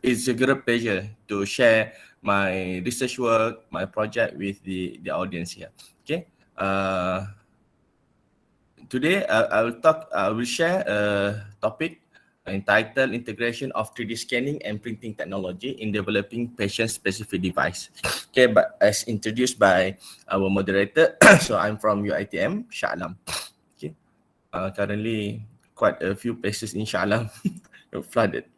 it's a great pleasure to share my research work, my project with the audience here. Okay. Today I will share a topic entitled Integration of 3D Scanning and Printing Technology in Developing Patient-Specific Device. Okay, but as introduced by our moderator, so I'm from UiTM, Shah Alam. Okay, currently quite a few places in Shah Alam flooded.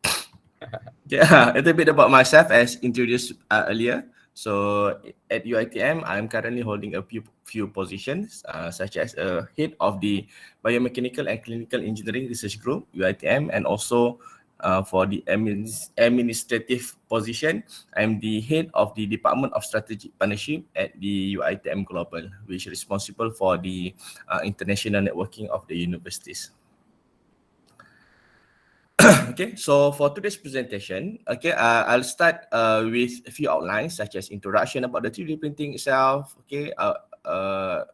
Yeah, a little bit about myself as introduced earlier. So at UiTM, I'm currently holding a few positions, such as head of the Biomechanical and Clinical Engineering Research Group, UiTM, and also for the administrative position, I'm the head of the Department of Strategic Partnership at the UiTM Global, which is responsible for the international networking of the universities. Okay, so for today's presentation, okay, I'll start with a few outlines such as introduction about the 3D printing itself. Okay, but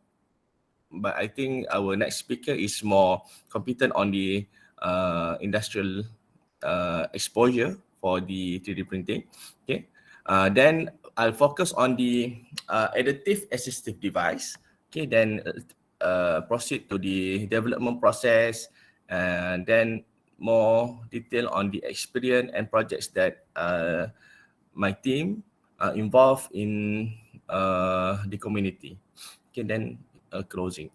I think our next speaker is more competent on the industrial exposure for the 3D printing. Okay, then I'll focus on the additive assistive device. Okay, then proceed to the development process, and then more detail on the experience and projects that my team involved in the community. Okay, then closing.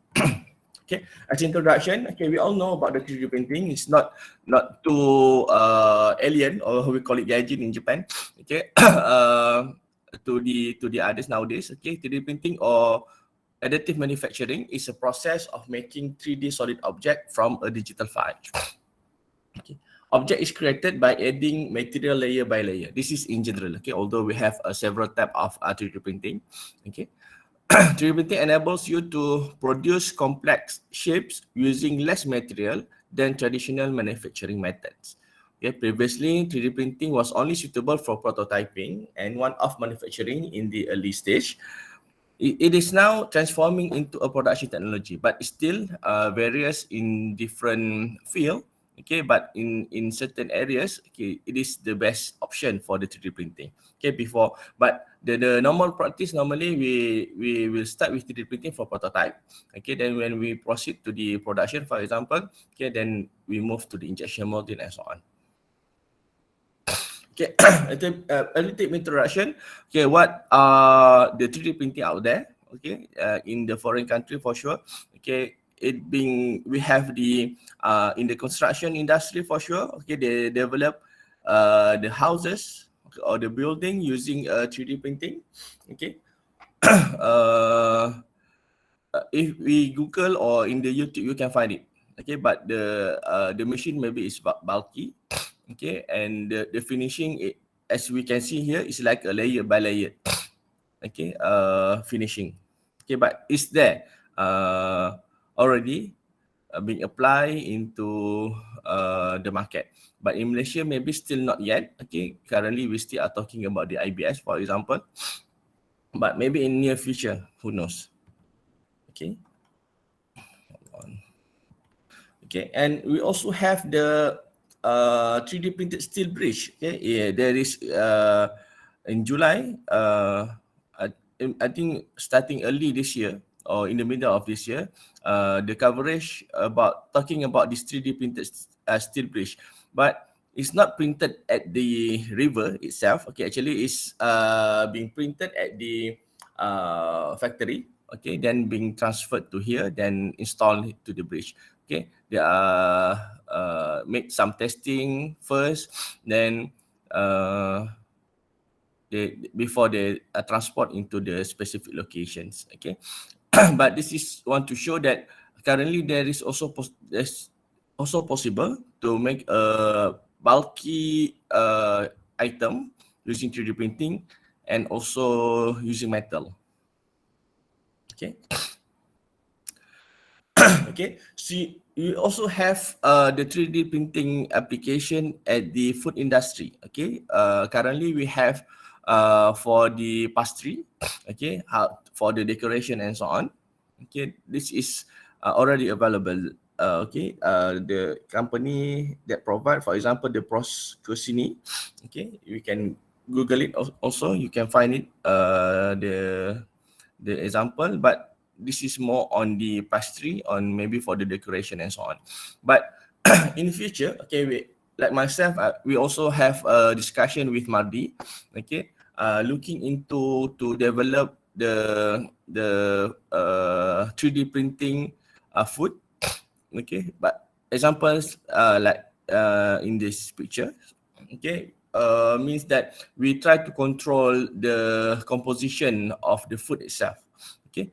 Okay, as introduction, okay, we all know about the 3D printing. It's not too alien, or we call it gaijin in Japan. Okay, to the others nowadays. Okay, 3D printing or additive manufacturing is a process of making 3D solid object from a digital file. Okay. Object is created by adding material layer by layer. This is in general, okay, although we have several types of 3D printing. Okay. 3D printing enables you to produce complex shapes using less material than traditional manufacturing methods. Okay. Previously, 3D printing was only suitable for prototyping and one-off manufacturing in the early stage. It is now transforming into a production technology, but still varies in different fields. Okay, but in certain areas, okay, it is the best option for the 3D printing. Okay, but the normal practice, normally we will start with 3D printing for prototype. Okay, then when we proceed to the production, for example, okay, then we move to the injection molding and so on. Okay, a little introduction. Okay, what are the 3D printing out there? Okay, in the foreign country for sure. Okay, we have the in the construction industry for sure. Okay, they develop the houses or the building using 3D printing. Okay, if we Google or in the YouTube, you can find it. Okay, but the machine maybe is bulky. Okay, and the finishing, as we can see here, is like a layer by layer. Okay, finishing. Okay, but it's there already being applied into the market. But in Malaysia, maybe still not yet. Okay, currently we still are talking about the IBS, for example. But maybe in near future, who knows? Okay. Okay, and we also have the 3D printed steel bridge. Okay, yeah, there is in July. I think starting early this year or in the middle of this year, the coverage about talking about this 3D printed steel bridge, but it's not printed at the river itself. Okay, actually, it's being printed at the factory. Okay, then being transferred to here, then installed to the bridge. Okay, they are make some testing first, then before they transport into the specific locations. Okay, but this is want to show that currently there is also possible to make a bulky item using 3D printing and also using metal. Okay. Okay, so you also have the 3D printing application at the food industry. Okay, currently we have for the pastry, okay, for the decoration and so on. Okay, this is already available the company that provide, for example, the Prosthetic. Okay, you can Google it also. You can find it the example, but this is more on the pastry, on maybe for the decoration and so on. But in the future, okay, like myself, we also have a discussion with Mardi, okay, looking into to develop the 3D printing food, okay. But examples like in this picture, okay, means that we try to control the composition of the food itself, okay,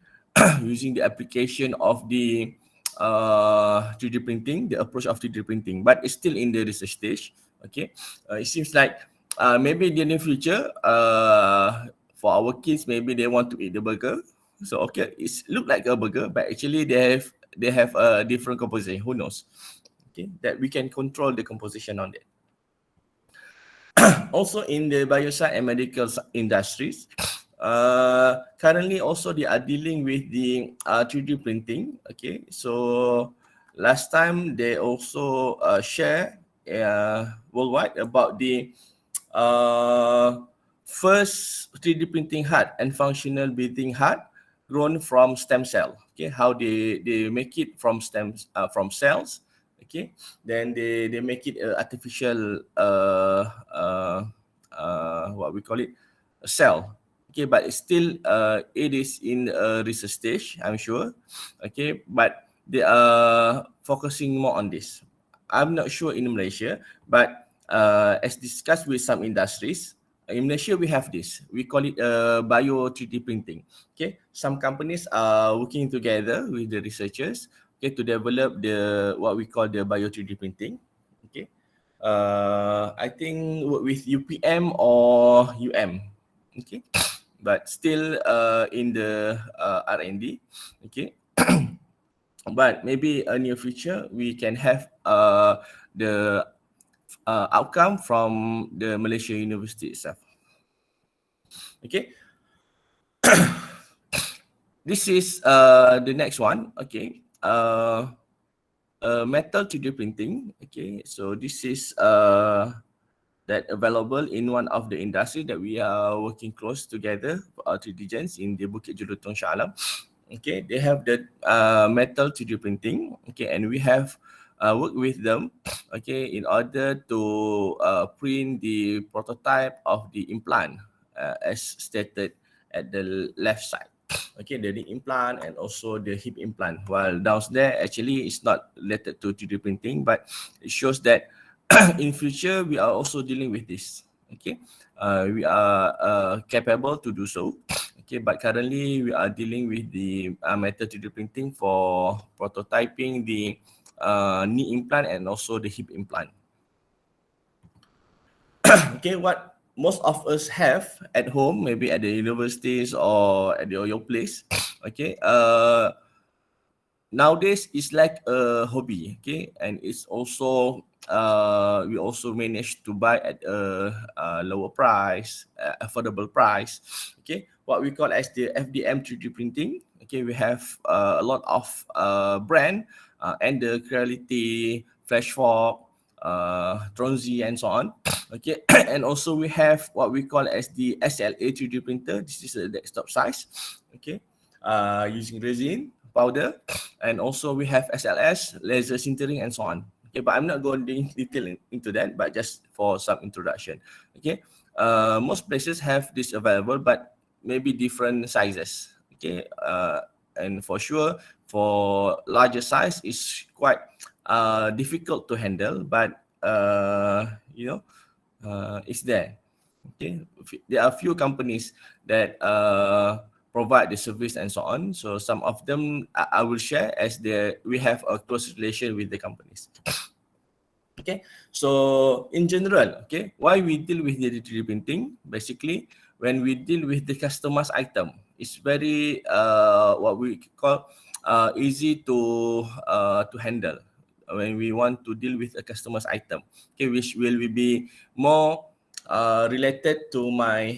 using the application of the 3D printing, the approach of 3D printing, but it's still in the research stage, okay. It seems like maybe in the near future, for our kids, maybe they want to eat the burger, so okay, it's look like a burger, but actually they have a different composition. Who knows? Okay, that we can control the composition on it. Also in the bioscience and medical industries, currently also they are dealing with the 3D printing. Okay, so last time they also share worldwide about the first 3D printing heart and functional breathing heart grown from stem cell. Okay, how they make it from from cells. Okay, then they make it artificial what we call it, a cell. Okay, but it's still it is in research stage, I'm sure. Okay, but they are focusing more on this. I'm not sure in Malaysia, but as discussed with some industries, in Malaysia we have this. We call it bio 3D printing. Okay, some companies are working together with the researchers, okay, to develop the what we call the bio 3D printing. Okay, I think work with UPM or Okay, but still in the R&D. Okay. But maybe a near future we can have the outcome from the Malaysia University itself. Okay. This is the next one. Okay. Metal 3D printing. Okay. So this is that available in one of the industry that we are working close together for our 3D gens in the Bukit Jelutong Shah Alam. Okay, they have the metal 3D printing. Okay, and we have worked with them. Okay, in order to print the prototype of the implant as stated at the left side. Okay, the knee implant and also the hip implant. While down there, actually, it's not related to 3D printing, but it shows that in future we are also dealing with this. Okay, we are capable to do so. Okay, but currently we are dealing with the metal 3D printing for prototyping the knee implant and also the hip implant. Okay, what most of us have at home, maybe at the universities or at your place. Okay, nowadays it's like a hobby. Okay, and it's also we also managed to buy at a lower price, affordable price. Okay, what we call as the FDM 3D printing. Okay, we have a lot of brand and the Creality, Flashfork, Tronzi and so on. Okay, and also we have what we call as the SLA 3D printer. This is a desktop size. Okay, using resin, powder, and also we have SLS, laser sintering, and so on. Okay, but I'm not going in detail into that, but just for some introduction. Okay, most places have this available, but maybe different sizes. Okay, and for sure, for larger size, it's quite difficult to handle, but it's there. Okay, there are few companies that provide the service and so on. So some of them I will share as we have a close relation with the companies. Okay, so in general, okay, why we deal with the 3D printing? Basically, when we deal with the customized item, it's very what we call easy to handle when we want to deal with a customized item. Okay, which will be more related to my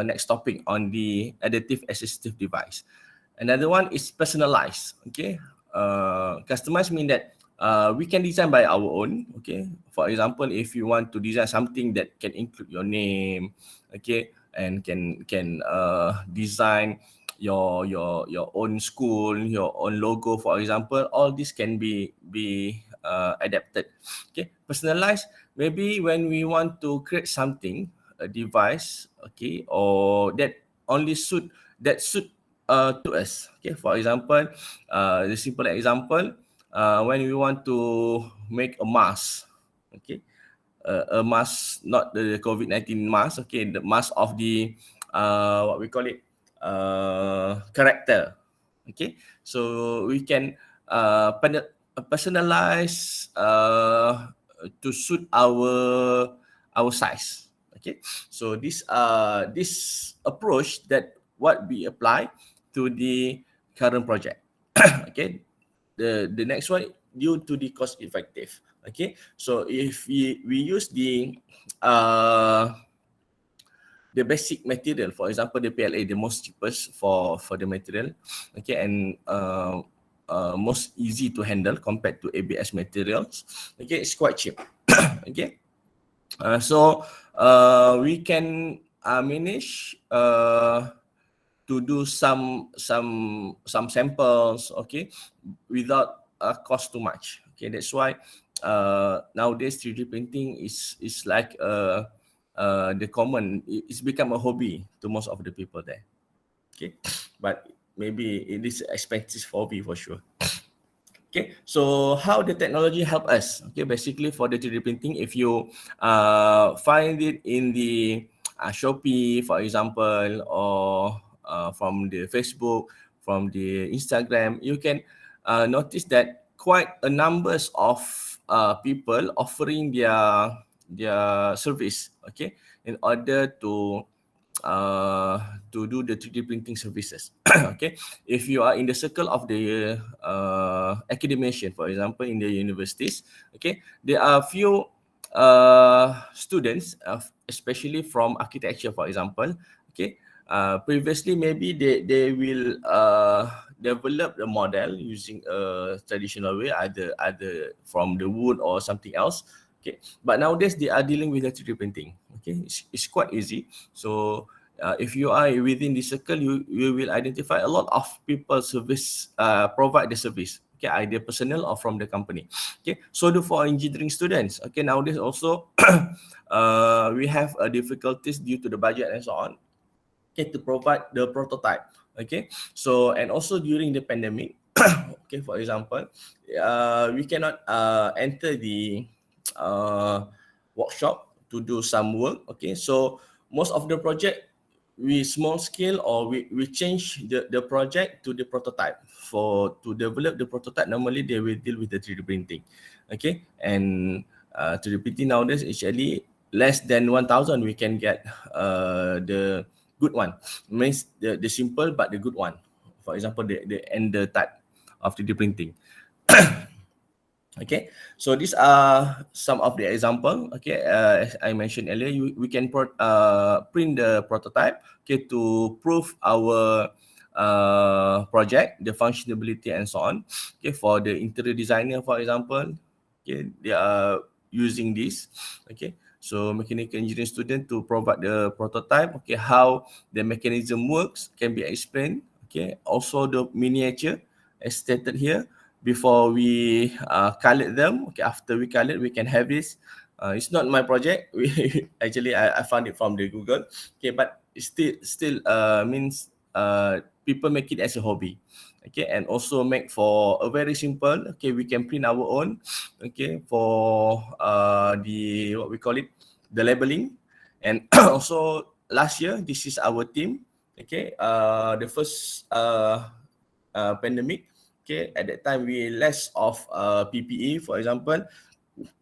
next topic on the additive assistive device. Another one is personalized. Okay, Customize mean that we can design by our own. Okay, for example, if you want to design something that can include your name, okay, and can design your own school, your own logo, for example, all this can be adapted. Okay, personalized, maybe when we want to create something, a device, okay, or that only suit to us. Okay, for example, the simple example, when we want to make a mask, okay, a mask, not the COVID-19 mask, okay, the mask of the what we call it, character. Okay, so we can personalize to suit our size. Okay, so this approach that what we apply to the current project. Okay, the next one, due to the cost effective. Okay, so if we use uh the basic material, for example, the PLA, the most cheapest for the material, okay, and most easy to handle compared to ABS materials. Okay, it's quite cheap. Okay, so we can manage to do some samples, okay, without cost too much. Okay, that's why nowadays 3D printing is like the common. It's become a hobby to most of the people there. Okay, but maybe it is expensive hobby for sure. Okay, so how the technology help us? Okay, basically for the 3D printing, if you find it in the Shopee, for example, or from the Facebook, from the Instagram, you can notice that quite a numbers of people offering their service. Okay, in order to do the 3D printing services. Okay, if you are in the circle of the academician, for example, in the universities, okay, there are few students, especially from architecture, for example, okay. Previously, maybe they will develop the model using a traditional way, either from the wood or something else. Okay, but nowadays they are dealing with the 3D printing. Okay, it's quite easy. So if you are within the circle, you will identify a lot of people service provide the service. Okay, either personal or from the company. Okay, so for engineering students, okay, nowadays also we have difficulties due to the budget and so on. Okay, to provide the prototype. Okay, so and also during the pandemic, okay, for example, we cannot enter the uh, workshop to do some work. Okay, so most of the project we small scale, or we change the project to the prototype. For to develop the prototype, normally they will deal with the 3D printing. Okay, and 3D printing nowadays actually less than 1,000 we can get the good one. Means the simple but the good one. For example, the ender type of 3D printing. Okay, so these are some of the example. Okay, as I mentioned earlier, we can print the prototype, okay, to prove our project, the functionality and so on. Okay, for the interior designer, for example, okay, they are using this. Okay, so mechanical engineering student to provide the prototype. Okay, how the mechanism works can be explained. Okay, also the miniature as stated here. Before we color them, okay, after we color, we can have this. It's not my project. Actually, I found it from the Google. Okay, but it still means people make it as a hobby. Okay, and also make for a very simple. Okay, we can print our own. Okay, for the what we call it, the labeling, and also last year, this is our team. Okay, the first pandemic. Okay, at that time we less of PPE, for example.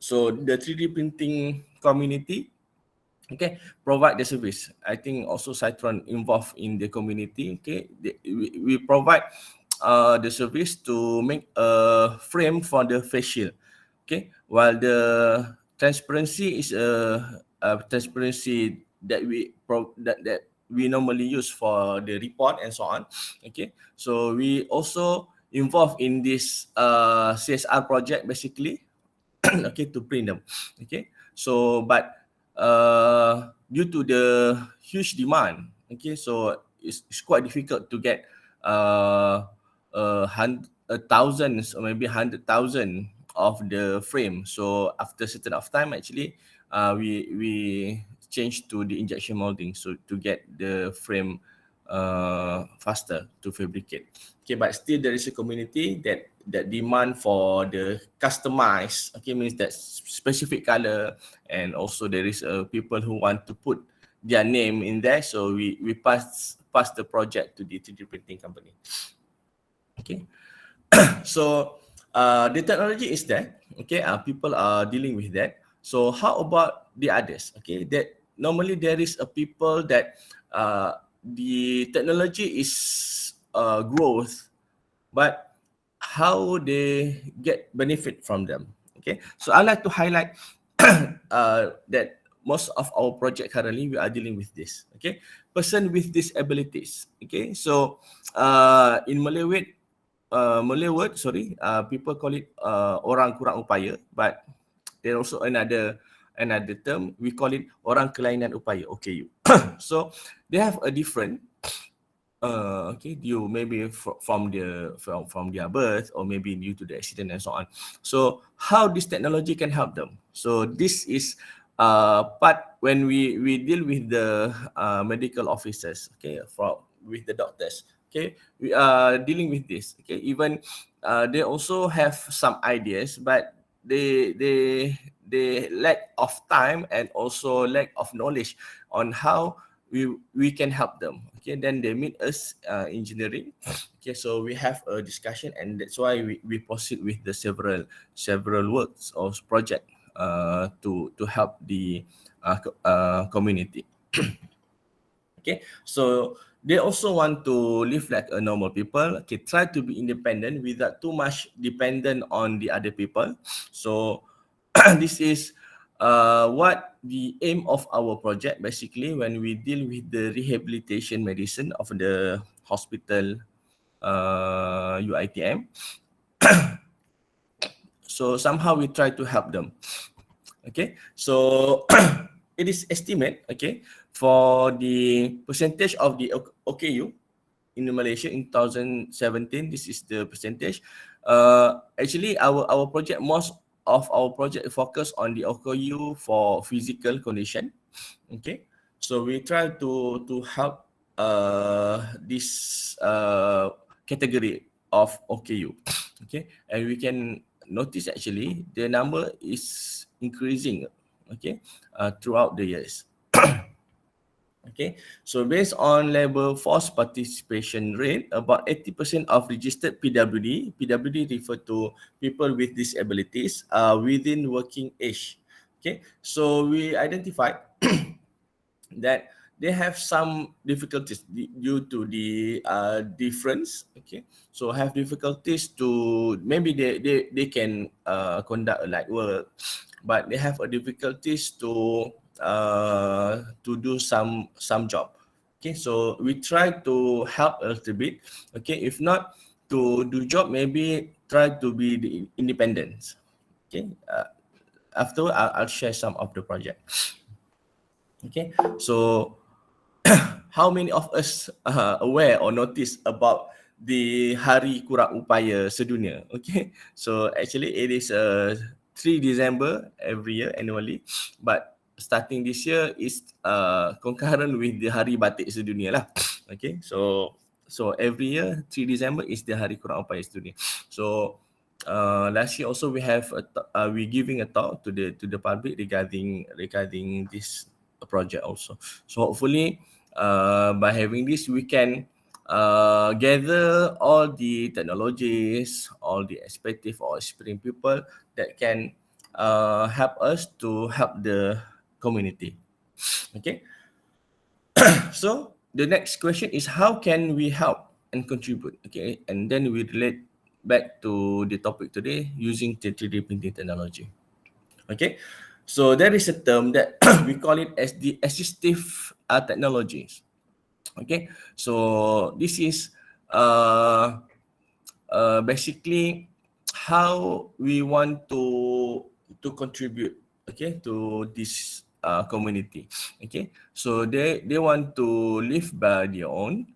So the 3D printing community, okay, provide the service. I think also Citron involved in the community. Okay, we provide the service to make a frame for the face shield. Okay, while the transparency is a transparency that we normally use for the report and so on. Okay, so we also involved in this CSR project basically, okay, to print them. Okay, so but due to the huge demand, okay, so it's quite difficult to get thousands or maybe 100,000 of the frame. So after a certain of time, actually, we changed to the injection molding, so to get the frame faster to fabricate. Okay, but still there is a community that demand for the customized, okay, means that specific color, and also there is people who want to put their name in there. So we pass the project to the 3D printing company. Okay, so the technology is there. Okay, people are dealing with that. So how about the others? Okay, that normally there is a people that the technology is growth, but how they get benefit from them. Okay, so I like to highlight that most of our project currently we are dealing with this. Okay, person with disabilities. Okay, so in Malay word, people call it orang kurang upaya, but there also another term, we call it orang kelainan upaya, OKU. So they have a different okay, due maybe from their birth, or maybe due to the accident and so on. So how this technology can help them? So this is part when we deal with the medical officers, okay, with the doctors. Okay, we are dealing with this. Okay, even they also have some ideas, but they lack of time and also lack of knowledge on how we can help them. Okay, then they meet us engineering. Okay, so we have a discussion, and that's why we proceed with the several works or project to help the community. Okay, so they also want to live like a normal people. Okay, try to be independent without too much dependent on the other people. So this is what the aim of our project basically when we deal with the rehabilitation medicine of the hospital UITM. So somehow we try to help them. Okay, so it is estimate, okay, for the percentage of the OKU in Malaysia in 2017. This is the percentage. Actually, our project, most of our project focus on the OKU for physical condition. Okay, so we try to help this category of OKU. Okay, and we can notice actually the number is increasing, okay, throughout the years. Okay, so based on labor force participation rate, about 80% of registered PWD refer to people with disabilities within working age. Okay, so we identified that they have some difficulties due to the difference. Okay, so have difficulties to maybe they can conduct a light work, but they have a difficulties to do some job. Okay, so we try to help a little bit. Okay, if not to do job, maybe try to be the independent. Okay, after I'll share some of the project. Okay, so how many of us aware or notice about the Hari Kurang Upaya Sedunia? Okay, so actually it is 3 December every year annually, but starting this year is concurrent with the Hari Batik Sedunia lah. Okay, so every year 3 December is the Hari Kurang Upaya Sedunia. So last year also we have we giving a talk to the public regarding this project also. So hopefully by having this we can gather all the technologies, all the expertise or experienced people that can help us to help the community. Okay. So the next question is how can we help and contribute? Okay, and then we relate back to the topic today using 3D printing technology. Okay, so there is a term that we call it as the assistive technologies. Okay, so this is basically how we want to contribute, okay, to this community. Okay, so they want to live by their own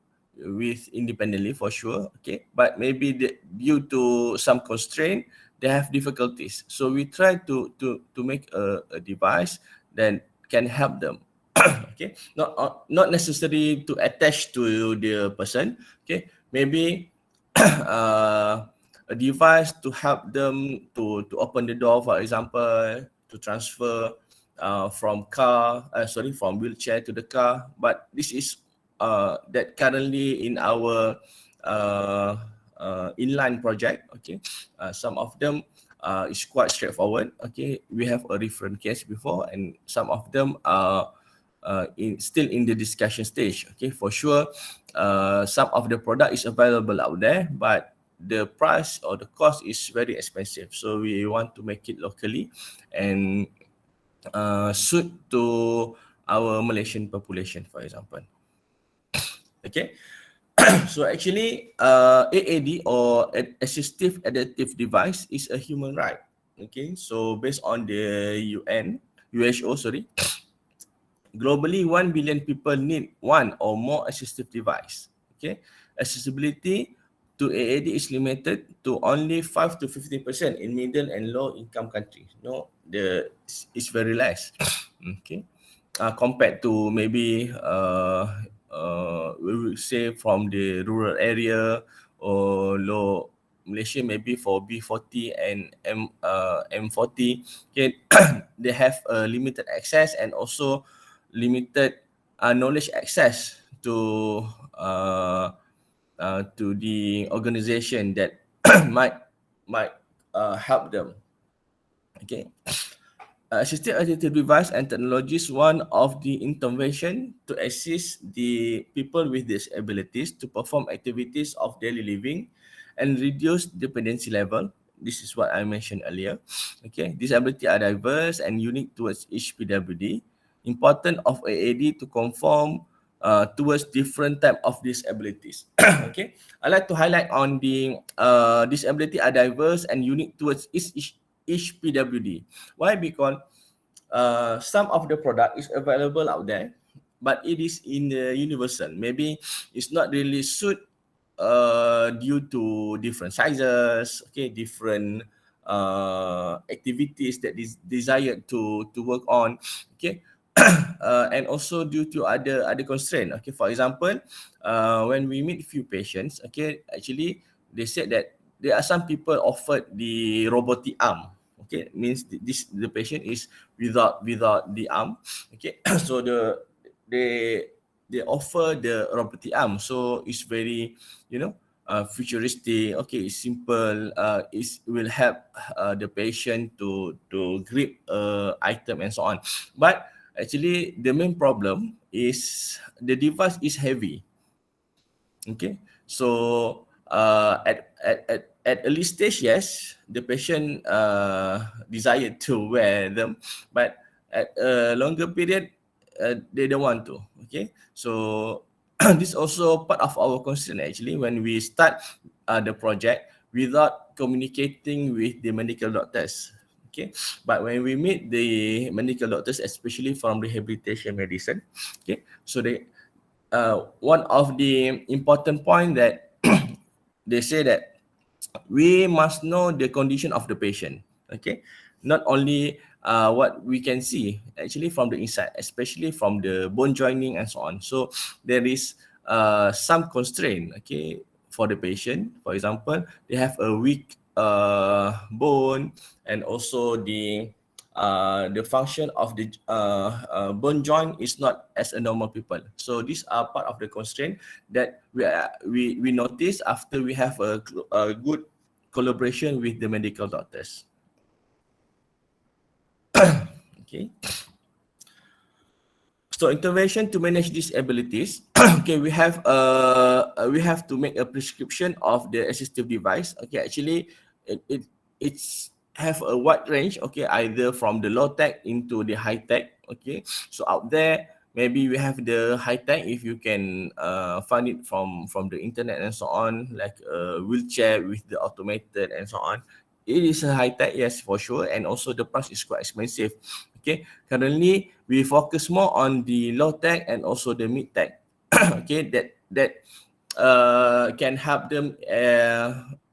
with independently for sure, okay, but maybe due to some constraint they have difficulties, so we try to make a device that can help them. Okay, not necessary to attach to the person, okay, maybe a device to help them to open the door, for example, to transfer from wheelchair to the car. But this is that currently in our uh, inline project. Okay, some of them is quite straightforward. Okay, we have a different case before, and some of them are still in the discussion stage. Okay, for sure, some of the product is available out there, but the price or the cost is very expensive. So we want to make it locally and suit to our Malaysian population, for example. Okay, so actually, AAD or assistive adaptive device is a human right. Okay, so based on the WHO, sorry, globally 1 billion people need one or more assistive device. Okay, accessibility to AAD is limited to only 5 to 15% in middle and low income countries. No, it's very less. Okay, compared to maybe we will say from the rural area or low Malaysia, maybe for B40 and M40, okay, they have a limited access and also limited knowledge access to the organization that might help them. Okay. Assistive adaptive device and technology is one of the intervention to assist the people with disabilities to perform activities of daily living and reduce dependency level. This is what I mentioned earlier. Okay, disability are diverse and unique towards each PWD. Important of AAD to conform towards different type of disabilities. Okay, I like to highlight on the disability are diverse and unique towards each PWD. Why? Because some of the product is available out there, but it is in the universal. Maybe it's not really suit due to different sizes, okay, different activities that is desired to work on, okay. And also due to other constraint. Okay, for example, when we meet few patients, okay, actually they said that there are some people offered the robotic arm. Okay, means the patient is without the arm. Okay, so they offer the robotic arm, so it's very, you know, futuristic. Okay, it's simple. It will help the patient to grip item and so on. But actually, the main problem is the device is heavy. Okay, so at early stage, yes, the patient desired to wear them, but at a longer period, they don't want to. Okay, so this also part of our concern actually when we start the project without communicating with the medical doctors. Okay, but when we meet the medical doctors, especially from rehabilitation medicine, okay, so one of the important point that they say that we must know the condition of the patient. Okay, not only what we can see actually from the inside, especially from the bone joining and so on. So there is some constraint, okay, for the patient. For example, they have a weak bone, and also the function of the bone joint is not as a normal people. So these are part of the constraint that we notice after we have a good collaboration with the medical doctors. Okay. So intervention to manage disabilities. Okay, we have to make a prescription of the assistive device. Okay, actually, it's have a wide range. Okay, either from the low tech into the high tech. Okay, so out there maybe we have the high tech if you can find it from the internet and so on, like a wheelchair with the automated and so on. It is a high tech, yes, for sure, and also the price is quite expensive. Okay, currently we focus more on the low tech and also the mid tech. Okay, that can help them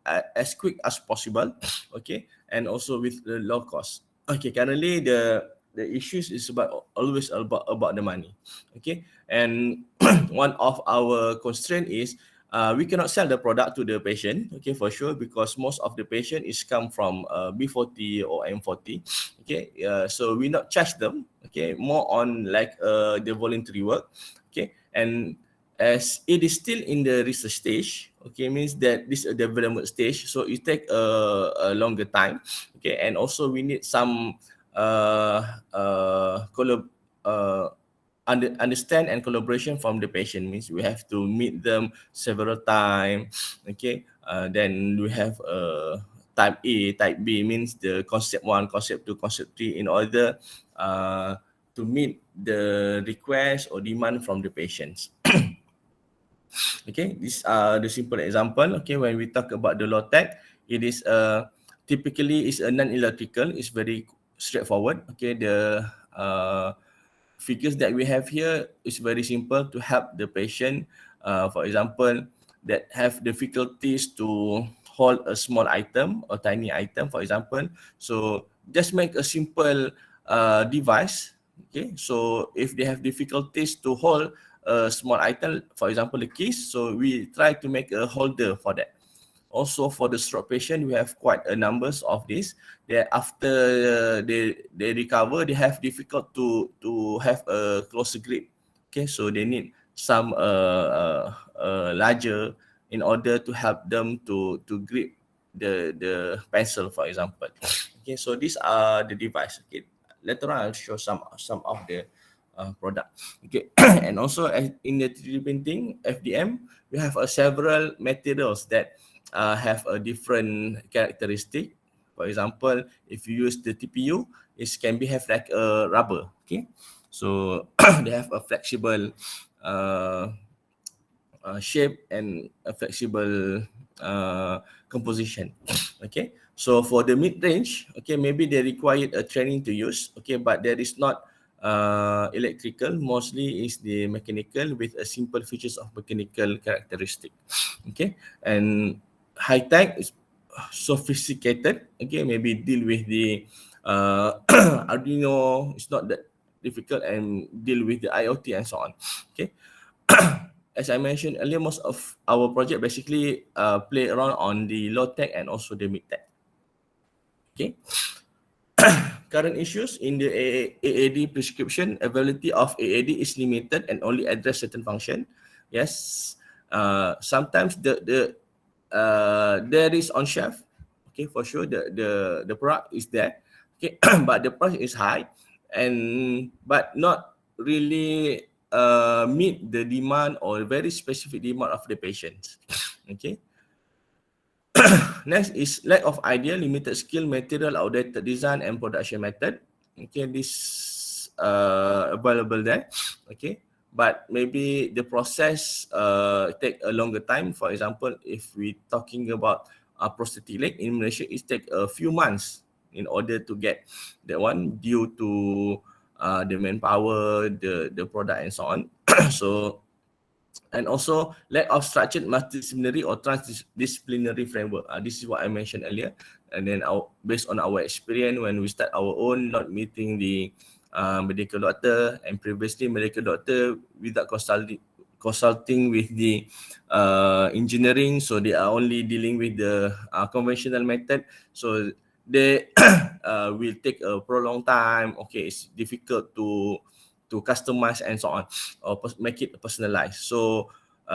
as quick as possible. Okay, and also with the low cost. Okay, currently the issues is always about the money. Okay, and one of our constraint is we cannot sell the product to the patient. Okay, for sure, because most of the patient is come from B40 or M40. Okay, so we not charge them. Okay, more on like the voluntary work. Okay, and as it is still in the research stage, okay, means that this is a development stage, so it take a longer time. Okay, and also we need some uh, understand and collaboration from the patient, means we have to meet them several times. Okay, then we have type A, type B, means the concept 1, concept 2, concept 3, in order to meet the request or demand from the patients. Okay, these are the simple example. Okay, when we talk about the low tech, it is typically is a non-electrical. It's very straightforward. Okay, the figures that we have here is very simple to help the patient. For example, that have difficulties to hold a small item or tiny item, for example. So just make a simple device. Okay, so if they have difficulties to hold a small item, for example, the keys, so we try to make a holder for that. Also for the stroke patient, we have quite a numbers of this. That after they recover, they have difficult to have a closer grip. Okay, so they need some larger in order to help them to grip the pencil, for example. Okay, so these are the device. Okay, later on I'll show some of the product. Okay, and also in the 3D printing FDM, we have several materials that have a different characteristic. For example, if you use the TPU, it can be have like a rubber. Okay, so they have a flexible uh, shape and a flexible composition. Okay, so for the mid range, okay, maybe they require a training to use. Okay, but there is not electrical, mostly is the mechanical with a simple features of mechanical characteristic. Okay, and high tech is sophisticated. Okay, maybe deal with the Arduino. It's not that difficult, and deal with the IoT and so on. Okay. As I mentioned earlier, most of our project basically play around on the low tech and also the mid tech. Okay. Current issues in the AAD prescription, availability of AAD is limited and only address certain function. Yes, sometimes there is on shelf. Okay, for sure the product is there. Okay, but the price is high, and but not really meet the demand or very specific demand of the patients. Okay. Next is lack of idea, limited skill, material, outdated design, and production method. Okay, this available there. Okay, but maybe the process take a longer time. For example, if we talking about prosthetic leg in Malaysia, it take a few months in order to get that one due to the manpower, the product, and so on. So, and also lack of structured multidisciplinary or transdisciplinary framework. This is what I mentioned earlier. And then based on our experience when we start our own, not meeting the medical doctor, and previously medical doctor without consulting with the engineering, so they are only dealing with the conventional method. So they will take a prolonged time. Okay, it's difficult to customize and so on, or make it personalized. So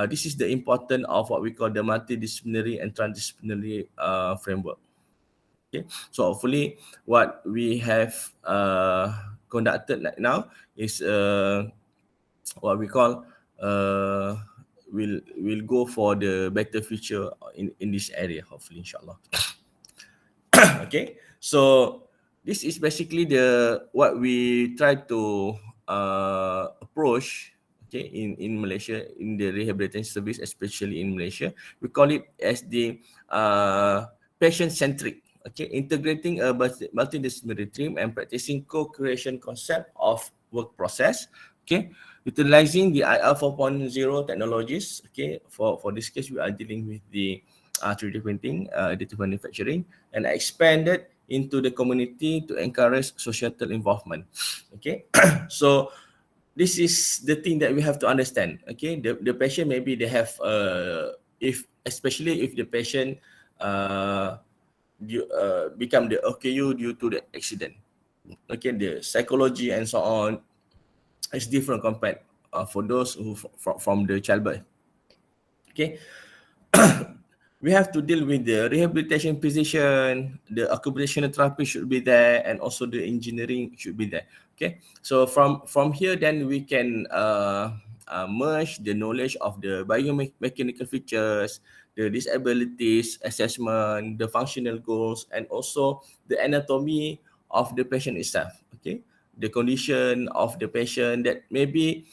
this is the importance of what we call the multidisciplinary and transdisciplinary framework. Okay, so hopefully what we have conducted right now is what we call will go for the better future in this area, hopefully, inshallah. Okay, so this is basically the what we try to approach, okay, in Malaysia, in the rehabilitation service, especially in Malaysia, we call it as the patient-centric, okay, integrating a multidisciplinary team and practicing co-creation concept of work process, okay, utilizing the IR 4.0 technologies, okay, for this case, we are dealing with the 3D printing, additive manufacturing, and expanded into the community to encourage societal involvement, okay. So this is the thing that we have to understand, okay. The patient, maybe they have if especially if the patient become the OKU due to the accident, okay, the psychology and so on is different compared for those who from the childbirth, okay. We have to deal with the rehabilitation physician, the occupational therapy should be there, and also the engineering should be there. Okay, so from here, then we can merge the knowledge of the biomechanical features, the disabilities assessment, the functional goals, and also the anatomy of the patient itself. Okay, the condition of the patient that maybe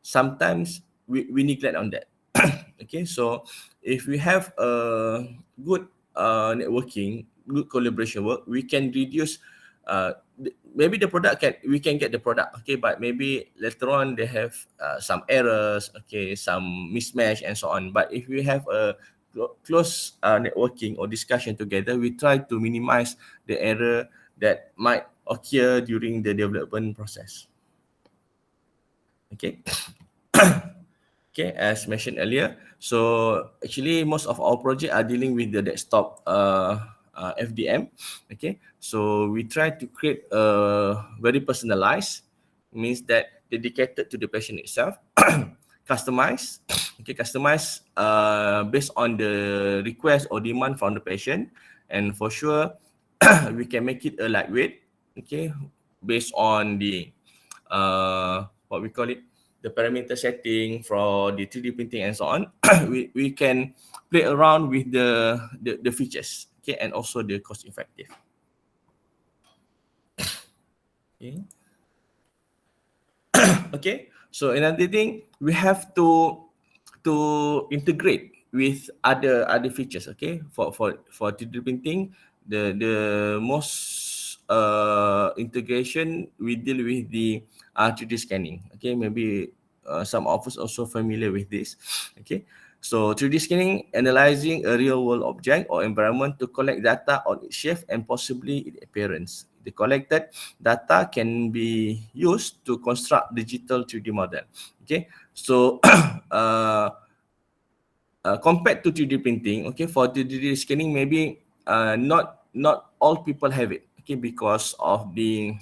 sometimes we neglect on that. Okay, so if we have a good networking, good collaboration work, we can reduce maybe the product we can get the product, okay, but maybe later on they have some errors, okay, some mismatch and so on. But if we have a close networking or discussion together, we try to minimize the error that might occur during the development process. Okay. Okay, as mentioned earlier, so actually most of our projects are dealing with the desktop FDM. Okay, so we try to create a very personalized, means that dedicated to the patient itself, customized. Okay, customized based on the request or demand from the patient, and for sure we can make it a lightweight. Okay, based on the what we call it, the parameter setting for the 3D printing and so on. we can play around with the features, okay, and also the cost effective. Okay. Okay, so another thing, we have to integrate with other features, okay, for 3D printing. The most integration, we deal with the 3D scanning, okay. Maybe some of us also familiar with this, okay. So 3D scanning, analyzing a real world object or environment to collect data on its shape and possibly its appearance. The collected data can be used to construct digital 3D model, okay. So compared to 3D printing, okay, for 3D scanning, maybe not all people have it, okay, because of the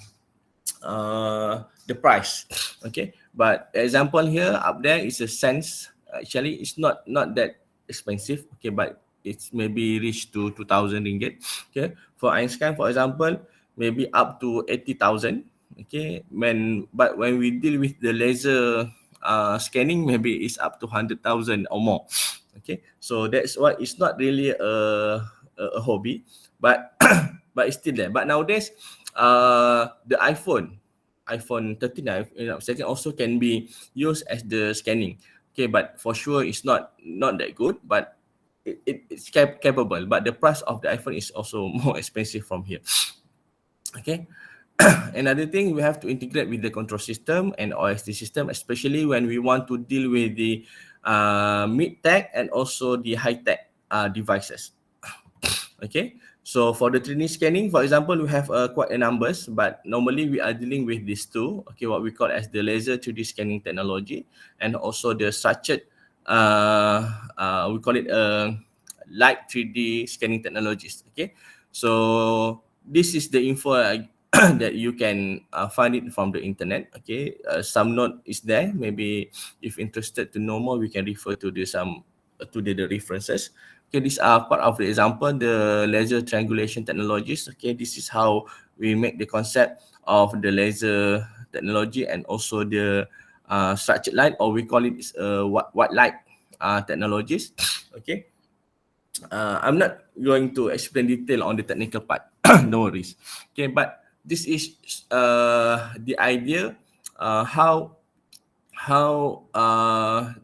price, okay. But example here up there is a Sense. Actually, it's not that expensive, okay, but it's maybe reach to 2,000 ringgit, okay. For Einstein, for example, maybe up to 80,000, okay. But when we deal with the laser scanning, maybe it's up to 100,000 or more, okay. So that's why it's not really a hobby, but but it's still there. But nowadays, the iPhone 13, second, also can be used as the scanning, okay. But for sure, it's not that good, but it's capable. But the price of the iPhone is also more expensive from here, okay. Another thing, we have to integrate with the control system and OSD system, especially when we want to deal with the mid-tech and also the high-tech devices. Okay, so for the 3D scanning, for example, we have quite a numbers, but normally we are dealing with these two, okay, what we call as the laser 3D scanning technology, and also the structured, we call it light 3D scanning technologies, okay. So this is the info that you can find it from the internet, okay. Some note is there, maybe if interested to know more, we can refer to the references. Okay, these are part of the example, the laser triangulation technologies. Okay, this is how we make the concept of the laser technology and also the structured light, or we call it white light technologies. Okay, I'm not going to explain detail on the technical part. No worries. Okay, but this is the idea how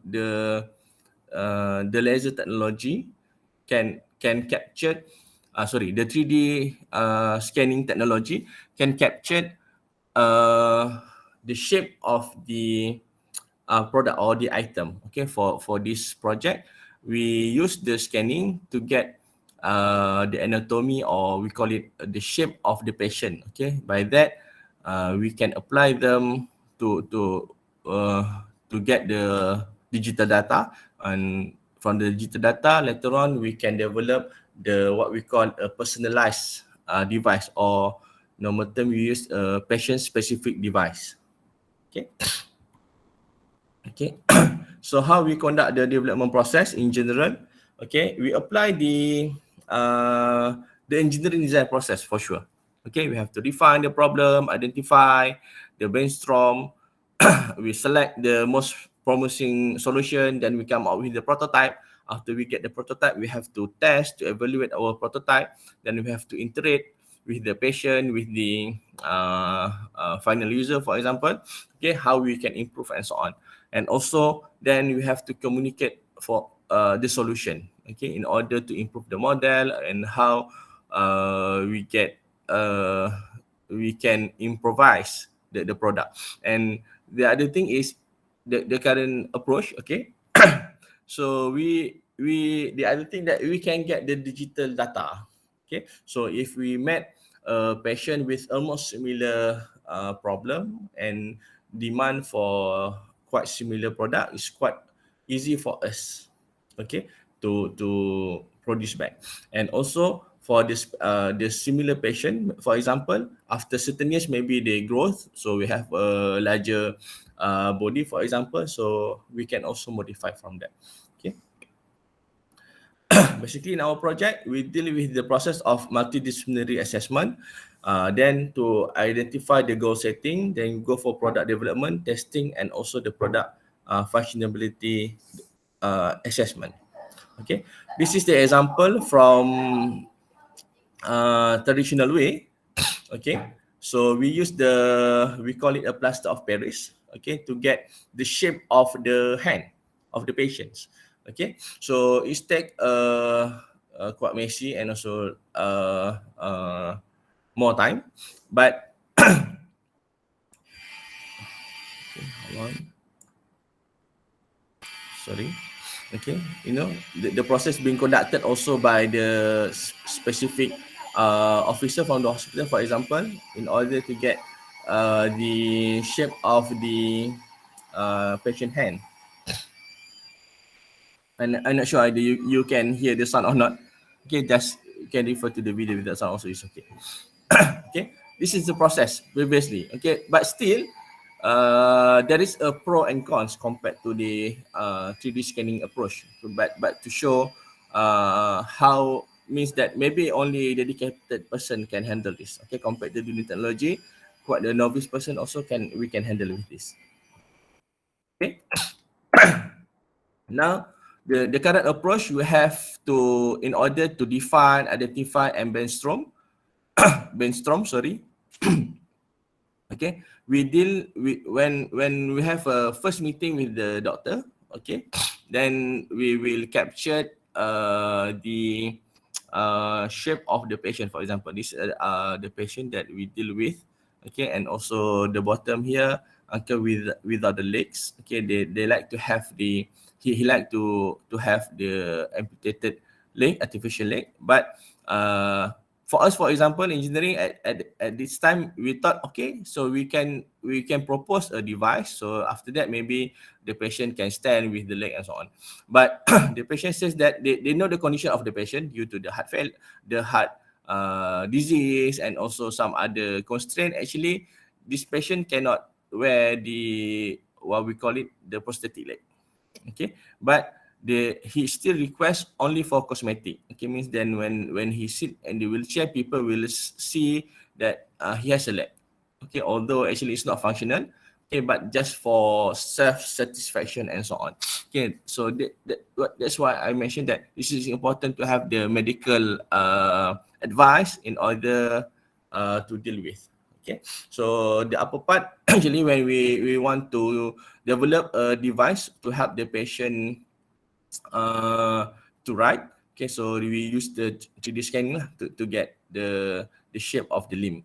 the laser technology can capture the 3D scanning technology can capture the shape of the product or the item. Okay, for this project, we use the scanning to get the anatomy, or we call it the shape of the patient. Okay, by that we can apply them to get the digital data, and from the digital data later on we can develop the what we call a personalized device, or normal term we use a patient specific device. Okay. Okay. So how we conduct the development process in general? Okay, we apply the engineering design process for sure. Okay, we have to define the problem, identify the brainstorm, we select the most promising solution, then we come up with the prototype. After we get the prototype, we have to test to evaluate our prototype. Then we have to iterate with the patient, with the final user, for example. Okay, how we can improve and so on. And also, then we have to communicate for the solution. Okay, in order to improve the model and how we can improvise the product. And the other thing is the current approach. Okay, so the other thing that we can get the digital data. Okay, so if we met a patient with almost similar problem and demand for quite similar product, is quite easy for us, okay, to produce back. And also for this the similar patient, for example, after certain years maybe they growth, so we have a larger body, for example, so we can also modify from that. Okay. Basically, in our project, we deal with the process of multidisciplinary assessment, then to identify the goal setting, then go for product development, testing, and also the product functionality assessment. Okay, this is the example from traditional way. Okay, so we call it a plaster of Paris. Okay, to get the shape of the hand of the patients. Okay, so it's take quite messy and also more time, but okay, hold on. Sorry. Okay, the process being conducted also by the specific officer from the hospital, for example, in order to get the shape of the patient hand. And I'm not sure either you can hear the sound or not. Okay, just you can refer to the video with that sound also, is okay. Okay, this is the process previously. Okay, but still there is a pro and cons compared to the 3D scanning approach. But to show how, means that maybe only a dedicated person can handle this. Okay, compared to the new technology, quite the novice person also we can handle with this. Okay. Now, the current approach, we have to, in order to define, identify, and brainstorm, sorry. Okay, we deal with when we have a first meeting with the doctor. Okay, then we will capture the shape of the patient. For example, this the patient that we deal with. Okay, and also the bottom here, uncle without the legs. Okay, they like to have the he like to have the amputated leg, artificial leg. But for us, for example, engineering at this time, we thought, okay, so we can propose a device. So after that, maybe the patient can stand with the leg and so on. But the patient says that they know the condition of the patient due to the heart disease and also some other constraint. Actually, this patient cannot wear the what we call it, the prosthetic leg. Okay, but he still requests only for cosmetic. Okay, means then when he sit in the wheelchair, people will see that he has a leg. Okay, although actually it's not functional. Okay, but just for self-satisfaction and so on. Okay, so that's why I mentioned that this is important to have the medical advice in order to deal with. Okay, so the upper part actually when we want to develop a device to help the patient to write. Okay, so we use the 3D scanning lah to get the shape of the limb.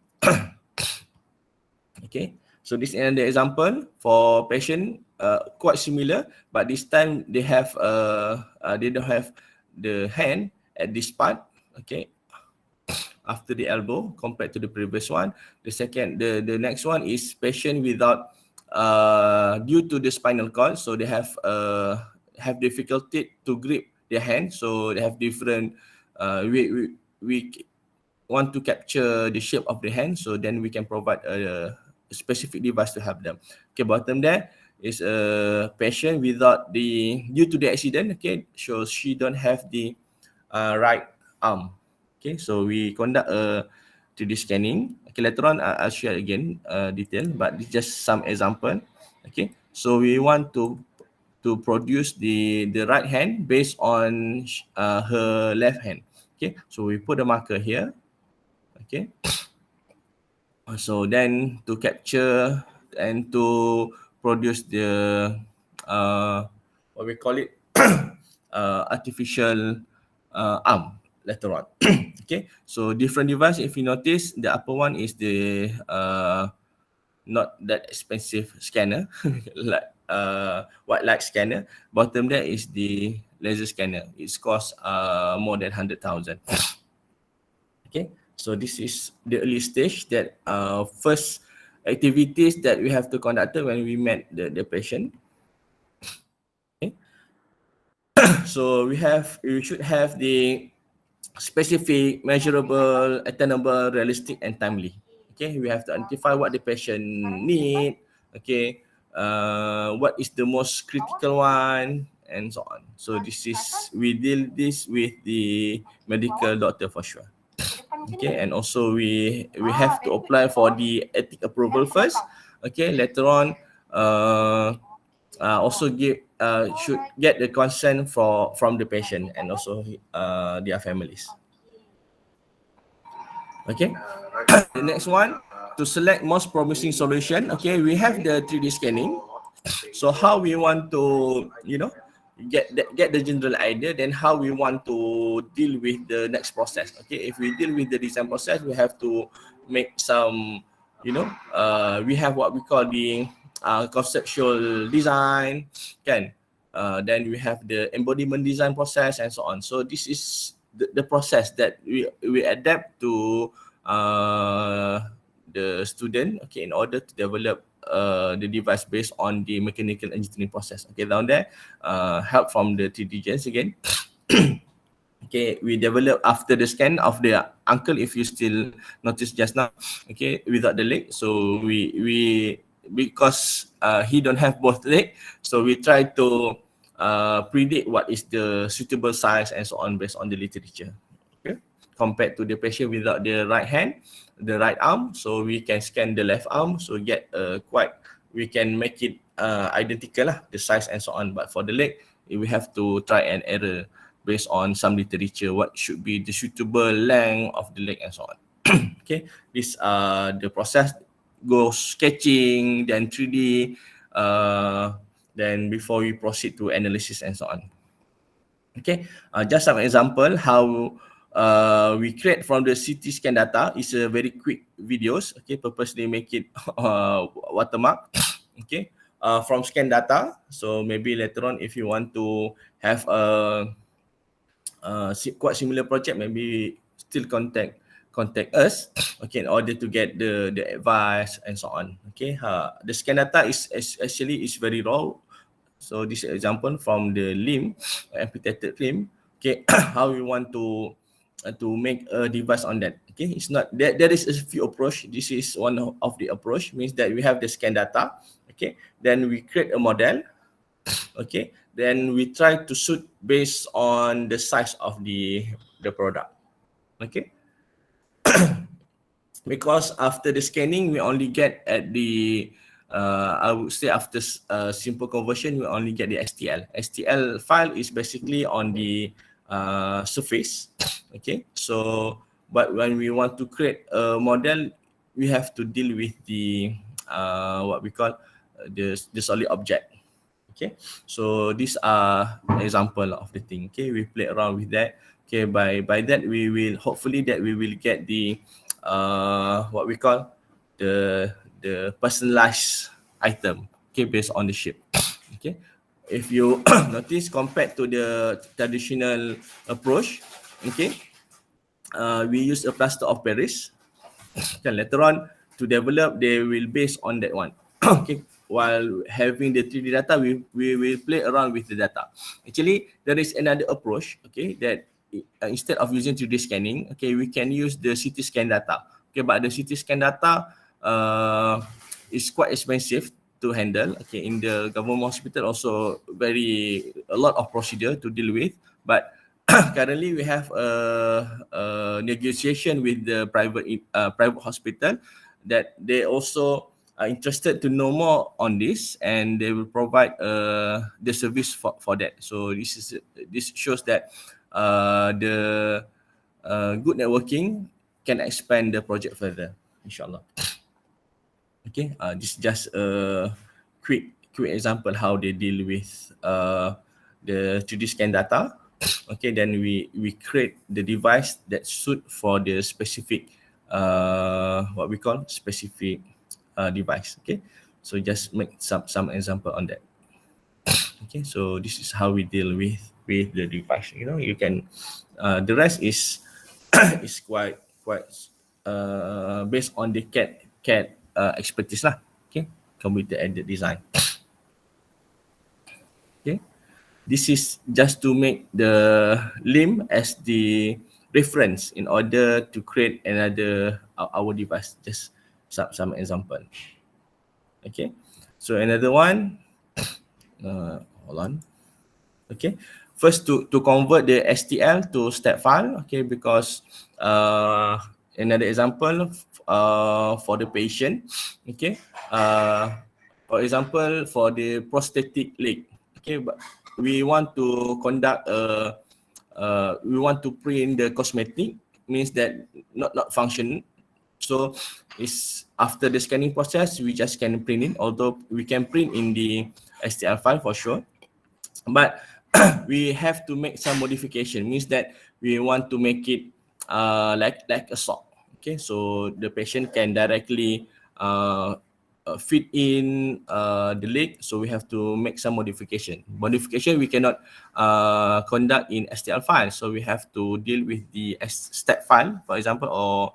Okay, so this is another example for patient quite similar, but this time they don't have the hand at this part. Okay, after the elbow compared to the previous one. The next one is patient without due to the spinal cord, so they have difficulty to grip their hand, so they have different we want to capture the shape of the hand, so then we can provide a specific device to help them. Okay, bottom there is a patient without due to the accident. Okay, so she don't have the right arm. Okay, so we conduct a 3D scanning. Okay, later on I'll share again detail, but it's just some example. Okay, so we want to produce the right hand based on her left hand. Okay, so we put a marker here. Okay, so then to capture and to produce the what we call it artificial arm later on. Okay, so different device. If you notice, the upper one is the not that expensive scanner, like white light scanner. Bottom there is the laser scanner. It's cost more than 100,000. Okay, so this is the early stage that first activities that we have to conduct when we met the patient. Okay, so we should have the specific, measurable, attainable, realistic, and timely. Okay, we have to identify what the patient need. Okay, what is the most critical one, and so on. So we deal this with the medical doctor for sure. Okay, and also we have to apply for the ethic approval first. Okay, later on, also should get the consent from the patient and also their families. Okay, the next one, to select most promising solution. Okay, we have the 3D scanning. So how we want to get the general idea, then how we want to deal with the next process. Okay, if we deal with the design process, we have to make some we have what we call the conceptual design, can then we have the embodiment design process and so on. So this is the process that we adapt to the student, okay, in order to develop the device based on the mechanical engineering process. Okay, down there, help from the 3D gens again. Okay, we develop after the scan of the ankle, if you still notice just now, okay, without the leg. So we because he don't have both leg, so we try to predict what is the suitable size and so on based on the literature. Okay, compared to the patient without the right hand, the right arm, so we can scan the left arm, so get we can make it identical lah, the size and so on. But for the leg, we have to try and error based on some literature, what should be the suitable length of the leg and so on. Okay, this the process goes sketching, then 3D, then before we proceed to analysis and so on. Okay, just some example how we create from the CT scan data. Is a very quick videos. Okay, purposely make it watermark. Okay, from scan data. So maybe later on, if you want to have a quite similar project, maybe still contact us, okay, in order to get the advice and so on. Okay, the scan data is actually is very raw. So this example from the limb, amputated limb. Okay, how we want to make a device on that. Okay, it's not there is a few approach. This is one of the approach, means that we have the scan data. Okay, then we create a model. Okay, then we try to suit based on the size of the product. Okay, because after the scanning, we only get at the I would say after simple conversion, we only get the STL. STL file is basically on the surface. Okay, so but when we want to create a model, we have to deal with the what we call the solid object. Okay, so these are example of the thing. Okay, we play around with that. Okay, by that we will hopefully that we will get the what we call the personalized item. Okay, based on the shape. Okay, if you notice compared to the traditional approach, okay, we use a plaster of Paris. Then later on to develop, they will base on that one. Okay, while having the 3D data, we will play around with the data. Actually, there is another approach, okay, that instead of using 3D scanning, okay, we can use the CT scan data. Okay, but the CT scan data is quite expensive to handle. Okay, in the government hospital also a lot of procedure to deal with, but currently we have a negotiation with the private hospital that they also are interested to know more on this, and they will provide the service for that. So this shows that the good networking can expand the project further, inshallah. Okay, this is just a quick example how they deal with the 3D scan data. Okay, then we create the device that suit for the specific what we call specific device. Okay, so just make some example on that. Okay, so this is how we deal with the device. You know, you can the rest is is quite based on the CAD expertise lah. Okay, computer aided design. Okay, this is just to make the limb as the reference in order to create another our device. Just some example. Okay, so another one. Hold on. Okay, first to convert the STL to step file. Okay, because another example for the patient. Okay, for example for the prosthetic leg. Okay, but we want to conduct we want to print the cosmetic, means that not function. So it's after the scanning process, we just can print it, although we can print in the STL file for sure. But we have to make some modification, means that we want to make it like a sock. Okay, so the patient can directly fit in the leg, so we have to make some modification. We cannot conduct in STL file, so we have to deal with the step file, for example, or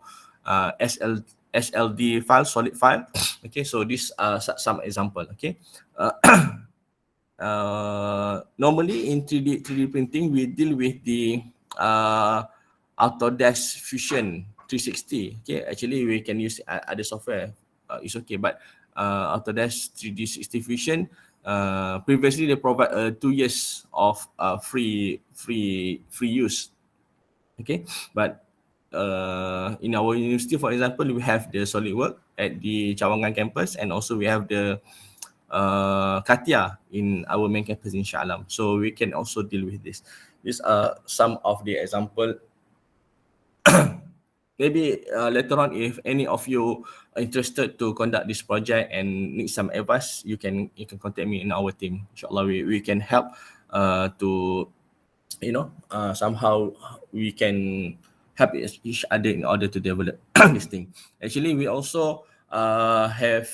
SLD file, solid file. Okay, so these are some example. Okay, normally in 3D printing, we deal with the Autodesk Fusion 360. Okay, actually we can use other software. It's okay, but Autodesk 3D60 Fusion, previously they provide 2 years of free use. Okay, but in our university, for example, we have the SolidWorks at the Cawangan campus, and also we have the Katia in our main campus in Shah Alam. So we can also deal with this. These are some of the example. Maybe later on, if any of you are interested to conduct this project and need some advice, you can contact me in our team. Inshallah, we can help to, you know, somehow we can help each other in order to develop this thing. Actually, we also have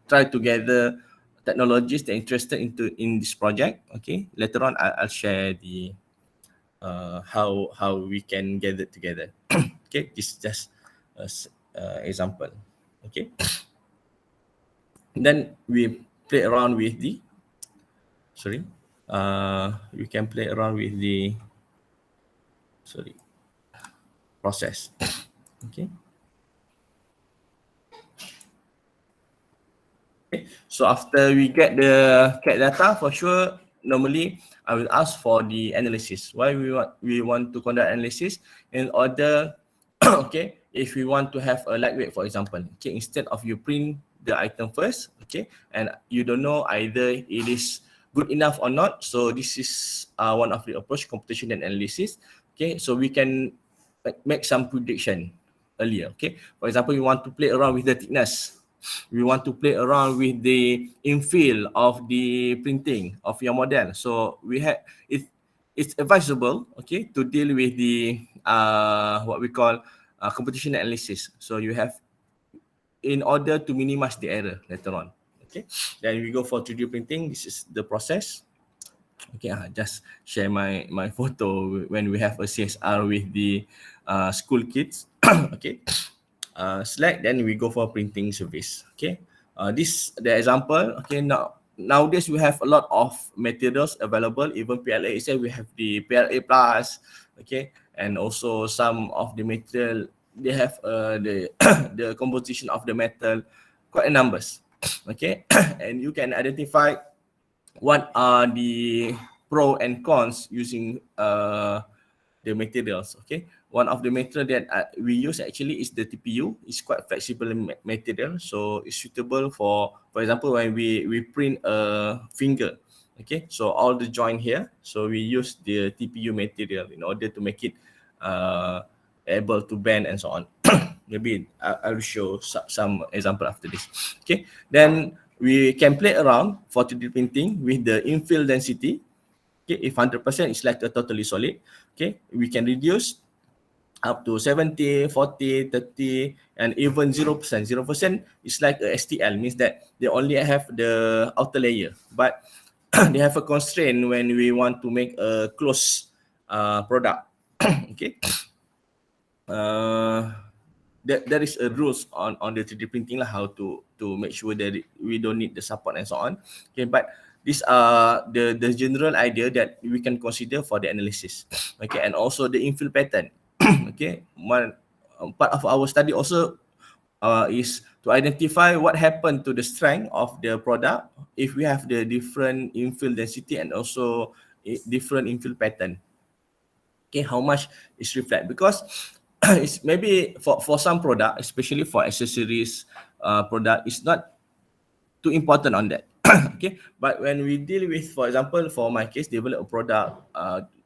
try to gather technologies that are interested in this project. Okay, later on I'll share the how we can gather together. Okay, this is just example. Okay, then we play around with the we can play around with the process. Okay. Okay, so after we get the CAD data, for sure, normally I will ask for the analysis. Why we want to conduct analysis? In order, okay, if we want to have a lightweight, for example, okay, instead of you print the item first, okay, and you don't know either it is good enough or not. So this is one of the approach, computation and analysis. Okay, so we can make some prediction. earlier. Okay, for example, you want to play around with the thickness. We want to play around with the infill of the printing of your model. So we have it's advisable, okay, to deal with the what we call competition analysis. So you have, in order to minimize the error later on. Okay, then we go for 3D printing. This is the process. Okay, just share my photo when we have a CSR with the school kids. Okay, select, then we go for printing service. Okay, this the example. Okay, nowadays we have a lot of materials available. Even PLA itself, we have the PLA plus. Okay, and also some of the material, they have the the composition of the metal quite a numbers. Okay, and you can identify what are the pro and cons using the materials. Okay, one of the material that we use actually is the TPU. It's quite flexible material, so it's suitable for example, when we print a finger. Okay, so all the joint here, so we use the TPU material in order to make it able to bend and so on. Maybe I'll show some example after this. Okay, then we can play around for 3D printing with the infield density. Okay, if 100% is like a totally solid. Okay, we can reduce up to 70, 40, 30, and even 0%. 0% is like a STL, means that they only have the outer layer, but they have a constraint when we want to make a close product. Okay. There is a rules on the 3D printing lah, how to make sure that we don't need the support and so on. Okay, but these are the general idea that we can consider for the analysis. Okay, and also the infill pattern. Okay, one part of our study also is to identify what happened to the strength of the product if we have the different infill density and also different infill pattern. Okay, how much is reflect, because it's maybe for some product, especially for accessories product, it's not too important on that. Okay, but when we deal with, for example, for my case, develop a product,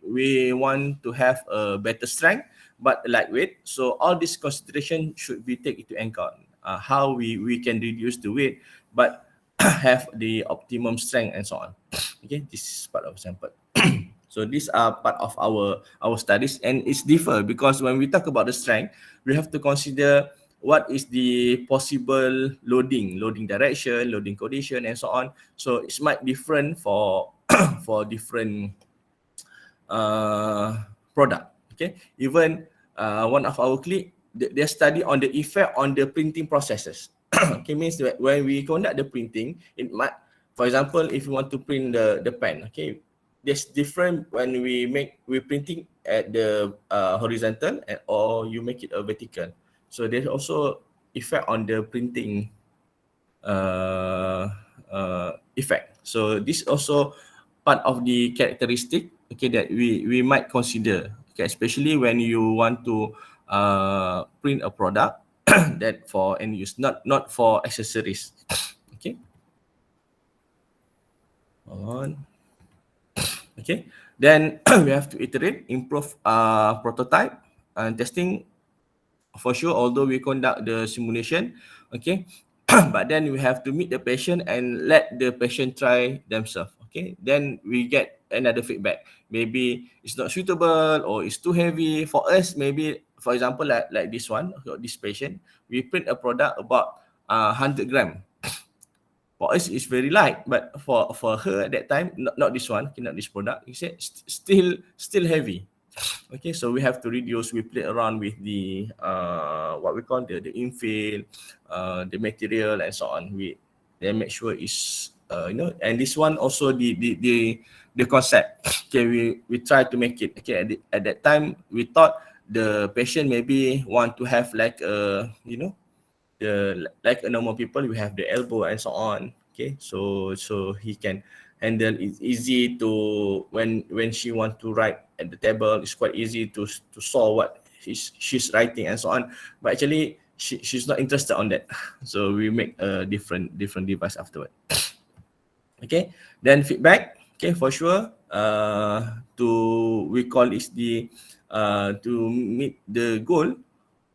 we want to have a better strength but lightweight, so all this consideration should be taken into account, how we can reduce the weight but have the optimum strength and so on. Okay, this is part of example. So these are part of our studies, and it's differ because when we talk about the strength, we have to consider what is the possible loading direction, loading condition, and so on. So it might different for for different product. Okay, even one of our clip, they study on the effect on the printing processes. Okay, means that when we conduct the printing, it might, for example, if you want to print the pen, okay, there's different when we printing at the horizontal or you make it a vertical. So there's also effect on the printing effect. So this also part of the characteristic, okay, that we might consider, okay, especially when you want to print a product that for end use, not for accessories. Okay. On. Okay, then we have to iterate, improve prototype and testing for sure, although we conduct the simulation. Okay, but then we have to meet the patient and let the patient try themselves. Okay, then we get another feedback, maybe it's not suitable or it's too heavy for us. Maybe, for example, like this one, this patient, we print a product about 100 gram. For us, it's very light, but for her at that time, not this one, not this product. He said still heavy. Okay, so we have to reduce. We play around with the what we call the infill, the material and so on. We then make sure it's and this one also the concept. Okay, we try to make it. Okay, at that time we thought the patient maybe want to have like like a normal people, we have the elbow and so on. Okay, so he can handle it easy to when she want to write at the table, it's quite easy to saw what she's writing and so on. But actually she's not interested on that. So we make a different device afterward. Okay, then feedback. Okay, for sure, to we call is the to meet the goal.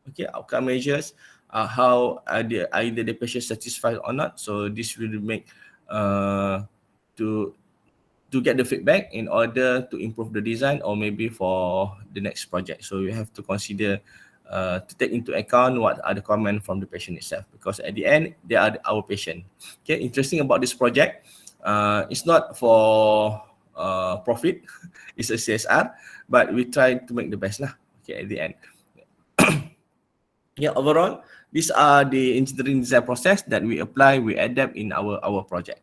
Okay, outcome measures, how either the patient satisfied or not. So this will make to get the feedback in order to improve the design or maybe for the next project. So you have to consider to take into account what are the comments from the patient itself, because at the end they are our patient. Okay, interesting about this project, it's not for profit, it's a CSR, but we try to make the best lah. Okay, at the end. Yeah, overall, these are the engineering design process that we apply, we adapt in our project.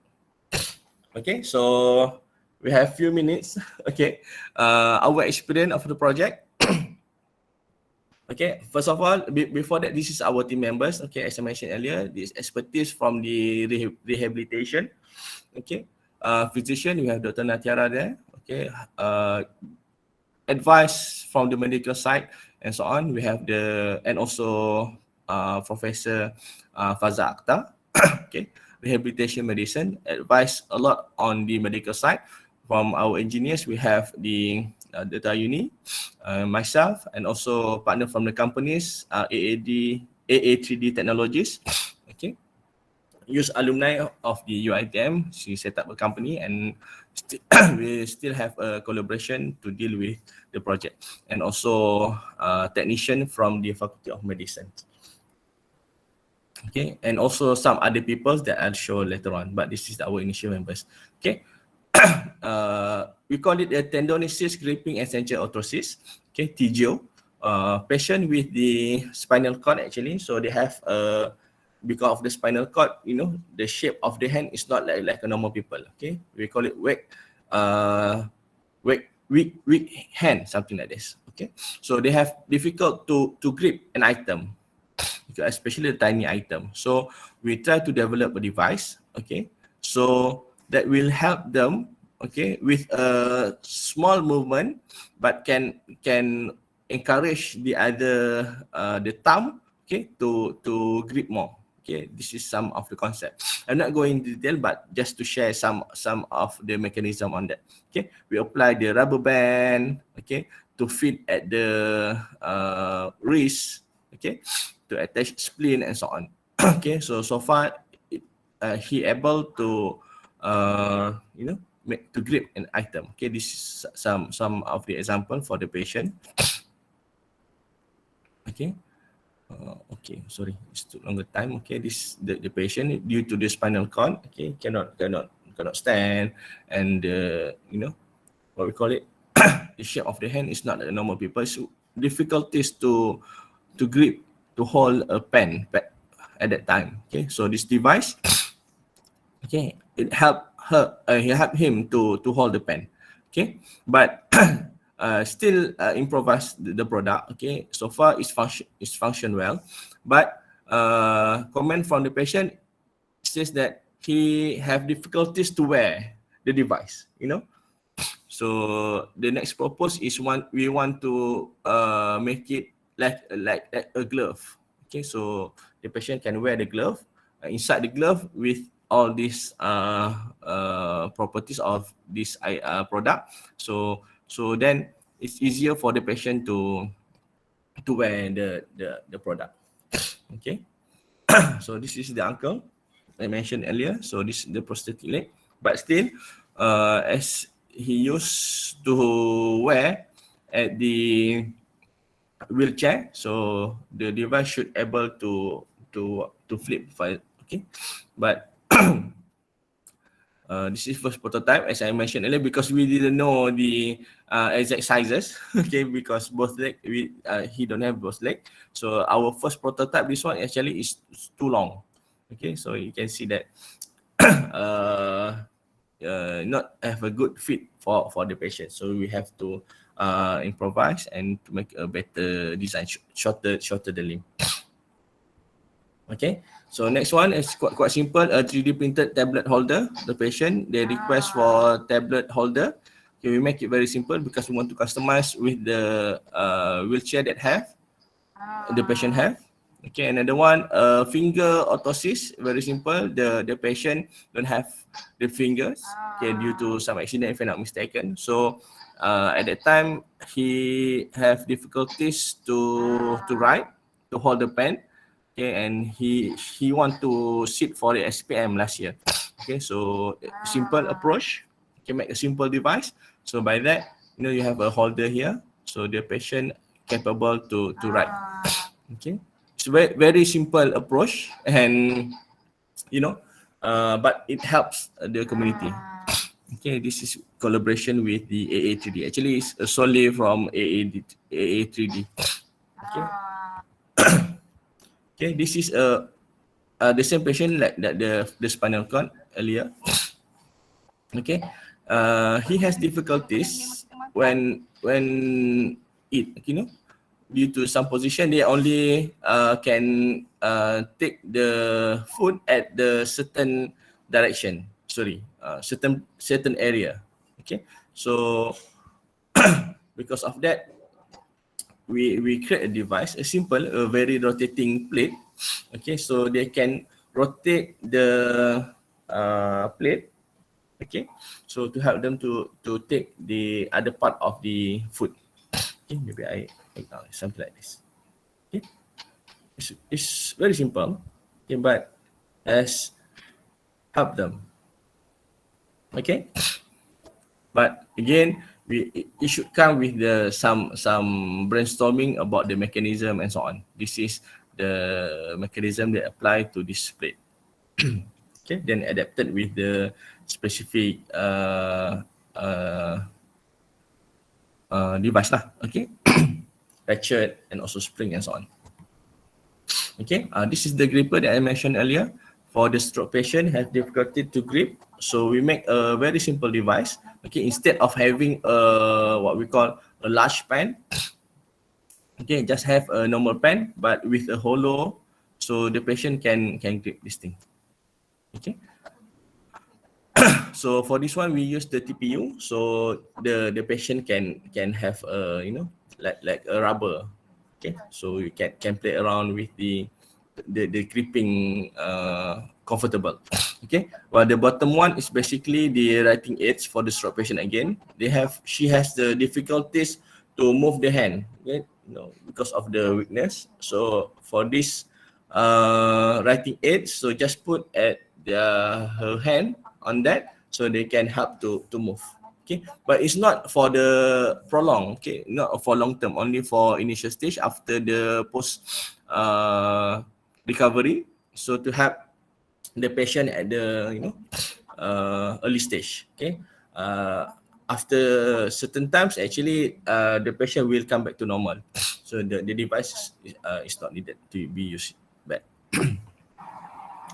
Okay, so we have few minutes. Okay, our experience of the project. Okay, first of all, before that, this is our team members. Okay, as I mentioned earlier, this expertise from the rehabilitation. Okay, physician, we have Dr. Natiara there. Okay, advice from the medical side and so on. We have and also Professor Faza Akhtar. Okay, rehabilitation medicine, advice a lot on the medical side. From our engineers, we have the Data Uni, myself, and also partner from the companies, AA3D Technologies. Okay, use alumni of the UITM. She set up a company, and we still have a collaboration to deal with the project, and also technician from the Faculty of Medicine. Okay, and also some other people that I'll show later on, but this is our initial members. Okay, we call it a tendinosis, gripping, and essential orthosis. Okay, TGO. Patient with the spinal cord actually, so they have because of the spinal cord, you know, the shape of the hand is not like a normal people. Okay, we call it weak hand, something like this. Okay, so they have difficult to grip an item, especially the tiny item. So we try to develop a device, okay, so that will help them, okay, with a small movement, but can encourage the other the thumb, okay, to grip more. Okay, this is some of the concept. I'm not going into detail, but just to share some of the mechanism on that. Okay, we apply the rubber band, okay, to fit at the wrist, okay, to attach spleen and so on. Okay, so far he able to you know, to grip an item. Okay, this is some of the example for the patient. Okay. Okay, sorry, it's too longer time. Okay, this the patient due to the spinal cord, okay, cannot stand, and you know, what we call it, the shape of the hand is not like normal people. So difficulties to grip, to hold a pen at that time. Okay, so this device, okay, it help him to hold the pen. Okay, but still improvise the product. Okay, so far it's function well, but comment from the patient says that he have difficulties to wear the device, you know. So the next propose is we want to make it like a glove. Okay, so the patient can wear the glove, inside the glove with all these properties of this product. So then it's easier for the patient to wear the product. Okay, so this is the uncle I mentioned earlier. So this is the prosthetic leg, but still as he used to wear at the wheelchair, so the device should able to flip. Okay, but this is first prototype, as I mentioned earlier, because we didn't know the exact sizes. Okay, because both leg, he don't have both leg. So our first prototype, this one actually is too long. Okay, so you can see that not have a good fit for the patient. So we have to improvise and to make a better design, shorter the limb. Okay, so next one is quite simple, a 3D printed tablet holder. The patient, they request for tablet holder. Okay, we make it very simple because we want to customize with the wheelchair that the patient have. Okay, another one, finger orthosis, very simple. The patient don't have the fingers, okay, due to some accident, if I'm not mistaken. So at that time, he have difficulties to write. hold the pen. Okay, and he want to sit for the SPM last year. Okay, so simple approach. You can make a simple device. So by that, you have a holder here. So the patient capable to write. Okay, it's very very simple approach, and but it helps the community. Okay, this is collaboration with the AA3D. Actually, it's solely from AA3D. Okay. Okay, this is the same patient like that the spinal cord earlier. Okay, he has difficulties when eat. Due to some position, they only can take the food at the certain direction. Sorry, certain area. Okay, so because of that, we create a device, a very rotating plate. Okay, so they can rotate the plate. Okay, so to help them to take the other part of the food. Okay, maybe I something like this. Okay, it's very simple. Okay, but let's help them. Okay, but again, it should come with some brainstorming about the mechanism and so on. This is the mechanism that apply to this plate. Okay, then adapted with the specific device lah. Okay, ratchet and also spring and so on. Okay, this is the gripper that I mentioned earlier. For the stroke patient have difficulty to grip, so we make a very simple device. Okay, instead of having what we call a large pen, okay, just have a normal pen but with a hollow, so the patient can grip this thing. Okay. So for this one we use the TPU, so the patient can have like a rubber. Okay, so you can play around with the gripping comfortable. Okay, well the bottom one is basically the writing aids for the stroke patient. Again, she has the difficulties to move the hand, okay, because of the weakness. So for this writing aids, so just put at her hand on that, so they can help to move. Okay, but it's not for the prolong. Okay, not for long term, only for initial stage after the post recovery, so to help the patient at the early stage. Okay, after certain times, actually the patient will come back to normal, so the device is not needed to be used back.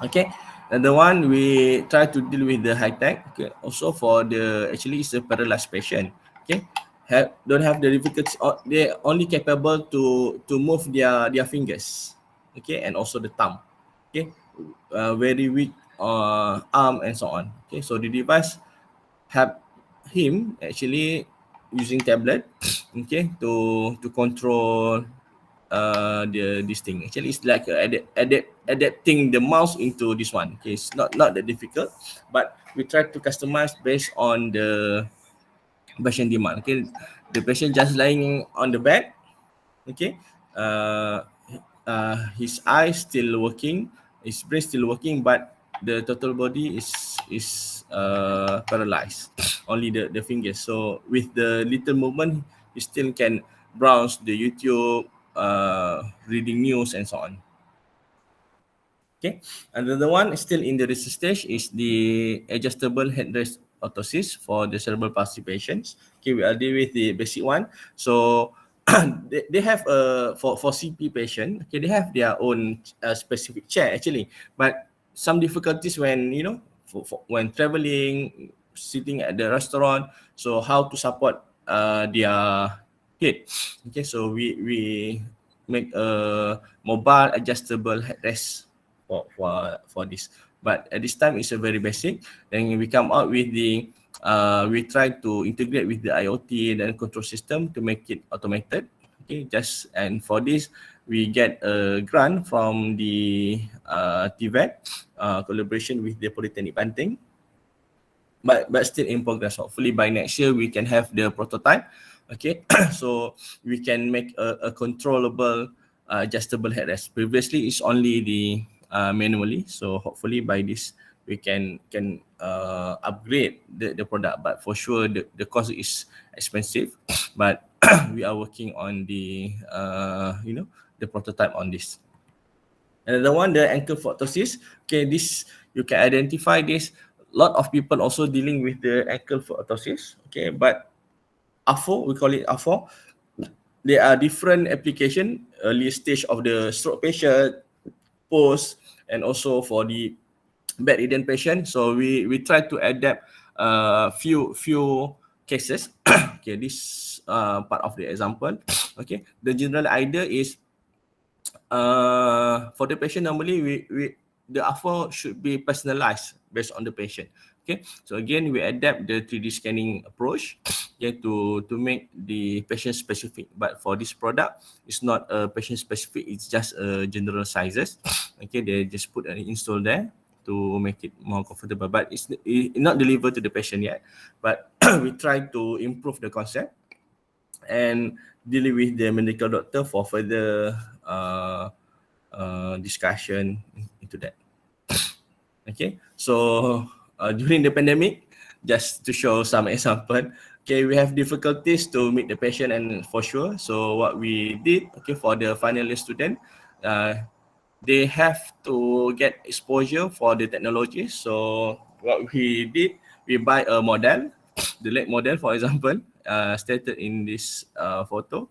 Okay, and the one we try to deal with the high tech. Okay, also for the actually it's a paralyzed patient. Okay, don't have the difficulties. They only capable to move their fingers. Okay, and also the thumb. Okay, very weak arm and so on. Okay, so the device help him actually using tablet. Okay, to control this thing. Actually, it's like adapting the mouse into this one. Okay, it's not that difficult, but we try to customize based on the patient demand. Okay, the patient just lying on the bed. Okay, his eyes still working, his brain still working, but the total body is paralyzed. Only the fingers. So with the little movement, you still can browse the YouTube, reading news and so on. Okay, another one still in the research stage is the adjustable headrest orthosis for the cerebral palsy patients. Okay, we are deal with the basic one. So they have for CP patient. Okay, they have their own specific chair actually, but some difficulties when when traveling, sitting at the restaurant. So how to support their head? Okay, so we make a mobile adjustable headrest for this, but at this time it's a very basic. Then we come out with the we try to integrate with the IoT and control system to make it automated. Okay, and for this we get a grant from the TVET collaboration with the Polytechnic Banting, but still in progress. Hopefully by next year we can have the prototype. Okay, so we can make a controllable adjustable headrest. Previously, it's only the manually. So hopefully by this we can upgrade the product. But for sure the cost is expensive. But we are working on the the prototype on this. Another one, the ankle foot orthosis. Okay, this you can identify this. A lot of people also dealing with the ankle foot orthosis. Okay, but AFO, we call it AFO. There are different application, early stage of the stroke patient, post, and also for the bedridden patient. So we try to adapt few cases. Okay, this part of the example. Okay, the general idea is for the patient normally we the AFO should be personalized based on the patient. Okay, so again we adapt the 3D scanning approach, okay, to make the patient specific. But for this product, it's not a patient specific, it's just general sizes. Okay, they just put an install there to make it more comfortable, but it's not delivered to the patient yet. But we try to improve the concept and dealing with the medical doctor for further discussion into that. Okay, so during the pandemic, just to show some example, okay, we have difficulties to meet the patient, and for sure, so what we did, okay, for the final year student, they have to get exposure for the technology. So what we did, we buy a model, the leg model, for example, stated in this photo.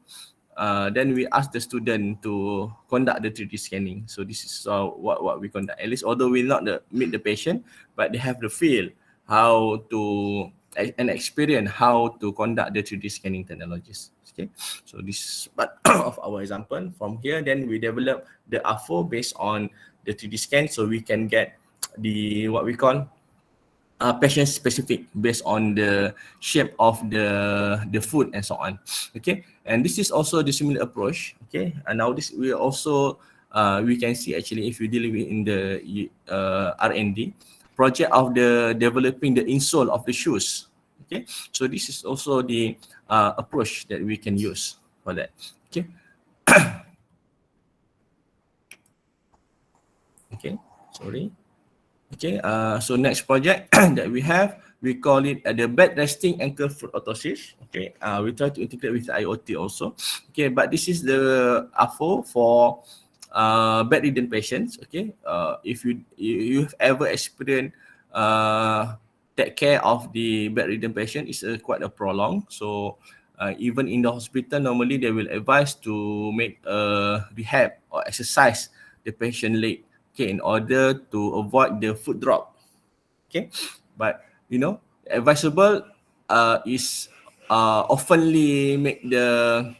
Then we ask the student to conduct the 3D scanning. So this is what we conduct. At least although we not meet the patient, but they have the feel how to and experience how to conduct the 3D scanning technologies. Okay, so this is part of our example. From here, then we develop the AFO based on the 3D scan, so we can get the what we call patient specific based on the shape of the foot and so on. Okay, and this is also the similar approach. Okay, and now this we also we can see actually if you deal with in the R&D project of the developing the insole of the shoes. Okay, so this is also the approach that we can use for that. Okay. Okay, sorry. Okay, so next project that we have, we call it the bed resting ankle foot orthosis. Okay, we try to integrate with IoT also. Okay, but this is the AFO for bedridden patients. Okay, if you've ever experienced take care of the bedridden patient, is quite a prolonged. So even in the hospital, normally they will advise to make a rehab or exercise the patient leg. Okay, in order to avoid the foot drop. Okay, but advisable is oftenly make the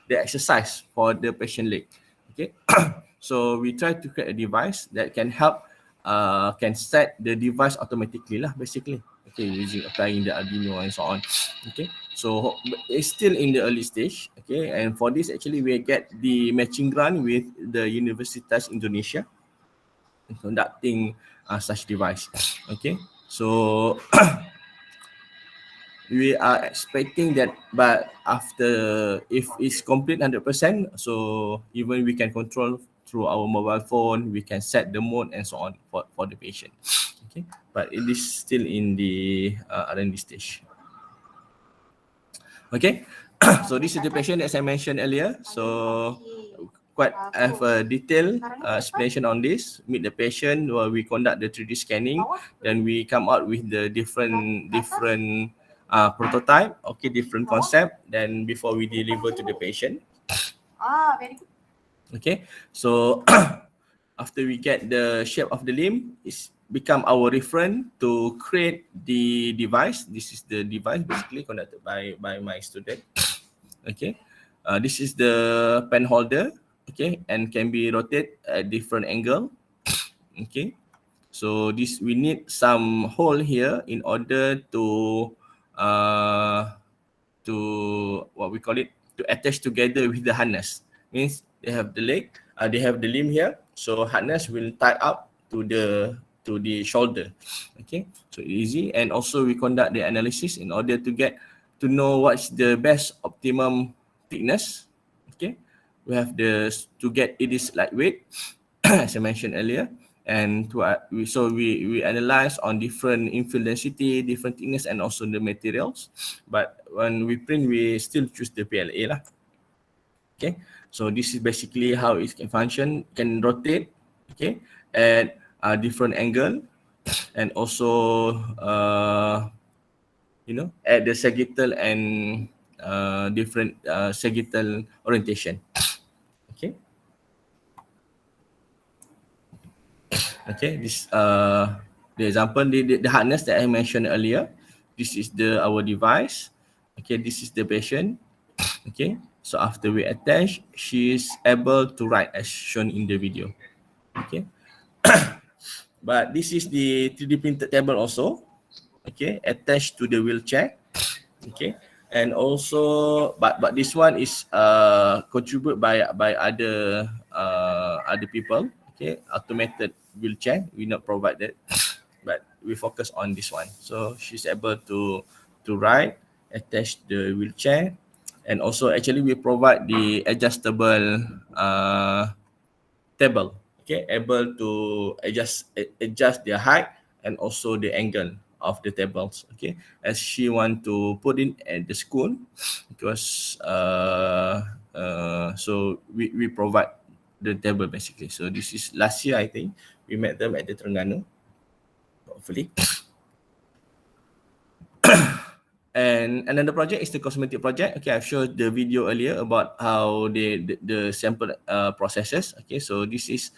the exercise for the patient leg. Okay, so we try to create a device that can help can set the device automatically lah basically. Okay, using applying the Arduino and so on. Okay, so it's still in the early stage. Okay, and for this actually we get the matching grant with the Universitas Indonesia conducting such device. Okay, so we are expecting that, but after if it's complete 100%, so even we can control through our mobile phone, we can set the mode and so on for the patient. Okay, but it is still in the R&D stage. Okay, so this is the patient as I mentioned earlier. So quite have a detailed explanation on this. Meet the patient while we conduct the 3D scanning, then we come out with the different prototype, okay, different concept, then before we deliver to the patient. Very good. Okay, so after we get the shape of the limb, it's become our reference to create the device. This is the device basically conducted by my student. Okay, this is the pen holder. Okay, and can be rotated at different angle. Okay, so this we need some hole here in order to what we call it, to attach together with the harness. Means they have the leg, they have the limb here, so harness will tie up to the shoulder. Okay, so easy. And also we conduct the analysis in order to get to know what's the best optimum thickness. Okay, we have to get it is lightweight, as I mentioned earlier, and we analyze on different infield density, different thickness, and also the materials. But when we print, we still choose the PLA lah. Okay, so this is basically how it can function, can rotate, okay, at a different angle, and also at the sagittal and different sagittal orientation. Okay. Okay, this the example, the harness that I mentioned earlier. This is our device. Okay, this is the patient. Okay, so after we attach, she is able to write as shown in the video. Okay, but this is the 3D printed table also. Okay, attached to the wheelchair. Okay, and also but this one is contributed by other people. Okay, automated wheelchair we not provide that, but we focus on this one. So she's able to ride, attach the wheelchair, and also actually we provide the adjustable table. Okay, able to adjust their height and also the angle of the tables. Okay, as she want to put in at the school, because so we provide the table basically. So this is last year, I think we met them at the Terengganu, hopefully. And another project is the Cosmetic Project. Okay, I've showed the video earlier about how the sample processes. Okay, so this is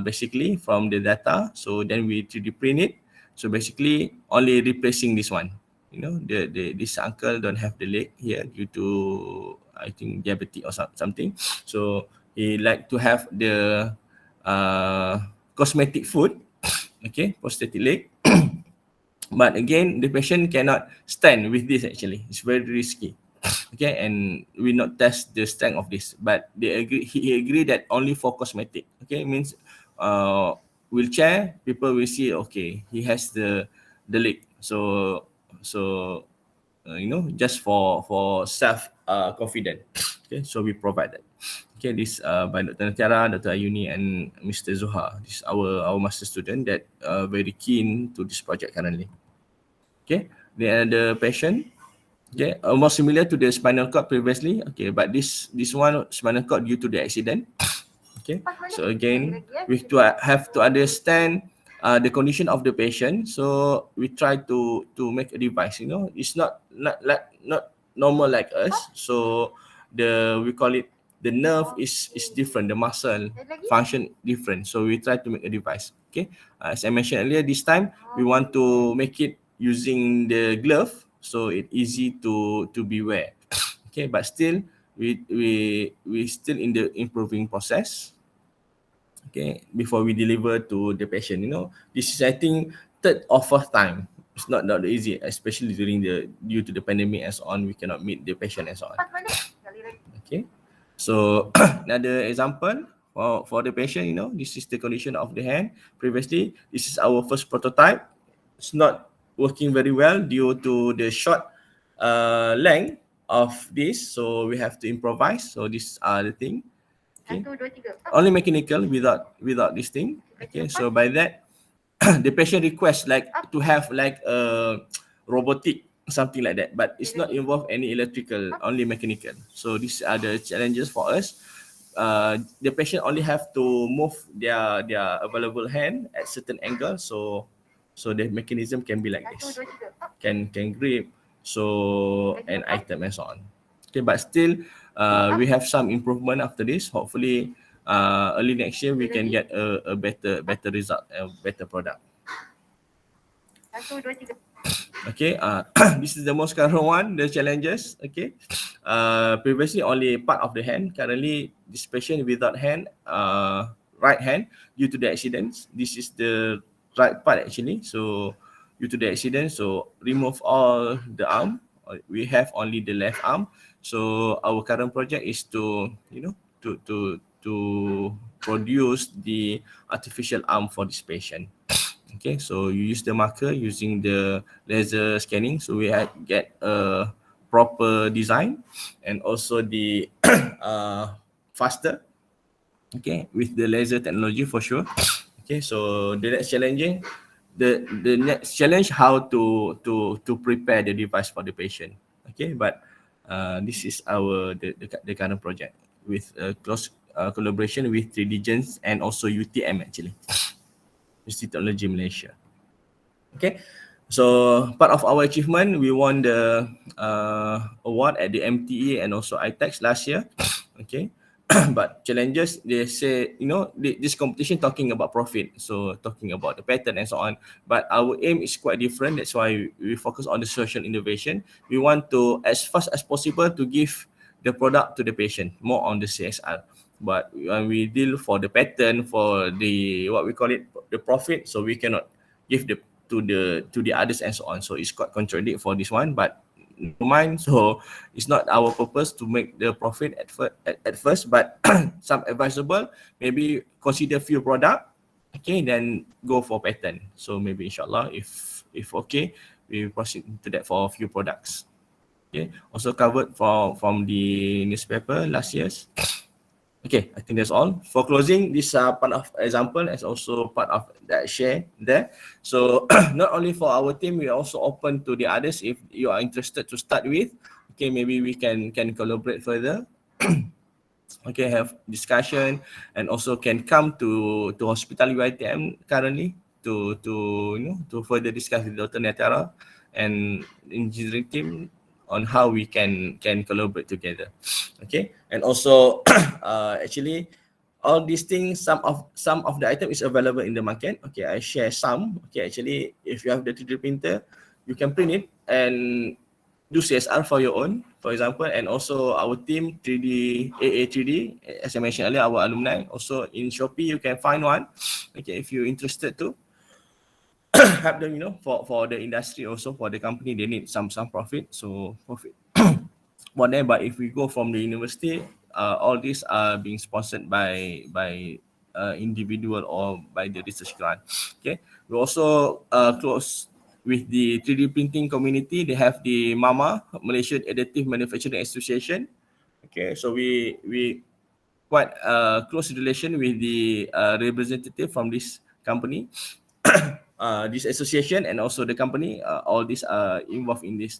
basically from the data. So then we 3D print it. So basically only replacing this one. You know, this uncle don't have the leg here due to, I think, diabetic or something. So he like to have the cosmetic foot. Okay, prosthetic leg. But again, the patient cannot stand with this actually. It's very risky. Okay, and we not test the strength of this, but he agreed that only for cosmetic. Okay, means wheelchair, people will see, okay, he has the leg. So just for self confident. Okay, so we provide that. Okay, this by Dr. Tiara, Dr. Ayuni, and Mr. Zoha. This is our master student that very keen to this project currently. Okay, the patient, okay, almost similar to the spinal cord previously. Okay, but this one spinal cord due to the accident. Okay, so again we have to understand the condition of the patient. So we try to make a device. You know, it's not normal like us. So we call it, the nerve is different, the muscle function different. So we try to make a device. Okay, as I mentioned earlier, this time we want to make it using the glove, so it easy to be wear. Okay, but still we still in the improving process. Okay, before we deliver to the patient. You know, this is, I think, third or fourth time. It's not easy, especially due to the pandemic and so on. We cannot meet the patient and so on. Okay, so another example for the patient. You know, this is the condition of the hand. Previously, this is our first prototype. It's not working very well due to the short length of this, so we have to improvise. So these are the thing. Okay. Only mechanical without this thing. Okay, so by that the patient requests like to have like a robotic, something like that, but it's not involve any electrical, only mechanical. So these are the challenges for us. The patient only have to move their available hand at certain angle, so the mechanism can be like this, can grip so an item and so on. Okay, but still we have some improvement after this. Hopefully early next year we can get a better result, a better product. Okay, this is the most current one, the challenges. Okay, previously only part of the hand. Currently this patient without hand, right hand, due to the accidents. This is the right part actually. So due to the accident, so remove all the arm. We have only the left arm. So our current project is to to produce the artificial arm for this patient. Okay, so you use the marker using the laser scanning, so we get a proper design, and also the faster. Okay, with the laser technology for sure. Okay, so the next challenging, the next challenge how to prepare the device for the patient. Okay, but this is our the current project with close collaboration with 3D Gens and also UTM actually, Institute of Technology Malaysia. Okay, so part of our achievement, we won the award at the MTE and also ITEX last year. Okay, but challenges, they say, you know, this competition talking about profit, so talking about the pattern and so on. But our aim is quite different. That's why we focus on the social innovation. We want to, as fast as possible, to give the product to the patient, more on the CSR. But when we deal for the pattern, for the what we call it, the profit, so we cannot give the to the others and so on. So it's quite contradict for this one, but never mind. So it's not our purpose to make the profit at first, but some advisable, maybe consider few product, okay, then go for pattern. So maybe inshallah, if okay, we proceed to that for a few products. Okay, also covered from the newspaper last year's. Okay, I think that's all. For closing, this part of example is also part of that share there. So not only for our team, we are also open to the others if you are interested to start with. Okay, maybe we can collaborate further. Okay, have discussion and also can come to hospital UiTM currently to you know, to further discuss with Dr. Netara and engineering team on how we can collaborate together. Okay, and also actually all these things, some of the item is available in the market. Okay, I share some. Okay, actually if you have the 3D printer, you can print it and do CSR for your own, for example. And also our team 3D AA3D, as I mentioned earlier, our alumni also in Shopee, you can find one. Okay, if you're interested to help them, you know, for the industry, also for the company, they need some profit, so profit for them. But if we go from the university, all these are being sponsored by individual or by the research grant. Okay, we also close with the 3D printing community. They have the MAMA, Malaysian Additive Manufacturing Association. Okay, so we quite close relation with the representative from this company, this association, and also the company. All these are involved in this.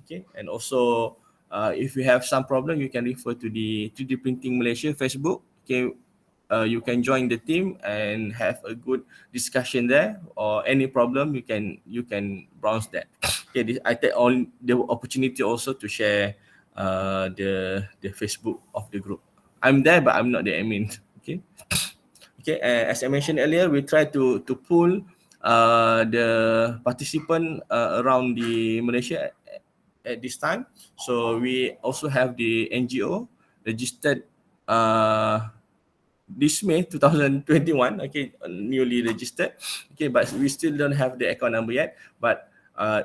Okay, and also if you have some problem, you can refer to the 3D Printing Malaysia Facebook. Okay, you can join the team and have a good discussion there, or any problem you can browse that. Okay, I take on the opportunity also to share the Facebook of the group. I'm there, but I'm not the admin. Okay. Okay, as I mentioned earlier, we try to pull the participant around the Malaysia at this time. So we also have the NGO registered this May 2021. Okay, newly registered. Okay, but we still don't have the account number yet. But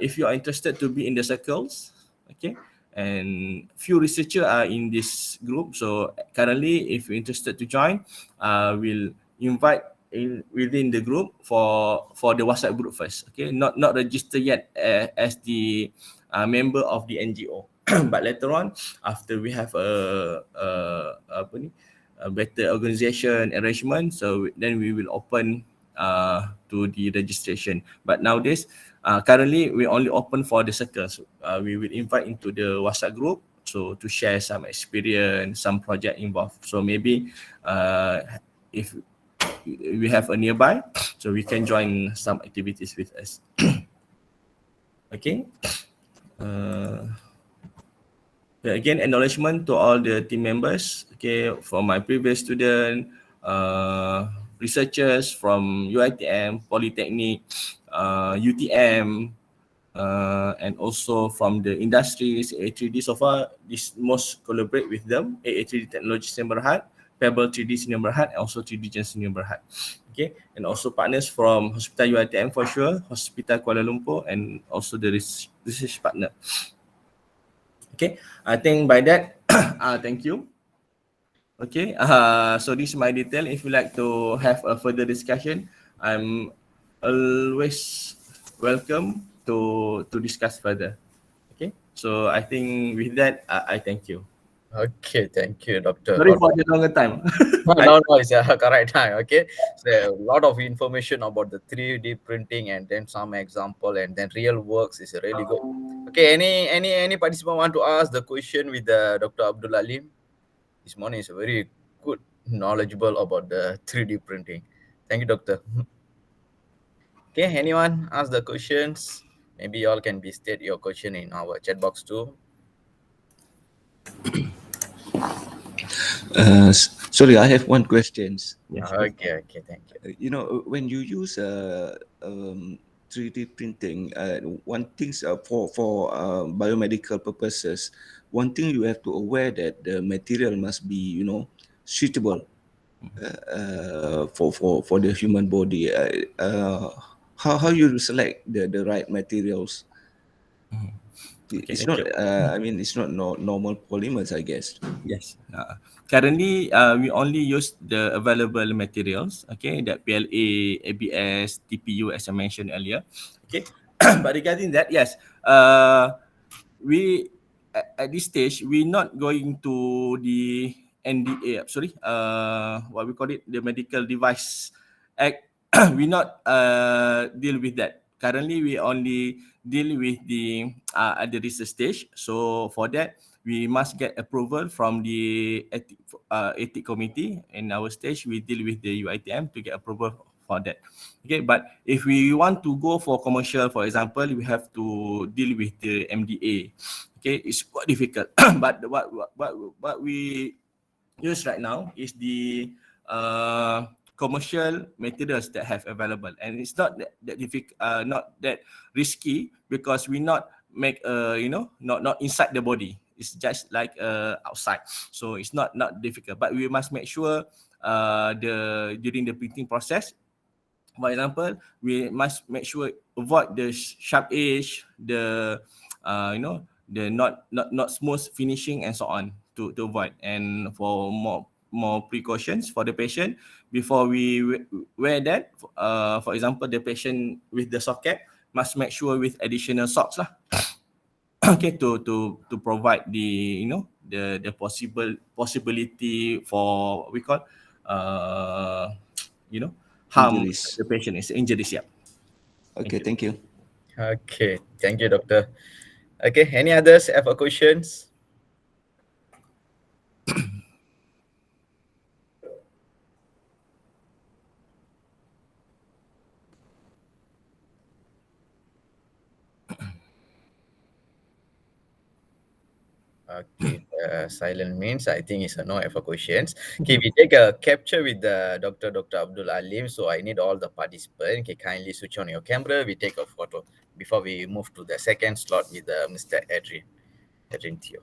if you are interested to be in the circles, okay, and few researchers are in this group. So currently, if you're interested to join, we'll invite in within the group for the WhatsApp group first. Okay, not registered yet as the member of the NGO. But later on, after we have a better organization arrangement, so then we will open to the registration. But nowadays, currently we only open for the circles. We will invite into the WhatsApp group, so to share some experience, some project involved. So maybe if we have a nearby, so we can join some activities with us. Okay. Again, acknowledgement to all the team members. Okay, from my previous student, researchers from UiTM, Polytechnic, UTM, and also from the industries, A3D. So far, this most collaborate with them, A3D Technology Sdn Bhd, Pebble 3D Sdn Bhd, and also 3D Gen Sdn Bhd. Okay, and also partners from Hospital UiTM for sure, Hospital Kuala Lumpur, and also the research partner. Okay, I think by that, thank you. Okay, so this is my detail. If you like to have a further discussion, I'm always welcome to discuss further. Okay, so I think with that, I thank you. Okay, thank you, Doctor. Sorry for the longer time. No, Right? no, no, it's a correct time. Okay, so a lot of information about the 3D printing and then some example and then real works is really good. Okay, any participant want to ask the question with the Dr. Abdul Alim? This morning is very good, knowledgeable about the 3D printing. Thank you, Doctor. Okay, anyone ask the questions? Maybe y'all can be state your question in our chat box too. Sorry, I have one question. Yes. Okay, okay, thank you. When you use 3D printing, one thing's for biomedical purposes, one thing you have to aware that the material must be, suitable for the human body. How you select the right materials? Okay, It's thank not. you. I mean, it's not normal polymers, I guess. Yes. Currently, we only use the available materials. Okay, that PLA, ABS, TPU, as I mentioned earlier. Okay, but regarding that, yes, we at this stage we're not going to the NDA. Sorry, what we call it, the Medical Device Act. We not deal with that. Currently, we only deal with the at the research stage. So for that, we must get approval from the ethic committee. In our stage, we deal with the UITM to get approval for that. Okay, but if we want to go for commercial, for example, we have to deal with the MDA. Okay, it's quite difficult. But what we use right now is the commercial materials that have available, and it's not that difficult, not that risky, because we not make not inside the body. It's just like outside, so it's not difficult. But we must make sure the during the printing process, for example, we must make sure avoid the sharp edge, the the not smooth finishing and so on, to avoid. And for more precautions for the patient before we wear that. For example, the patient with the socket must make sure with additional socks lah. Okay, to provide the the possibility for what we call uh you know harm Injuries. the patient is injuries. Yeah. Thank Okay, you. thank you. Okay, thank you, Doctor. Okay, any others have a questions? Okay, silent means I think it's a no for questions. Okay, we take a capture with the Dr. Abdul Alim. So I need all the participants. Okay, kindly switch on your camera. We take a photo before we move to the second slot with Mr. Adrian Theo.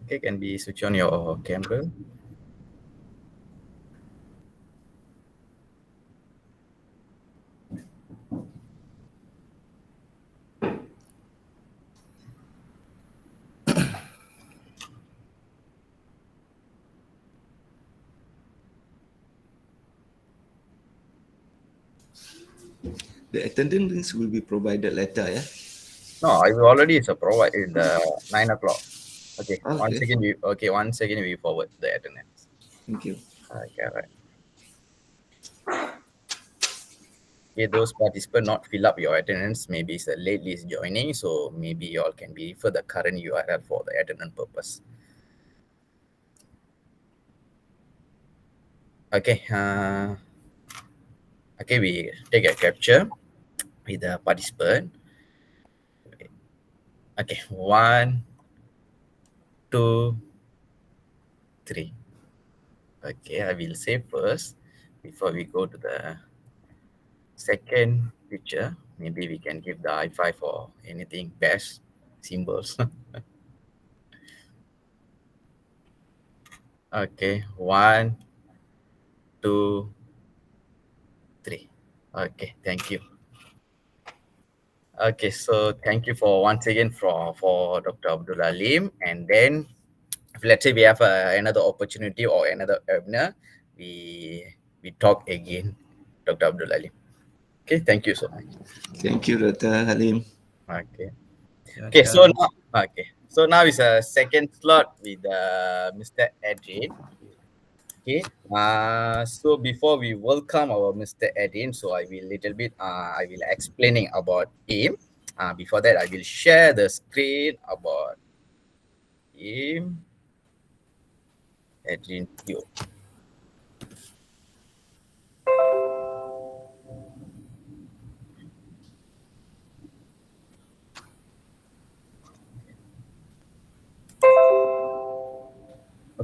Okay, can be switch on your camera. The attendance will be provided later, yeah? No, I already is a provide in the 9 o'clock. Okay, Okay, one second we forward the attendance. thank you. Okay, right. Okay, those participants not fill up your attendance. Maybe it's a late list joining, so maybe you all can be for the current URL for the attendance purpose. Okay, okay, we take a capture with the participant. Okay, 1, 2, 3. Okay, I will say first before we go to the second picture. Maybe we can give the high five or anything best symbols. Okay, 1, 2, 3. Okay, thank you. Okay, so thank you for once again for Dr. Abdul Alim. And then, if let's say we have another opportunity or another webinar, we talk again, Dr. Abdul Alim. Okay, thank you so much. Thank you, Dr. Halim. Okay. Yeah, Okay, so Syam. now is a second slot with Mr. Edrin. Okay. So before we welcome our Mr. Edin, so I will explaining about him. Before that, I will share the screen about him. Edin Teo.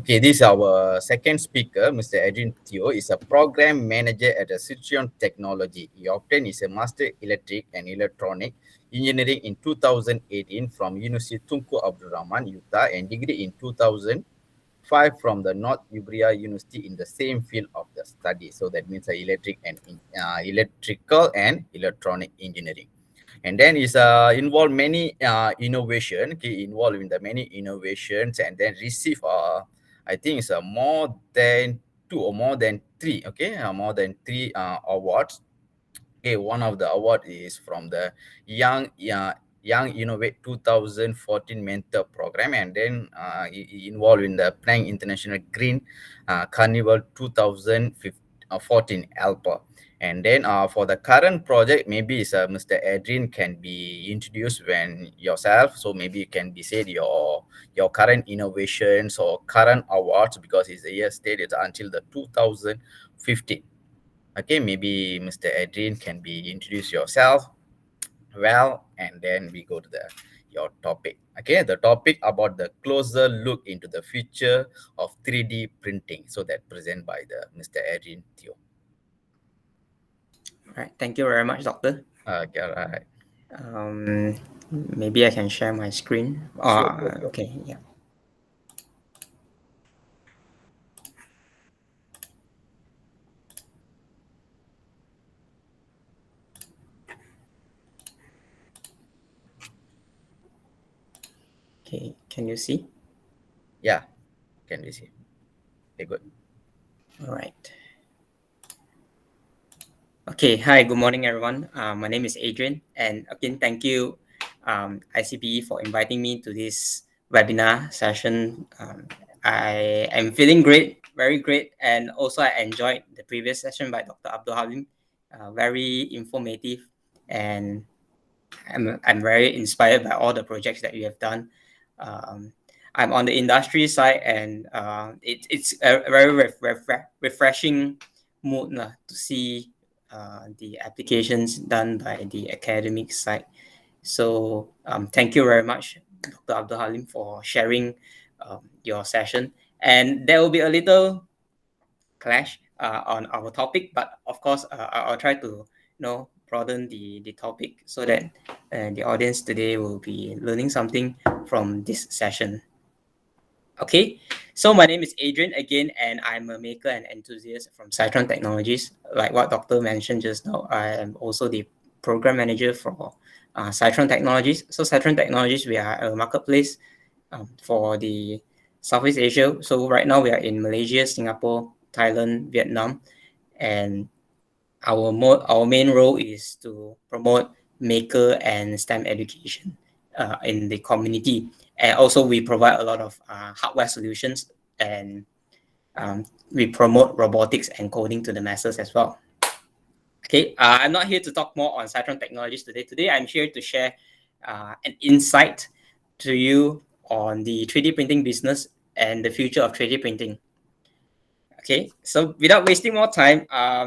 Okay, this is our second speaker, Mr. Adrian Theo, is a program manager at Sintering Technology. He obtained his Master Electric and Electronic Engineering in 2018 from University Tunku Abdul Rahman, Utah, and degree in 2005 from the North Ubria University in the same field of the study. So that means electrical and electronic engineering. And then is involved many innovation. Okay, involved in the many innovations, and then receive I think it's more than two or more than three. Okay, more than three awards. Okay, one of the award is from the Young Innovate 2014 Mentor Program, and then involved in the Planning International Green Carnival 2014 Alpha. And then for the current project, maybe Mr. Adrian can be introduced when yourself. So maybe you can be said your current innovations or current awards, because it's the year stated until the 2015. Okay, maybe Mr. Adrian can be introduce yourself well, and then we go to your topic. Okay, the topic about the closer look into the future of 3D printing. So that present by the Mr. Adrian Theo. All right, thank you very much, Doctor. Okay, all right. Maybe I can share my screen. Sure. Okay, yeah. Okay, can you see? Yeah, can we see? Okay, good. All right. Okay, hi, good morning, everyone. My name is Adrian, and again, thank you, ICBE, for inviting me to this webinar session. I am feeling great, very great, and also I enjoyed the previous session by Dr. Abdul Halim, very informative, and I'm very inspired by all the projects that you have done. I'm on the industry side, and it's a very refreshing mood to see the applications done by the academic side. So thank you very much, Dr. Abdul Halim, for sharing your session. And there will be a little clash on our topic, but of course, I'll try to broaden the topic so that the audience today will be learning something from this session. Okay, so my name is Adrian again, and I'm a maker and enthusiast from Sintering Technologies. Like what Doctor mentioned just now, I am also the program manager for Sintering Technologies. So Sintering Technologies, we are a marketplace for the Southeast Asia. So right now we are in Malaysia, Singapore, Thailand, Vietnam, and our main role is to promote maker and STEM education in the community. And also we provide a lot of hardware solutions, and we promote robotics and coding to the masses as well. Okay, I'm not here to talk more on Sintering Technologies today. Today I'm here to share an insight to you on the 3D printing business and the future of 3D printing. Okay, so without wasting more time,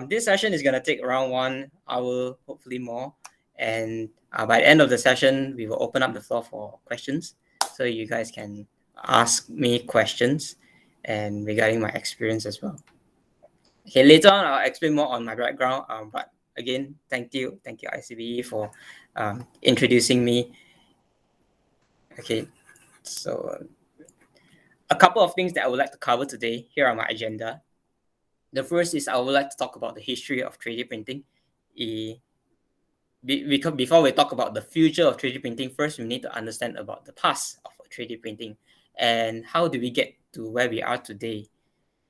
this session is going to take around 1 hour, hopefully more. And by the end of the session, we will open up the floor for questions. So you guys can ask me questions and regarding my experience as well. Okay, later on, I'll explain more on my background. But again, thank you ICBE for introducing me. Okay, so a couple of things that I would like to cover today here on my agenda. The first is I would like to talk about the history of 3D printing. Before we talk about the future of 3D printing, first we need to understand about the past of 3D printing and how do we get to where we are today.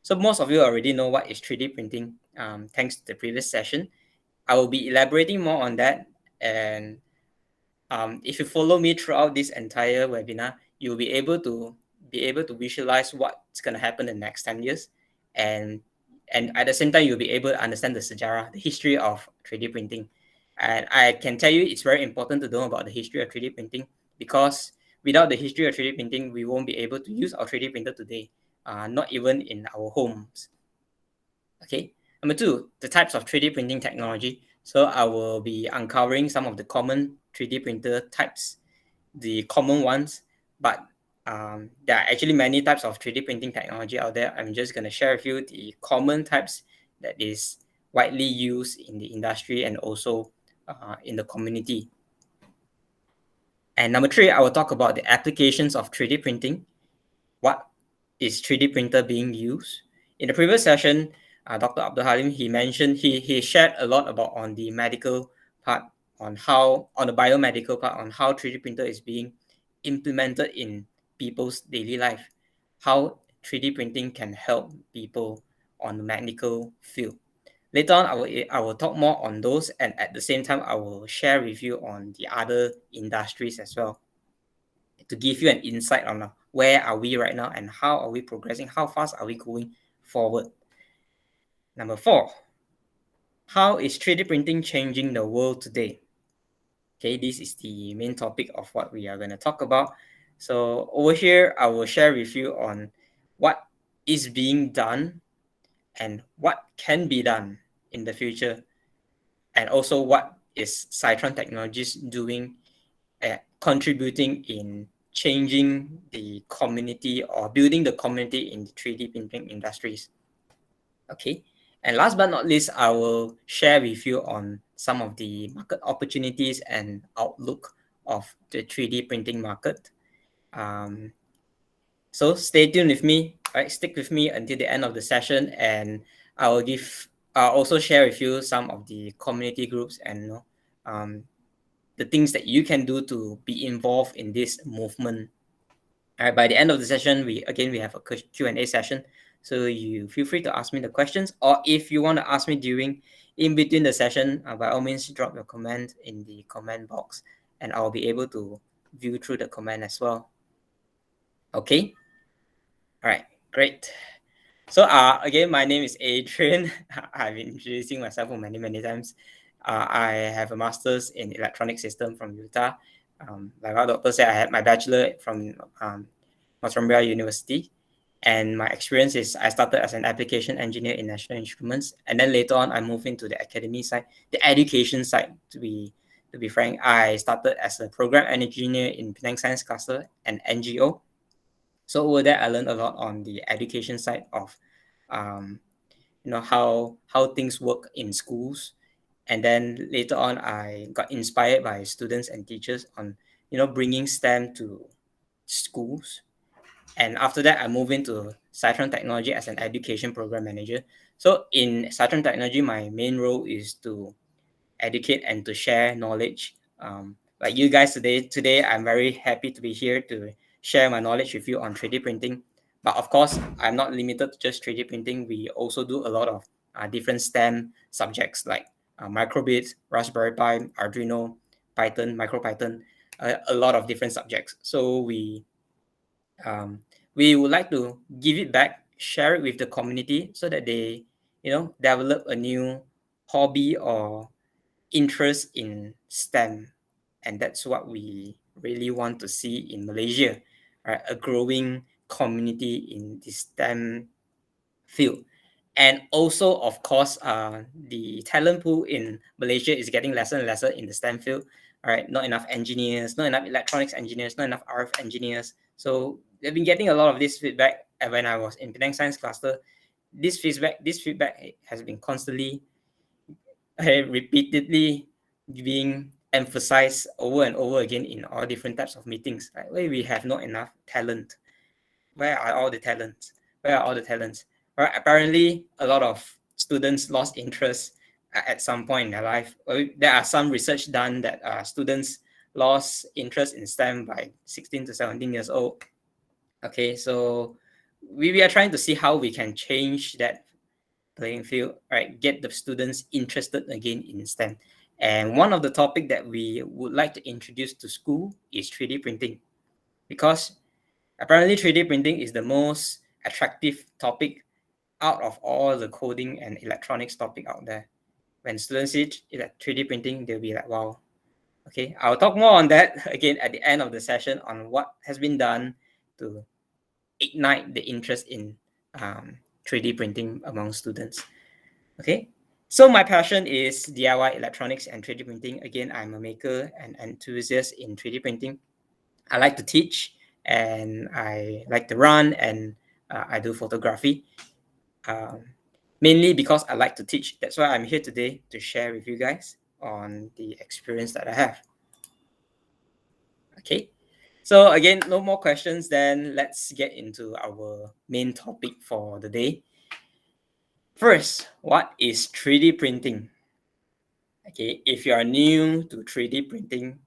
So most of you already know what is 3D printing, thanks to the previous session. I will be elaborating more on that. And if you follow me throughout this entire webinar, you'll be able to visualize what's going to happen in the next 10 years. And at the same time, you'll be able to understand the sejarah, the history of 3D printing. And I can tell you it's very important to know about the history of 3D printing, because without the history of 3D printing, we won't be able to use our 3D printer today, not even in our homes. Okay. Number two, the types of 3D printing technology. So I will be uncovering some of the common 3D printer types, the common ones, but there are actually many types of 3D printing technology out there. I'm just going to share with you the common types that is widely used in the industry and also in the community. And number three, I will talk about the applications of 3D printing. What is 3D printer being used? In the previous session, Dr. Abdul Halim, he mentioned, he shared a lot about on the medical part, on the biomedical part, on how 3D printer is being implemented in people's daily life, how 3D printing can help people on the medical field. Later on, I will talk more on those, and at the same time, I will share with you on the other industries as well, to give you an insight on where are we right now and how are we progressing, how fast are we going forward. Number four, how is 3D printing changing the world today? Okay, this is the main topic of what we are going to talk about. So over here, I will share with you on what is being done and what can be done in the future, and also what is Citron Technologies doing, contributing in changing the community or building the community in the 3D printing industries. Okay, and last but not least, I will share with you on some of the market opportunities and outlook of the 3D printing market. So stay tuned with me, right? Stick with me until the end of the session, and I'll also share with you some of the community groups and the things that you can do to be involved in this movement. All right, by the end of the session, we have a Q&A session. So you feel free to ask me the questions, or if you want to ask me in between the session, by all means, drop your comment in the comment box, and I'll be able to view through the comment as well. Okay. All right, great. So again, my name is Adrian. I've been introducing myself for many times. I have a master's in electronic system from Utah. Like our doctor said, I had my bachelor from Northumbria University. And my experience is I started as an application engineer in National Instruments. And then later on, I moved into the academy side, the education side, to be frank. I started as a program engineer in Penang Science Cluster and NGO. So over there, I learned a lot on the education side of, how things work in schools. And then later on, I got inspired by students and teachers on, bringing STEM to schools. And after that, I moved into Citron Technology as an education program manager. So in Citron Technology, my main role is to educate and to share knowledge. Like you guys today, I'm very happy to be here to share my knowledge with you on 3D printing. But of course, I'm not limited to just 3D printing. We also do a lot of different STEM subjects like microbit, Raspberry Pi, Arduino, Python, MicroPython, a lot of different subjects. So we would like to give it back, share it with the community so that they, develop a new hobby or interest in STEM. And that's what we really want to see in Malaysia, right? A growing community in the STEM field. And also, of course, the talent pool in Malaysia is getting lesser and lesser in the STEM field. All right, not enough engineers, not enough electronics engineers, not enough RF engineers. So they've been getting a lot of this feedback. And when I was in Penang Science Cluster, this feedback has been constantly, repeatedly being emphasized over and over again in all different types of meetings. Right? Where we have not enough talent. Where are all the talents? Where are all the talents? Right? Apparently, a lot of students lost interest at some point in their life. There are some research done that students lost interest in STEM by 16 to 17 years old. Okay, so we are trying to see how we can change that playing field, right? Get the students interested again in STEM. And one of the topic that we would like to introduce to school is 3D printing, because apparently 3D printing is the most attractive topic out of all the coding and electronics topic out there. When students see 3D printing, they'll be like, wow. Okay, I'll talk more on that again at the end of the session on what has been done to ignite the interest in 3D printing among students. Okay, so my passion is DIY electronics and 3D printing. Again, I'm a maker and enthusiast in 3D printing. I like to teach and I like to run, and I do photography. Mainly because I like to teach. That's why I'm here today to share with you guys on the experience that I have. Okay, so again, no more questions. Then let's get into our main topic for the day. First, what is 3D printing? Okay, if you are new to 3D printing,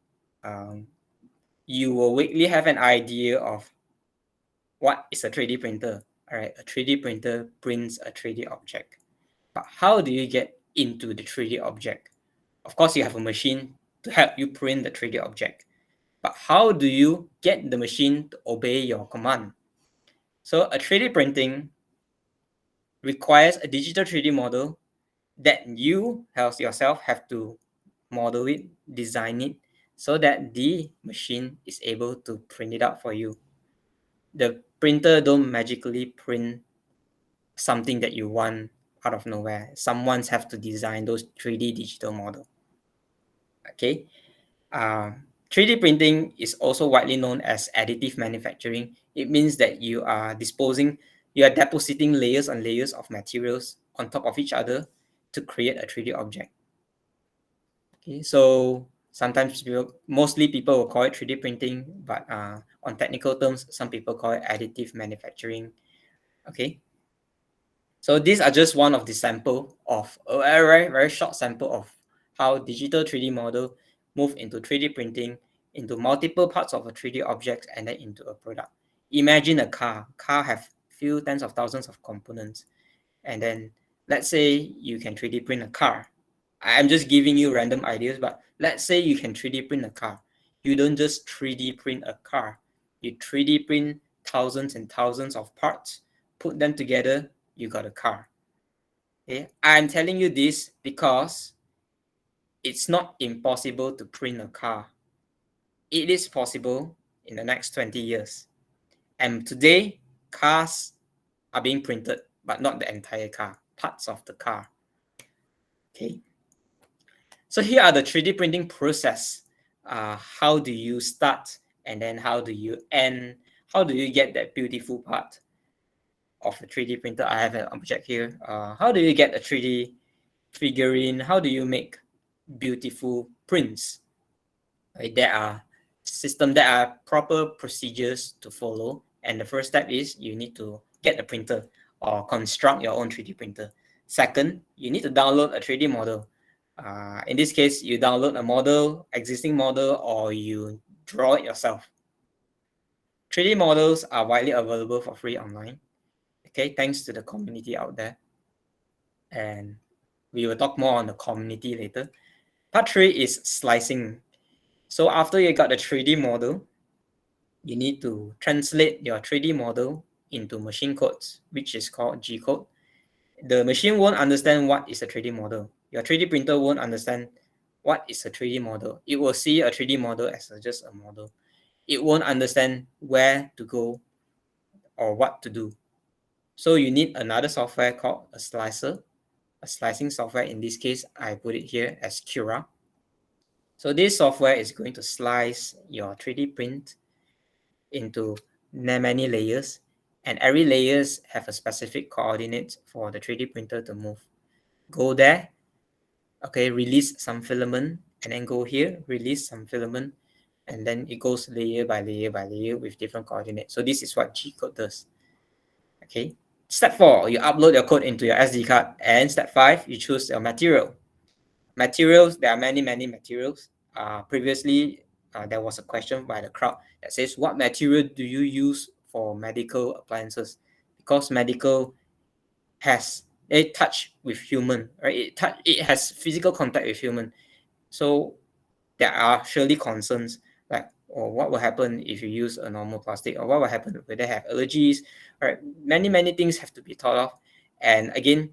you will quickly have an idea of what is a 3D printer. All right, a 3D printer prints a 3D object. But how do you get into the 3D object? Of course, you have a machine to help you print the 3D object. But how do you get the machine to obey your command? So a 3D printing requires a digital 3D model that you yourself have to model it, design it, so that the machine is able to print it out for you. The printer don't magically print something that you want out of nowhere. Someone's have to design those 3D digital model. Okay. 3D printing is also widely known as additive manufacturing. It means that you are depositing layers on layers of materials on top of each other to create a 3D object. Okay, so sometimes mostly people will call it 3D printing, but on technical terms, some people call it additive manufacturing. Okay, so these are just one of the sample of a very, very short sample of how digital 3D model move into 3D printing, into multiple parts of a 3D object, and then into a product. Imagine a car. Car have few tens of thousands of components, and then let's say you can 3D print a car. I'm just giving you random ideas, but let's say you can 3D print a car. You don't just 3D print a car. You 3D print thousands and thousands of parts, put them together, you got a car. Okay? I'm telling you this because it's not impossible to print a car. It is possible in the next 20 years. And today, cars are being printed, but not the entire car, parts of the car. Okay. So here are the 3D printing process. How do you start, and then how do you end? How do you get that beautiful part of the 3D printer? I have an object here. How do you get a 3D figurine? How do you make beautiful prints? Right, there are proper procedures to follow. And the first step is you need to get a printer or construct your own 3D printer. Second, you need to download a 3D model. In this case, you download a model, existing model, or you draw it yourself. 3D models are widely available for free online. Okay, thanks to the community out there. And we will talk more on the community later. Part 3 is slicing. So after you got the 3D model, you need to translate your 3D model into machine codes, which is called G code. The machine won't understand what is a 3D model. Your 3D printer won't understand what is a 3D model. It will see a 3D model as just a model. It won't understand where to go or what to do. So you need another software called a slicer, a slicing software. In this case, I put it here as Cura. So this software is going to slice your 3D print into many layers, and every layers have a specific coordinate for the 3D printer to move. Go there, okay, release some filament, and then go here, release some filament, and then it goes layer by layer by layer with different coordinates. So this is what G code does. Okay. Step 4, you upload your code into your SD card, and step 5, you choose your material. Materials, there are many materials. Previously, there was a question by the crowd that says, what material do you use for medical appliances? Because medical has They touch with human, right? It has physical contact with human. So there are surely concerns like, or what will happen if you use a normal plastic, or what will happen if they have allergies, right? Many things have to be thought of. And again,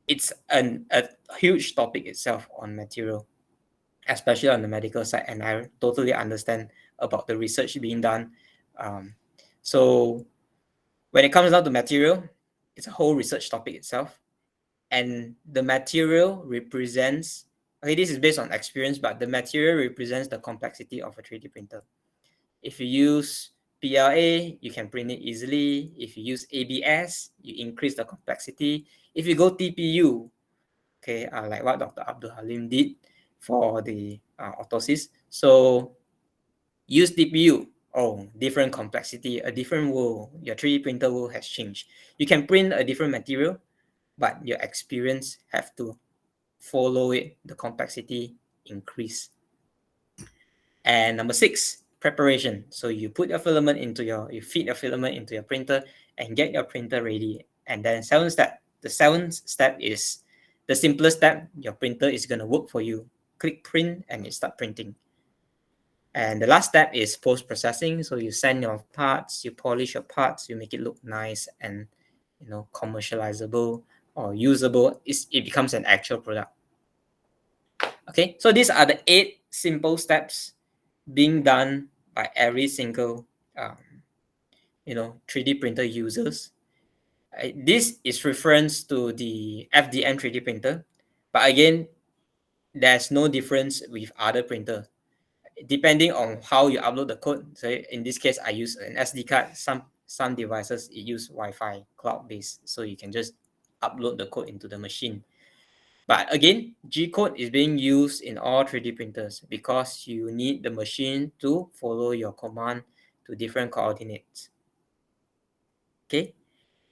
it's a huge topic itself on material, especially on the medical side. And I totally understand about the research being done. So when it comes down to material, it's a whole research topic itself. And the material represents, okay, this is based on experience, but the material represents the complexity of a 3D printer. If you use PLA, you can print it easily. If you use ABS, you increase the complexity. If you go TPU, okay, like what Dr. Abdul Halim did for the orthosis. So use TPU, oh, different complexity, a different world. Your 3D printer world has changed. You can print a different material, but your experience have to follow it, the complexity increase. And number 6, preparation. So you put your filament you feed your filament into your printer and get your printer ready. And then 7th step. The 7th step is the simplest step. Your printer is going to work for you. Click print and it start printing. And the last step is post-processing. So you send your parts, you polish your parts, you make it look nice and commercializable or usable. It becomes an actual product. Okay, so these are the 8 simple steps being done by every single 3D printer users. This is reference to the FDM 3D printer, but again, there's no difference with other printer. Depending on how you upload the code. So in this case, I use an SD card. Some devices it use Wi-Fi cloud-based, so you can just upload the code into the machine. But again, G-code is being used in all 3D printers because you need the machine to follow your command to different coordinates. Okay,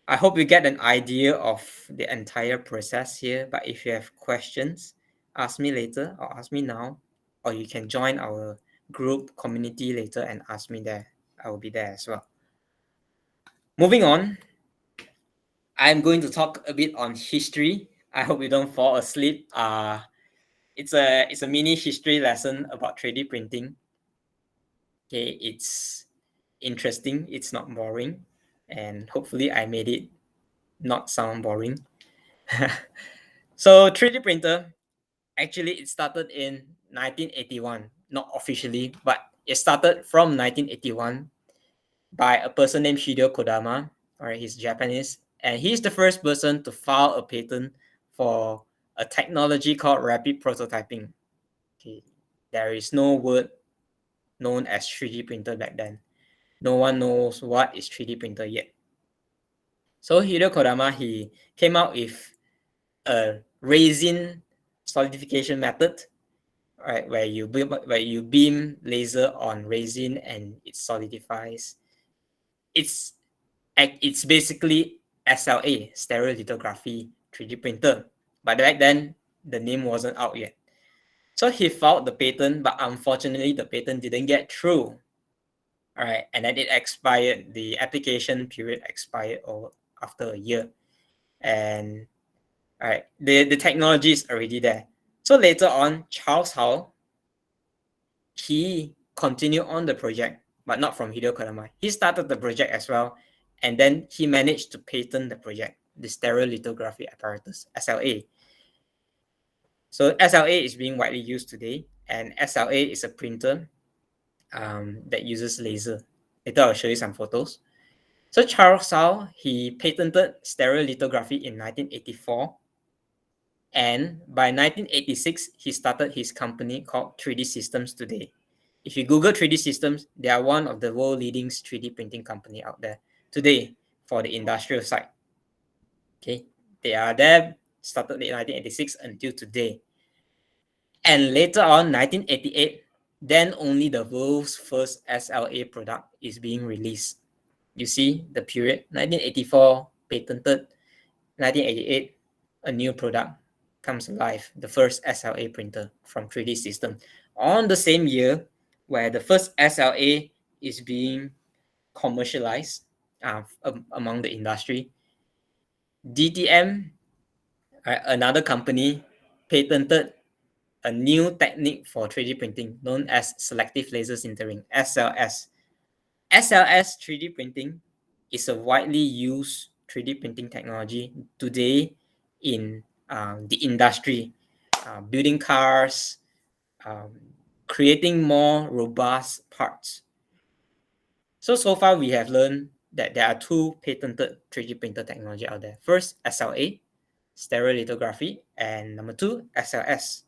I hope you get an idea of the entire process here. But if you have questions, ask me later or ask me now, or you can join our group community later and ask me there. I will be there as well. Moving on, I'm going to talk a bit on history. I hope you don't fall asleep. It's a mini history lesson about 3D printing. Okay, it's interesting. It's not boring, and hopefully I made it not sound boring. So 3D printer, actually it started in 1981, not officially, but it started from 1981 by a person named Hideo Kodama. All right, he's Japanese, and he's the first person to file a patent for a technology called rapid prototyping. Okay, there is no word known as 3D printer back then. No one knows what is 3D printer yet. So Hideo Kodama, he came out with a resin solidification method, right, where you beam laser on resin and it solidifies. It's basically SLA, stereolithography 3D printer. But back then, the name wasn't out yet. So he filed the patent, but unfortunately, the patent didn't get through. All right, and then it expired. The application period expired after a year. And all right, the technology is already there. So later on, Charles Howell, he continued on the project, but not from Hideo Kodama. He started the project as well, and then he managed to patent the project, the stereolithography apparatus, SLA. So SLA is being widely used today, and SLA is a printer that uses laser. Later I'll show you some photos. So Charles Howell, he patented stereolithography in 1984. And by 1986, he started his company called 3D Systems today. If you Google 3D Systems, they are one of the world leading 3D printing company out there today for the industrial side. Okay, they are there, started in 1986 until today. And later on, 1988, then only the world's first SLA product is being released. You see the period, 1984, patented, 1988, a new product comes alive, the first SLA printer from 3D System. On the same year, where the first SLA is being commercialized among the industry, DTM another company patented a new technique for 3D printing known as selective laser sintering, SLS. SLS 3D printing is a widely used 3D printing technology today in the industry, building cars, creating more robust parts. So far we have learned that there are two patented 3D printer technology out there. First, SLA, stereolithography, and number two, SLS.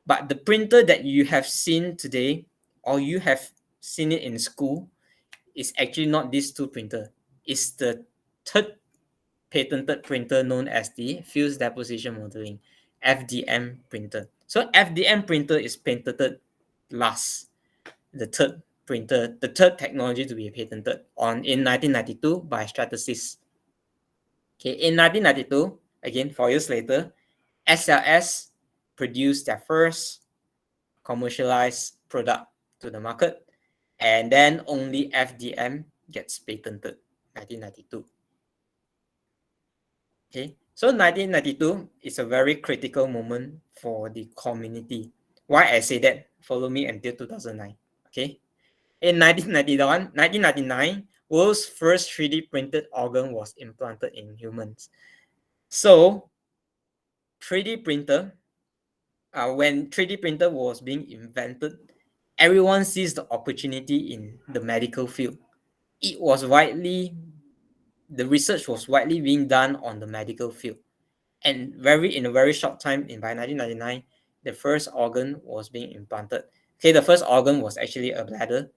But the printer that you have seen today, or you have seen it in school, is actually not these two printer. It's the third patented printer known as the Fused Deposition Modeling, FDM printer. So FDM printer is patented last, the third printer, the third technology to be patented in 1992 by Stratasys. Okay, in 1992, again 4 years later, SLS produced their first commercialized product to the market, and then only FDM gets patented 1992. Okay, so 1992 is a very critical moment for the community. Why I say that? Follow me until 2009. Okay, in 1999, world's first 3D printed organ was implanted in humans. So 3D printer, when 3D printer was being invented, everyone sees the opportunity in the medical field. The research was widely being done on the medical field. And in a very short time, by 1999, the first organ was being implanted. Okay, the first organ was actually a bladder.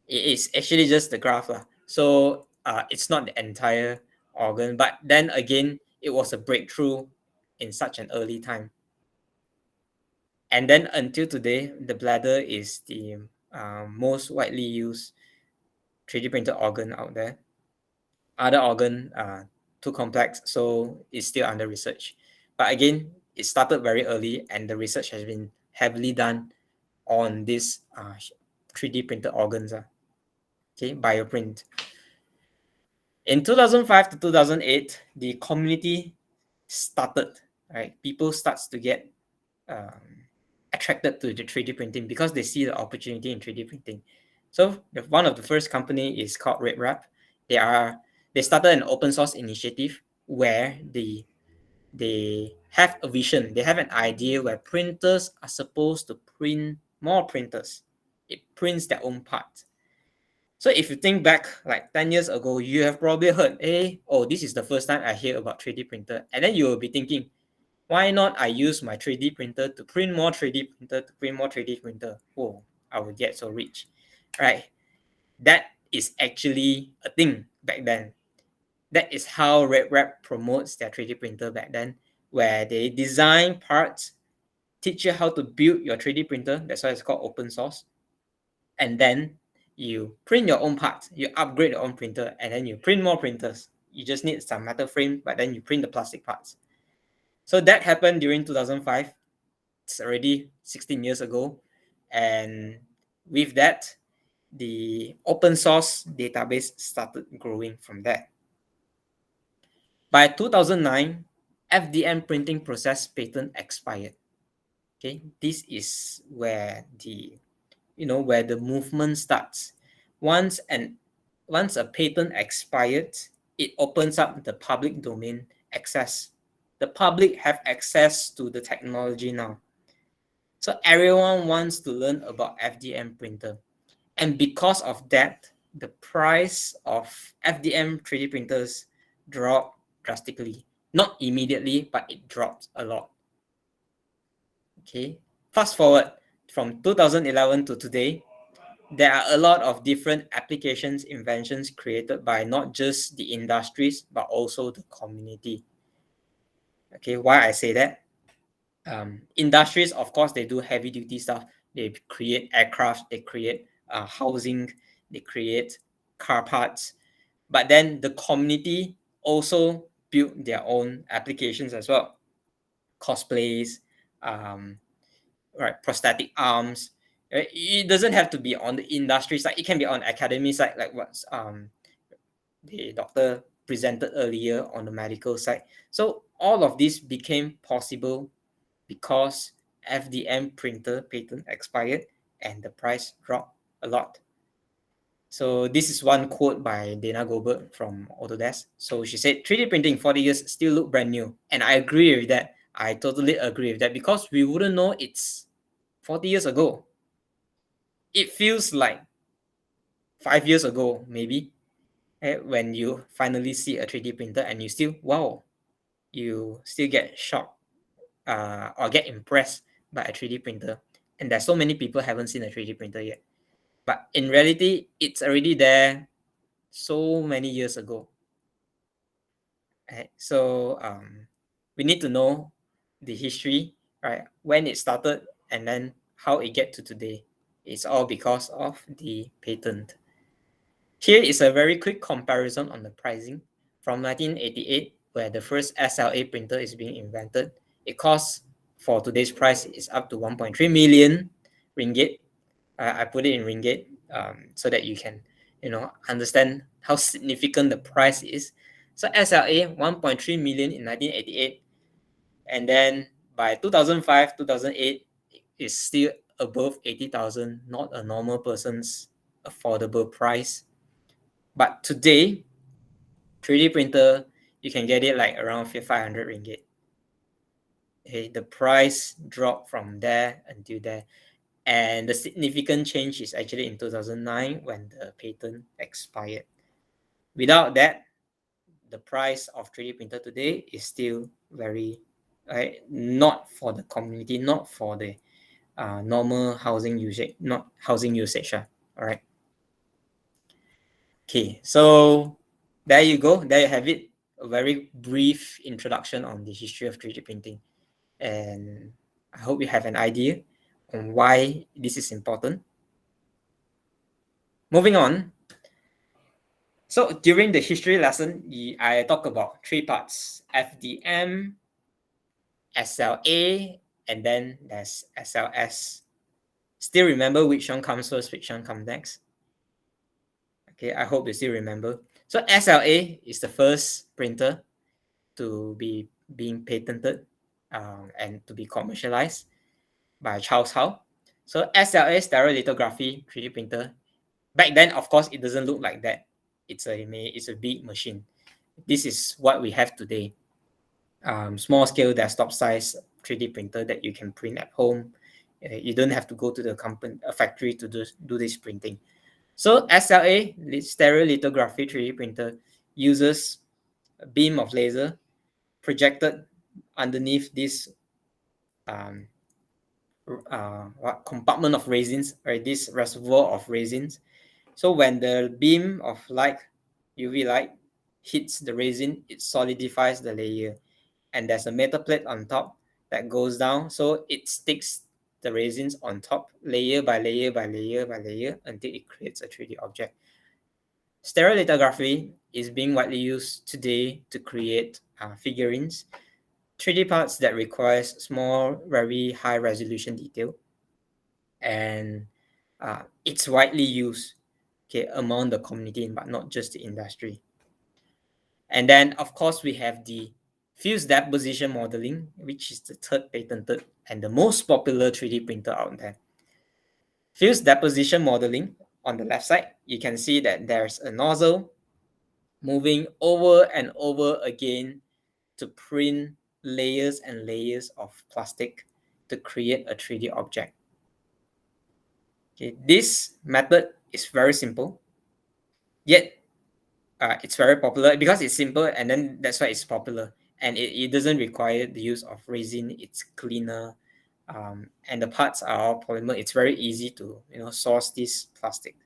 It is actually just the graft. So it's not the entire organ. But then again, it was a breakthrough in such an early time. And then until today, the bladder is the most widely used 3D printed organ out there. Other organ too complex, so it's still under research. But again, it started very early, and the research has been heavily done on these 3D printed organs. Okay, bioprint. In 2005 to 2008, the community started, right? People starts to get attracted to the 3D printing because they see the opportunity in 3D printing. So one of the first company is called RedWrap. They started an open source initiative where they have a vision, they have an idea where printers are supposed to print more printers. It prints their own part. So if you think back like 10 years ago, you have probably heard, this is the first time I hear about 3D printer. And then you will be thinking, why not I use my 3D printer to print more 3D printer, to print more 3D printer? Oh, I will get so rich, right? That is actually a thing back then. That is how RedWrap promotes their 3D printer back then, where they design parts, teach you how to build your 3D printer. That's why it's called open source. And then you print your own parts, you upgrade your own printer, and then you print more printers. You just need some metal frame, but then you print the plastic parts. So that happened during 2005. It's already 16 years ago. And with that, the open source database started growing from there. By 2009, FDM printing process patent expired. Okay, this is where the movement starts. Once a patent expired, it opens up the public domain access. The public have access to the technology now. So everyone wants to learn about FDM printer. And because of that, the price of FDM 3D printers dropped drastically. Not immediately, but it dropped a lot. Okay, fast forward from 2011 to today, there are a lot of different applications, inventions created by not just the industries, but also the community. Okay, why I say that? Industries, of course, they do heavy duty stuff. They create aircraft, they create housing, they create car parts. But then the community also build their own applications as well. Cosplays, right, prosthetic arms. It doesn't have to be on the industry side. It can be on academy side, like what's the Dr. presented earlier on the medical side. So all of this became possible because FDM printer patent expired and the price dropped a lot. So this is one quote by Dana Goldberg from Autodesk. So she said, 3D printing 40 years still look brand new. And I agree with that. I totally agree with that because we wouldn't know it's 40 years ago. It feels like 5 years ago, maybe, when you finally see a 3D printer and you still, wow, you still get shocked or get impressed by a 3D printer. And there's so many people haven't seen a 3D printer yet. But in reality, it's already there so many years ago. Right? So we need to know the history, right? When it started and then how it get to today. It's all because of the patent. Here is a very quick comparison on the pricing. From 1988, where the first SLA printer is being invented, it costs, for today's price, is up to 1.3 million ringgit. I put it in ringgit so that you can, understand how significant the price is. So SLA 1.3 million in 1988, and then by 2005, 2008, is still above 80,000, not a normal person's affordable price. But today, 3D printer, you can get it like around 500 ringgit. Okay, the price dropped from there until there. And the significant change is actually in 2009 when the patent expired. Without that, the price of 3D printer today is still very, not for the community, not for the normal housing usage, not housing usage. All right. Okay, so there you go. There you have it. A very brief introduction on the history of 3D printing. And I hope you have an idea on why this is important. Moving on. So during the history lesson, I talk about 3 parts: FDM, SLA, and then there's SLS. Still remember which one comes first, which one comes next? Okay, I hope you still remember. So SLA is the first printer to be being patented and to be commercialized by Charles Howe. So SLA, stereolithography 3D printer. Back then, of course, it doesn't look like that. It's a big machine. This is what we have today. Small scale desktop size 3D printer that you can print at home. You don't have to go to the factory to do this printing. So SLA, stereolithography 3D printer, uses a beam of laser projected underneath this compartment of resins, or this reservoir of resins. So when the beam of light, UV light, hits the resin, it solidifies the layer. And there's a metal plate on top that goes down. So it sticks the resins on top, layer by layer by layer by layer, until it creates a 3D object. Stereolithography is being widely used today to create figurines, 3D parts that requires small, very high resolution detail. And it's widely used, among the community, but not just the industry. And then, of course, we have the fused deposition modeling, which is the third patented and the most popular 3D printer out there. Fused deposition modeling, on the left side, you can see that there's a nozzle moving over and over again to print layers and layers of plastic to create a 3D object. Okay, this method is very simple, yet it's very popular because it's simple, and then that's why it's popular. And it doesn't require the use of resin. It's cleaner, and the parts are all polymer. It's very easy to source this plastic.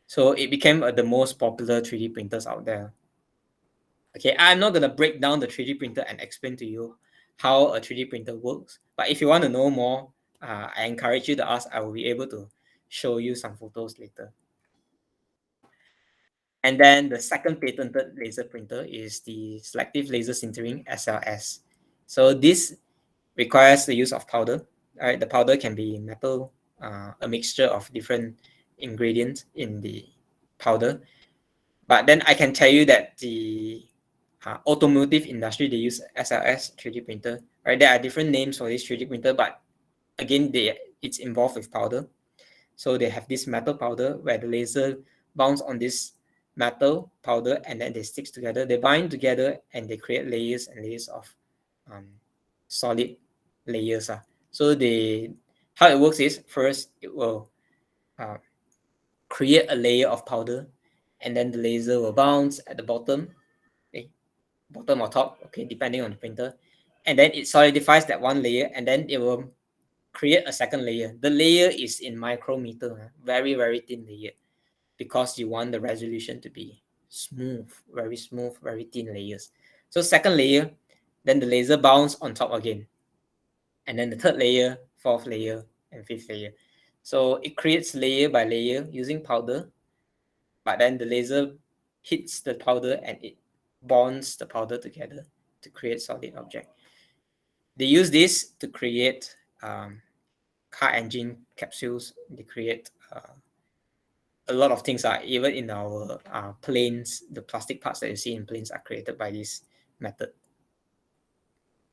So it became the most popular 3D printers out there. Okay, I'm not gonna break down the 3D printer and explain to you how a 3D printer works. But if you want to know more, I encourage you to ask. I will be able to show you some photos later. And then the second patented laser printer is the Selective Laser Sintering, SLS. So this requires the use of powder. All right, the powder can be metal, a mixture of different ingredients in the powder. But then I can tell you that the automotive industry, they use SLS 3D printer, right? There are different names for this 3D printer, but again, it's involved with powder. So they have this metal powder where the laser bounce on this metal powder and then they stick together. They bind together and they create layers and layers of solid layers. So how it works is, first it will create a layer of powder, and then the laser will bounce at the bottom, bottom or top, okay, depending on the printer, and then it solidifies that one layer, and then it will create a second layer. The layer is in micrometer, very, very thin layer, because you want the resolution to be smooth, very thin layers. So second layer, then the laser bounce on top again, and then the third layer, fourth layer, and fifth layer. So it creates layer by layer using powder, but then the laser hits the powder and it bonds the powder together to create solid object. They use this to create car engine capsules. They create a lot of things. Even in our planes, the plastic parts that you see in planes are created by this method,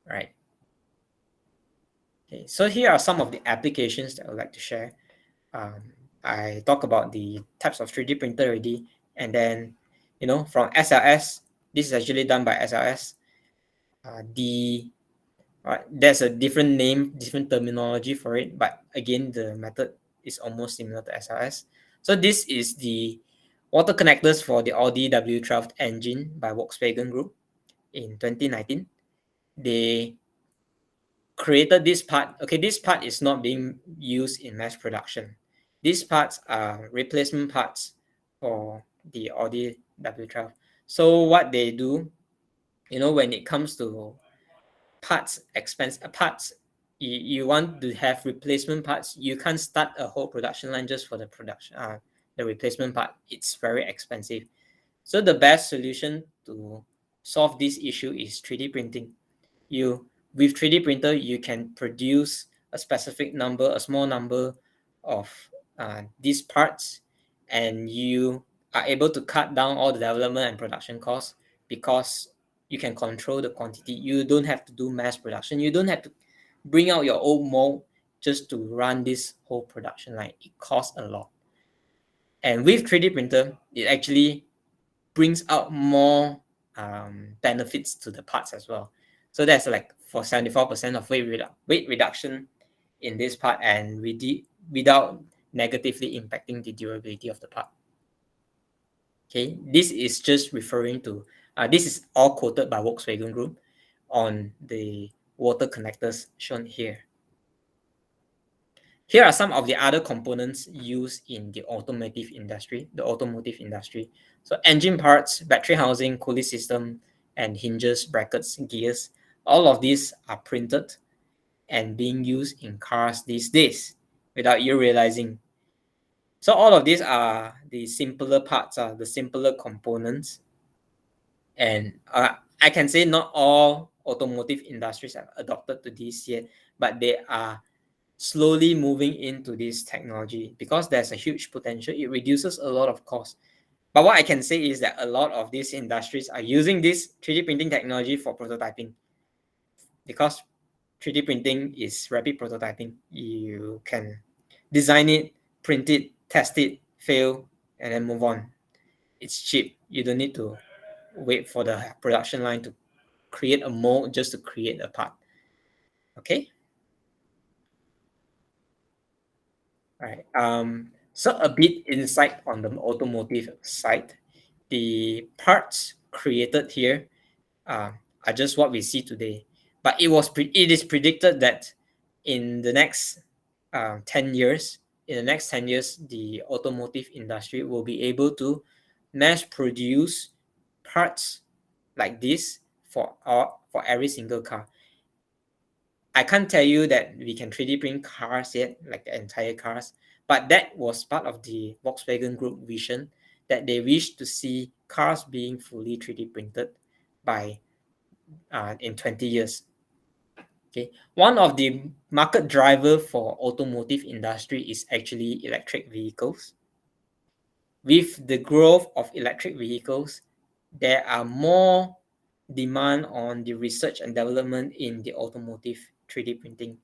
right? Okay, so here are some of the applications that I would like to share. I talk about the types of 3D printer already, and then from SLS, this is actually done by SLS. There's a different name, different terminology for it, but again, the method is almost similar to SLS. So this is the water connectors for the Audi W12 engine by Volkswagen Group in 2019. They created this part. Okay, this part is not being used in mass production. These parts are replacement parts for the Audi W12. So what they do, when it comes to parts, you want to have replacement parts. You can't start a whole production line just for the production, the replacement part. It's very expensive. So the best solution to solve this issue is 3D printing. With 3D printer, you can produce a specific number, a small number of these parts, and you are able to cut down all the development and production costs because you can control the quantity. You don't have to do mass production. You don't have to bring out your old mold just to run this whole production line. It costs a lot. And with 3D printer, it actually brings out more benefits to the parts as well. So that's like for 74% of weight reduction in this part, and without negatively impacting the durability of the part. Okay, this is just referring to, this is all quoted by Volkswagen Group on the water connectors shown here. Here are some of the other components used in the automotive industry. So engine parts, battery housing, cooling system, and hinges, brackets, gears. All of these are printed and being used in cars these days without you realizing. So all of these are the simpler parts, the simpler components. And I can say not all automotive industries have adopted to this yet, but they are slowly moving into this technology because there's a huge potential. It reduces a lot of cost. But what I can say is that a lot of these industries are using this 3D printing technology for prototyping, because 3D printing is rapid prototyping. You can design it, print it, test it, fail, and then move on. It's cheap. You don't need to wait for the production line to create a mold just to create a part. Okay. All right. So a bit insight on the automotive side. The parts created here are just what we see today. But it is predicted that in the next 10 years, the automotive industry will be able to mass produce parts like this for every single car. I can't tell you that we can 3D print cars yet, like the entire cars, but that was part of the Volkswagen Group vision, that they wish to see cars being fully 3D printed by in 20 years. Okay, one of the market driver for automotive industry is actually electric vehicles. With the growth of electric vehicles, there are more demand on the research and development in the automotive 3D printing,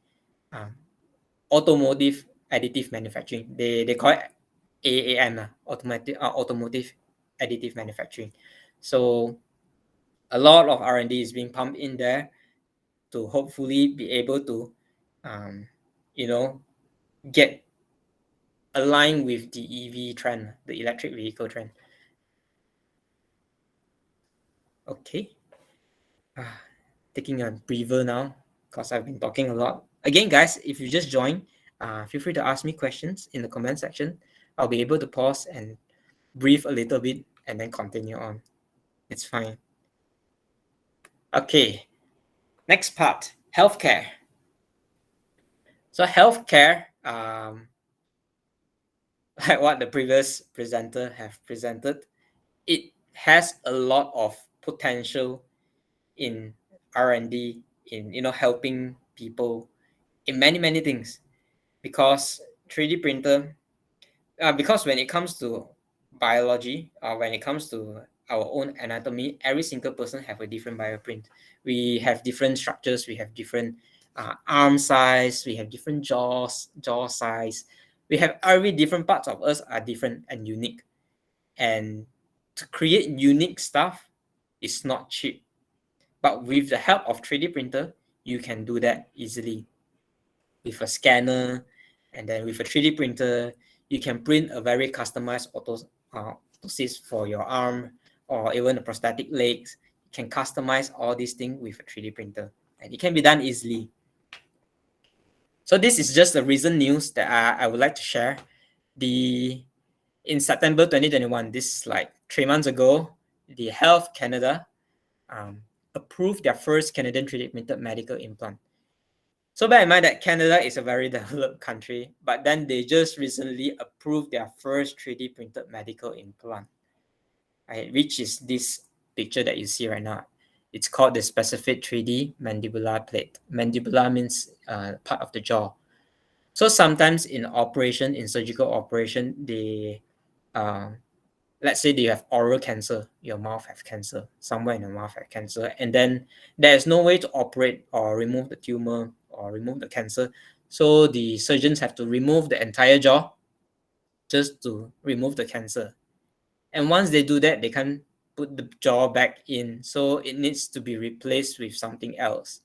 automotive additive manufacturing. They call it AAM, automotive additive manufacturing. So a lot of R&D is being pumped in there to hopefully be able to, get aligned with the EV trend, the electric vehicle trend. Okay. Taking a breather now because I've been talking a lot. Again, guys, if you just joined, feel free to ask me questions in the comment section. I'll be able to pause and breathe a little bit and then continue on. It's fine. Okay. Next part, healthcare. So healthcare, like what the previous presenter have presented, it has a lot of potential in R&D, in helping people in many things, because 3D printer, because when it comes to biology, when it comes to our own anatomy, every single person have a different bioprint. We have different structures, we have different arm size, we have different jaw size, we have every different parts of us are different and unique, and to create unique stuff is not cheap, but with the help of 3D printer you can do that easily with a scanner, and then with a 3D printer you can print a very customized orthosis for your arm, or even a prosthetic legs. You can customize all these things with a 3D printer, and it can be done easily. So this is just the recent news that I would like to share. In September 2021, this is like 3 months ago, the Health Canada approved their first Canadian 3D printed medical implant. So bear in mind that Canada is a very developed country, but then they just recently approved their first 3D printed medical implant, right, which is this picture that you see right now. It's called the specific 3D mandibular plate. Mandibular means part of the jaw. So sometimes in surgical operation, they, let's say you have oral cancer, your mouth have cancer, somewhere in your mouth have cancer, and then there's no way to operate or remove the tumor or remove the cancer. So the surgeons have to remove the entire jaw just to remove the cancer. And once they do that, they can't put the jaw back in. So it needs to be replaced with something else.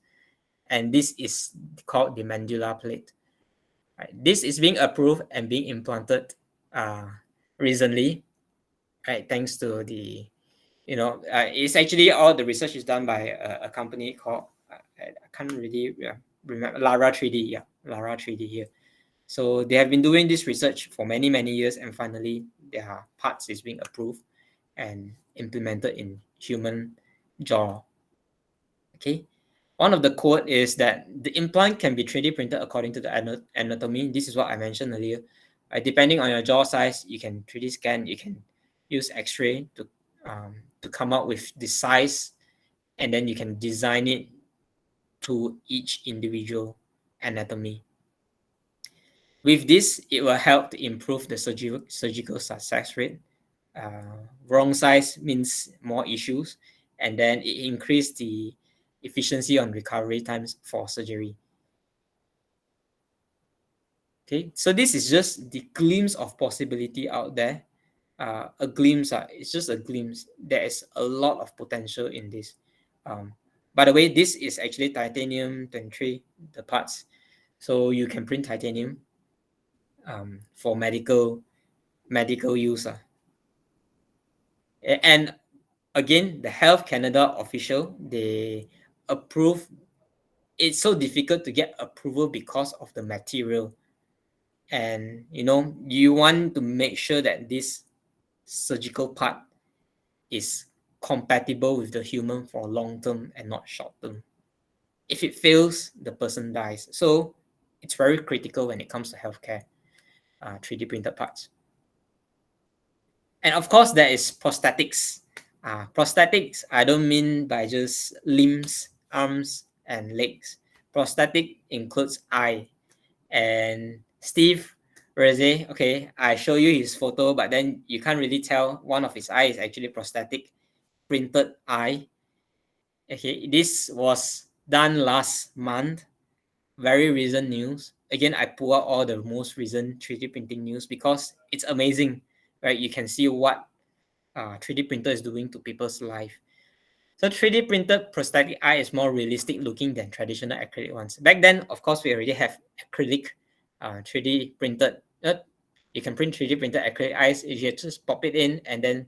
And this is called the mandibular plate. Right. This is being approved and being implanted recently, right? Thanks to the, it's actually all the research is done by a company called, I can't really remember, Lara 3D. Yeah, Lara 3D here. So they have been doing this research for many years, and finally their parts is being approved and implemented in human jaw. Okay. One of the quote is that the implant can be 3D printed according to the anatomy. This is what I mentioned earlier. Depending on your jaw size, you can 3D scan, you can use X-ray to come out with the size, and then you can design it to each individual anatomy. With this, it will help to improve the surgical success rate. Wrong size means more issues, and then it increases the efficiency on recovery times for surgery. Okay, so this is just the glimpse of possibility out there. A glimpse, it's just a glimpse. There is a lot of potential in this. By the way, this is actually titanium 23, the parts. So you can print titanium for medical use. And again, the Health Canada official, they approve. It's so difficult to get approval because of the material. And you want to make sure that this surgical part is compatible with the human for long term and not short term. If it fails, the person dies. So it's very critical when it comes to healthcare 3D printed parts. And of course, there is prosthetics. Prosthetics, I don't mean by just limbs, arms, and legs. Prosthetic includes eye. And Steve Reze, okay, I show you his photo, but then you can't really tell one of his eyes is actually prosthetic printed eye. Okay, this was done last month, very recent news. Again, I pull out all the most recent 3D printing news because it's amazing, right? You can see what 3D printer is doing to people's life. So 3D printed prosthetic eye is more realistic looking than traditional acrylic ones. Back then, of course, we already have acrylic 3D printed. You can print 3D printed acrylic eyes. You just pop it in, and then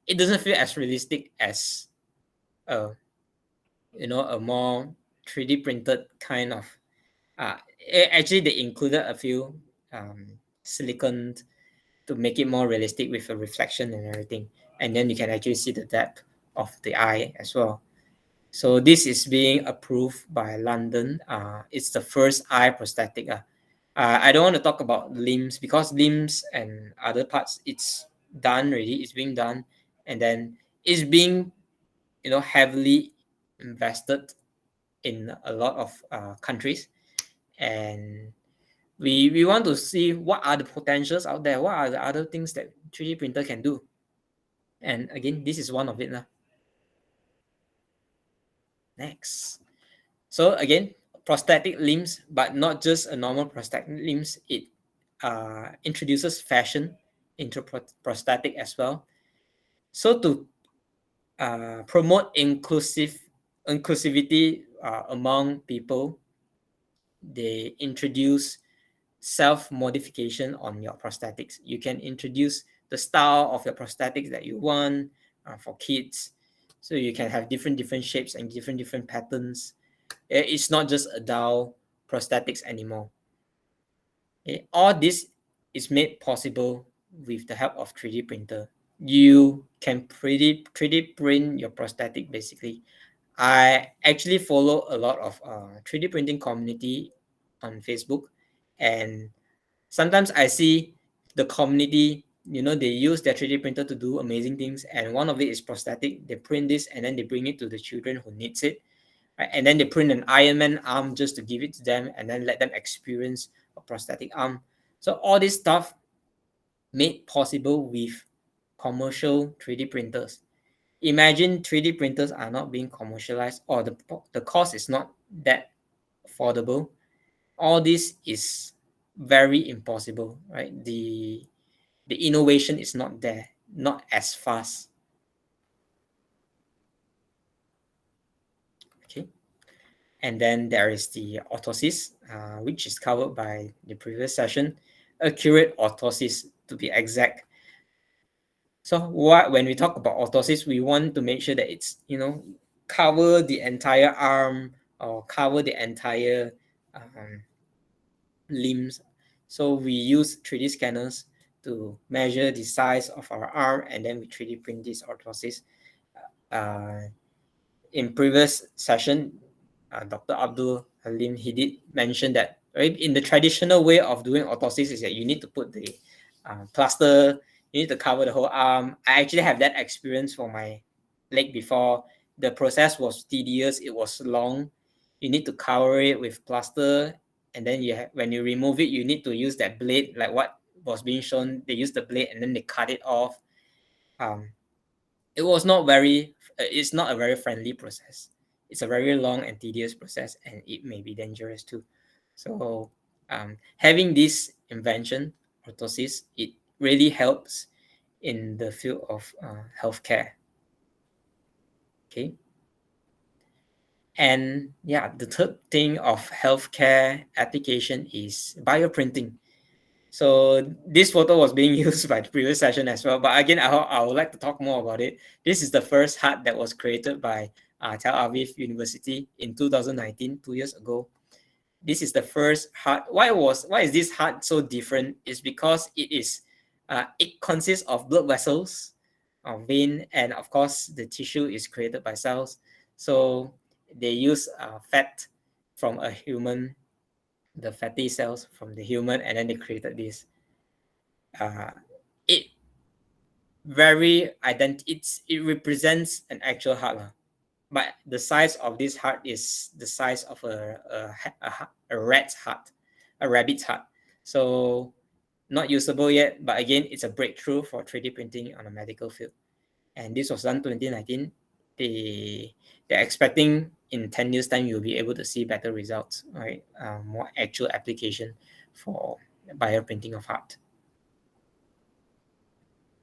it doesn't feel as realistic as a more 3D printed kind of. Actually, they included a few silicone to make it more realistic with a reflection and everything, and then you can actually see the depth of the eye as well. So this is being approved by London. It's the first eye prosthetic. I don't want to talk about limbs because limbs and other parts, it's done already. It's being done, and then it's being, heavily invested in a lot of countries, and we want to see what are the potentials out there. What are the other things that 3D printer can do? And again, this is one of it. Next. So again, prosthetic limbs, but not just a normal prosthetic limbs. It introduces fashion into prosthetic as well. So to promote inclusivity among people, they introduce self-modification on your prosthetics. You can introduce the style of your prosthetics that you want for kids. So you can have different shapes and different patterns. It's not just adult prosthetics anymore. Okay? All this is made possible with the help of 3D printer. You can 3D print your prosthetic basically. I actually follow a lot of 3D printing community on Facebook, and sometimes I see the community, they use their 3D printer to do amazing things, and one of it is prosthetic. They print this and then they bring it to the children who needs it. Right? And then they print an Iron Man arm just to give it to them and then let them experience a prosthetic arm. So all this stuff made possible with commercial 3D printers. Imagine 3D printers are not being commercialized, or the cost is not that affordable. All this is very impossible, right? The innovation is not there, not as fast. Okay. And then there is the orthosis, which is covered by the previous session. Accurate orthosis, to be exact. So when we talk about orthosis, we want to make sure that it's, cover the entire arm or cover the entire limbs. So we use 3D scanners to measure the size of our arm, and then we 3D print this orthosis. In previous session, Dr. Abdul Halim, he did mention that, right, in the traditional way of doing orthosis is that you need to put the plaster, you need to cover the whole arm. I actually have that experience for my leg before. The process was tedious, it was long. You need to cover it with plaster, and then when you remove it, you need to use that blade, like what was being shown. They use the blade and then they cut it off. It's not a very friendly process. It's a very long and tedious process, and it may be dangerous too. So having this invention, orthosis, it really helps in the field of healthcare. Okay. And yeah, the third thing of healthcare application is bioprinting. So this photo was being used by the previous session as well. But again, I would like to talk more about it. This is the first heart that was created by Tel Aviv University in 2019, 2 years ago. This is the first heart. Why is this heart so different? It's because it consists of blood vessels, vein, and of course the tissue is created by cells. So they use fat from a human, the fatty cells from the human, and then they created this. It represents an actual heart, but the size of this heart is the size of a rat's heart, a rabbit's heart. So not usable yet, but again, it's a breakthrough for 3D printing on a medical field. And this was done 2019. They they're expecting in 10 years time you'll be able to see better results, right? More actual application for bioprinting of heart.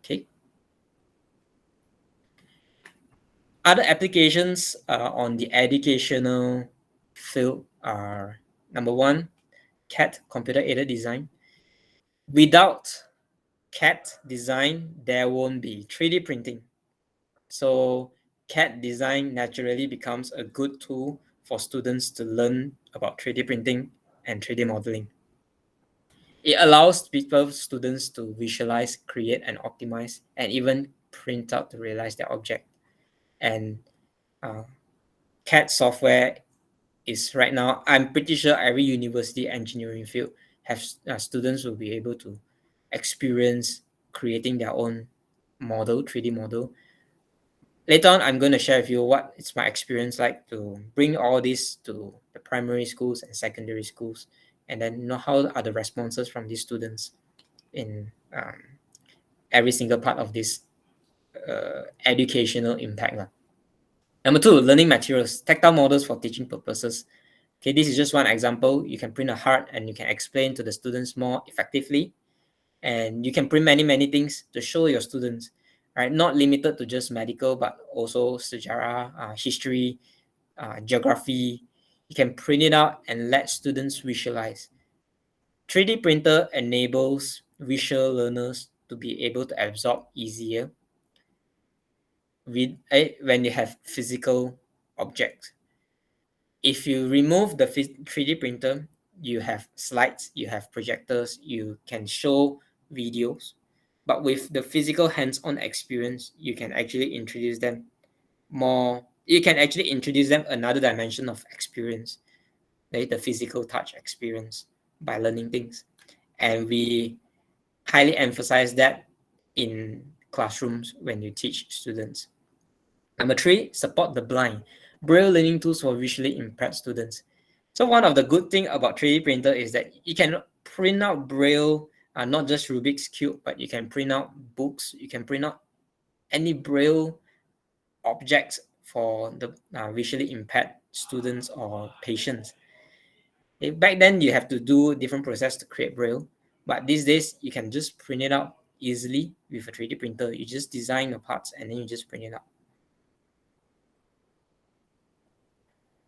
Okay. Other applications on the educational field are, number one, CAD, computer aided design. Without CAD design, there won't be 3D printing. So CAD design naturally becomes a good tool for students to learn about 3D printing and 3D modeling. It allows students to visualize, create, and optimize, and even print out to realize their object. And CAD software is right now, I'm pretty sure every university engineering field have students will be able to experience creating their own model, 3D model. Later on, I'm going to share with you what it's my experience like to bring all this to the primary schools and secondary schools, and then know how are the responses from these students in every single part of this educational impact. Number two, learning materials, tactile models for teaching purposes. Okay, this is just one example. You can print a heart and you can explain to the students more effectively. And you can print many, many things to show your students, right? Not limited to just medical, but also sejarah, history, geography. You can print it out and let students visualize. 3D printer enables visual learners to be able to absorb easier when you have physical objects. If you remove the 3D printer, you have slides, you have projectors, you can show videos. But with the physical hands-on experience, you can actually introduce them another dimension of experience, like the physical touch experience by learning things. And we highly emphasize that in classrooms when you teach students. Number three, support the blind. Braille learning tools for visually impaired students. So one of the good thing about 3D printer is that you can print out Braille, not just Rubik's Cube, but you can print out books, you can print out any Braille objects for the visually impaired students or patients. Back then, you have to do different process to create Braille, but these days, you can just print it out easily with a 3D printer. You just design the parts and then you just print it out.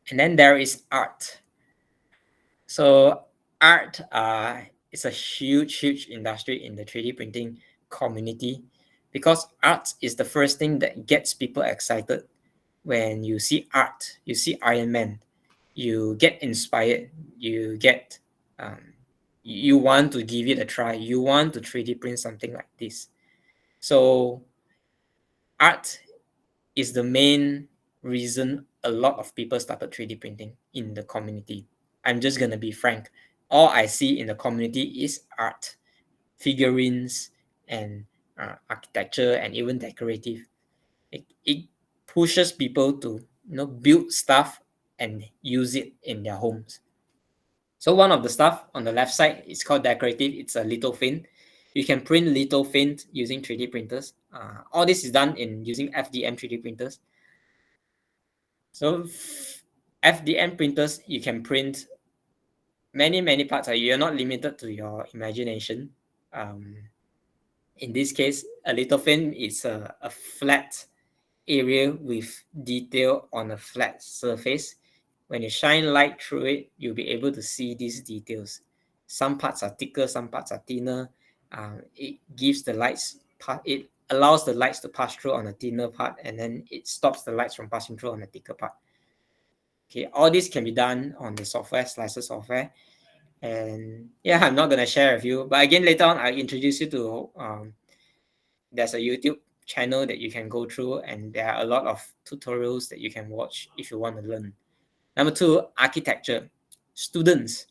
And then there is art. So art is a huge industry in the 3D printing community, because art is the first thing that gets people excited. When you see art, you see Iron Man, you get inspired, you want to give it a try, you want to 3D print something like this. So art is the main reason a lot of people started 3D printing in the community. I'm just going to be frank. All I see in the community is art, figurines, and architecture, and even decorative. It pushes people to build stuff and use it in their homes. So one of the stuff on the left side is called decorative. It's a little fin. You can print little fins using 3D printers. All this is done in using FDM 3D printers. So FDM printers, you can print many parts. You're not limited to your imagination. In this case, a little fin is a flat area with detail on a flat surface. When you shine light through it, you'll be able to see these details. Some parts are thicker, some parts are thinner. It gives the lights, it allows the lights to pass through on a thinner part, and then it stops the lights from passing through on a thicker part. Okay, all this can be done on the software, Slicer software. And yeah, I'm not going to share with you, but again, later on, I'll introduce you to, there's a YouTube channel that you can go through, and there are a lot of tutorials that you can watch if you want to learn. Number two, architecture. Students,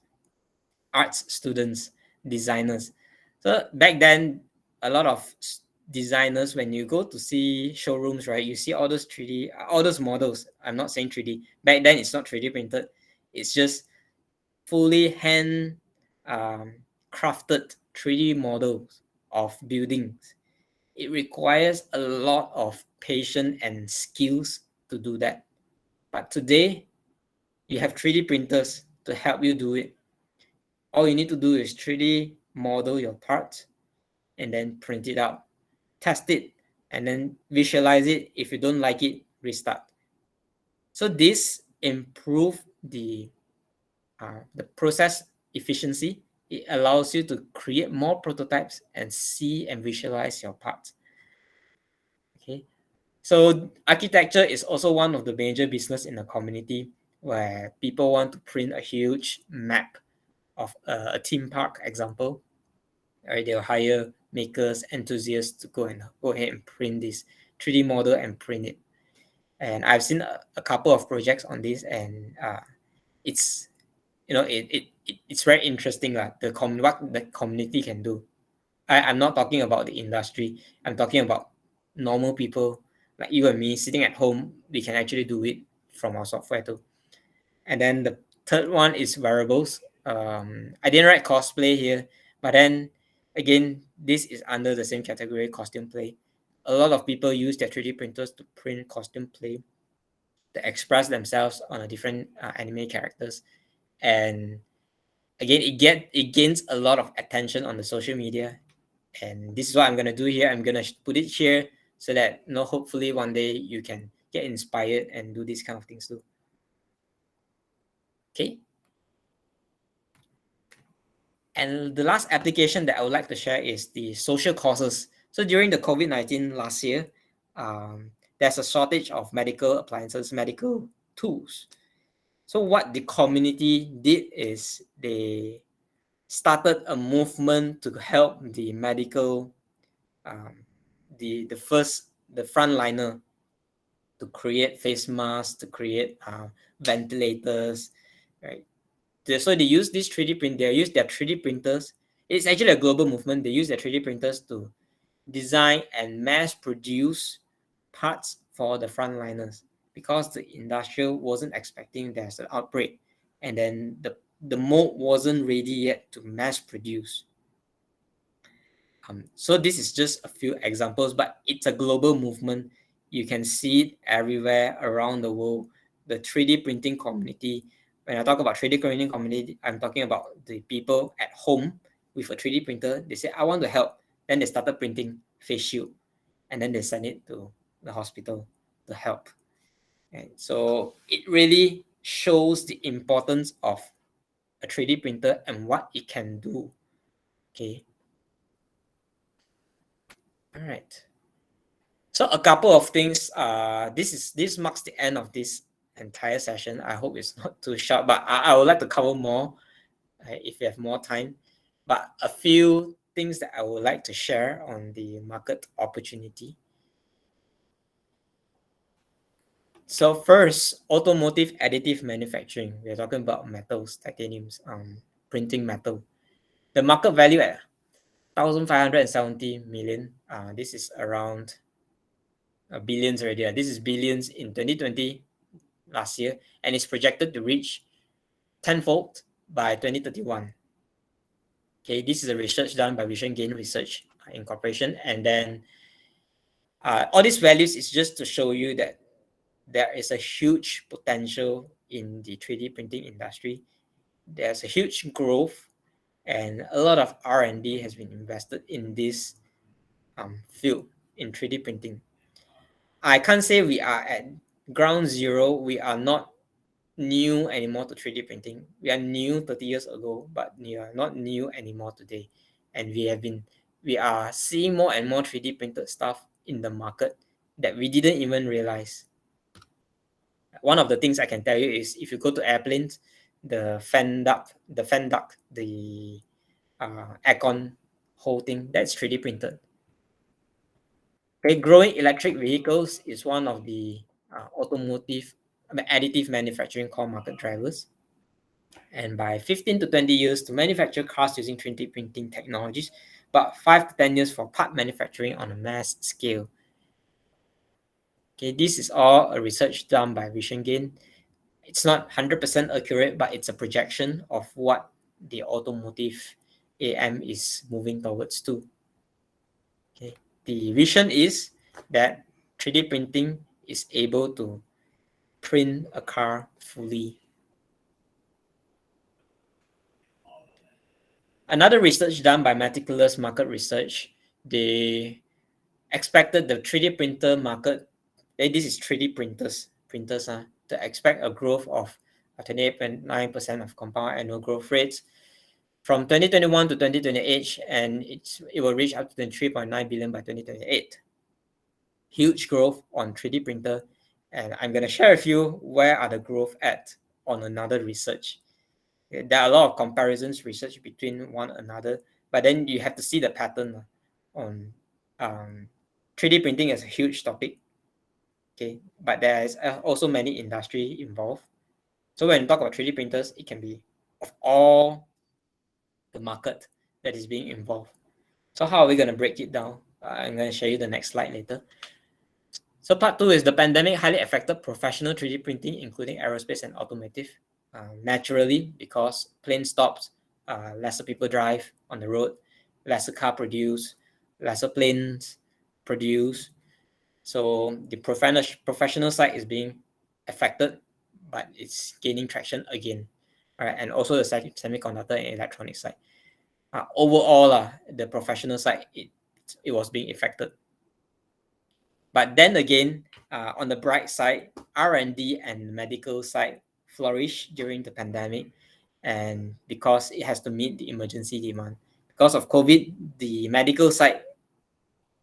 arts students, designers. So back then, a lot of designers, when you go to see showrooms, right, you see all those 3D, all those models. I'm not saying 3D. Back then, it's not 3D printed. It's just fully hand crafted 3D models of buildings. It requires a lot of patience and skills to do that. But today, you have 3D printers to help you do it. All you need to do is 3D model your part and then print it out, test it, and then visualize it. If you don't like it, restart. So this improve the process efficiency. It allows you to create more prototypes and see and visualize your parts. Okay, so architecture is also one of the major business in the community where people want to print a huge map of a theme park example. Right, they'll hire makers, enthusiasts to go ahead and print this 3D model and print it. And I've seen a couple of projects on this, and it's it's very interesting what the community can do. I'm not talking about the industry. I'm talking about normal people like you and me sitting at home. We can actually do it from our software too. And then the third one is wearables. I didn't write cosplay here, but then again, this is under the same category, costume play. A lot of people use their 3D printers to print costume play, to express themselves on a different anime characters, and again, it gains a lot of attention on the social media. And this is what I'm gonna do here. I'm gonna put it here so that hopefully one day you can get inspired and do these kind of things too. Okay. And the last application that I would like to share is the social causes. So during the COVID-19 last year, there's a shortage of medical appliances, medical tools. So what the community did is they started a movement to help the medical, the frontliner, to create face masks, to create ventilators, right? So they use this 3D print. They use their 3D printers. It's actually a global movement. They use their 3D printers to design and mass produce parts for the frontliners because the industrial wasn't expecting there's an outbreak, and then the mold wasn't ready yet to mass produce. So this is just a few examples, but it's a global movement. You can see it everywhere around the world. The 3D printing community. When I talk about 3D printing community, I'm talking about the people at home with a 3D printer. They say, I want to help. Then they started printing face shield, and then they send it to the hospital to help. And so it really shows the importance of a 3D printer and what it can do. Okay. All right. So a couple of things. This marks the end of this entire session. I hope it's not too short, but I would like to cover more if you have more time. But a few things that I would like to share on the market opportunity. So first, automotive additive manufacturing. We're talking about metals, titaniums, printing metal. The market value at 1,570 million. This is around billions already. This is billions in 2020 last year, and it's projected to reach tenfold by 2031. Okay, this is a research done by Vision Gain Research Incorporation, and then all these values is just to show you that there is a huge potential in the 3D printing industry. There's a huge growth, and a lot of R&D has been invested in this field in 3D printing. I can't say we are at ground zero. We are not new anymore to 3D printing. We are new 30 years ago, but we are not new anymore today. And we are seeing more and more 3D printed stuff in the market that we didn't even realize. One of the things I can tell you is if you go to airplanes, the fan duct, the aircon whole thing, that's 3D printed. Okay, growing electric vehicles is one of the automotive additive manufacturing core market drivers. And by 15 to 20 years to manufacture cars using 3D printing technologies, but 5 to 10 years for part manufacturing on a mass scale. Okay, this is all a research done by Vision Gain. It's not 100% accurate, but it's a projection of what the automotive AM is moving towards to. Okay, the vision is that 3D printing is able to print a car fully. Another research done by Meticulous Market Research, they expected the 3D printer market, this is 3D printers, to expect a growth of 28.9% of compound annual growth rates from 2021 to 2028, and it will reach up to 3.9 billion by 2028. Huge growth on 3D printer, and I'm going to share with you where are the growth at on another research. There are a lot of comparisons research between one another, but then you have to see the pattern on 3D printing is a huge topic. Okay, but there is also many industry involved. So when you talk about 3D printers, it can be of all the market that is being involved. So how are we going to break it down? I'm going to show you the next slide later. So part 2 is the pandemic highly affected professional 3D printing, including aerospace and automotive. Naturally, because plane stops, lesser people drive on the road, lesser car produce, lesser planes produce. So the professional side is being affected, but it's gaining traction again. All right, and also the semiconductor and electronic side. Overall, the professional side, it was being affected. But then again, on the bright side, R&D and medical side flourished during the pandemic, and because it has to meet the emergency demand. Because of COVID, the medical side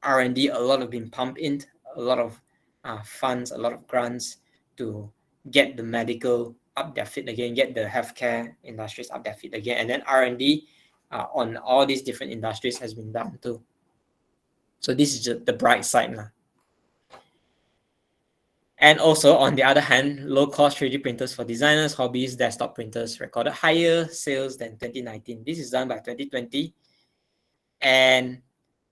R&D, a lot have been pumped in, a lot of funds, a lot of grants to get the medical up their feet again, get the healthcare industries up their feet again, and then R&D on all these different industries has been done too. So this is just the bright side now. And also, on the other hand, low-cost 3D printers for designers, hobbies, desktop printers recorded higher sales than 2019. This is done by 2020. And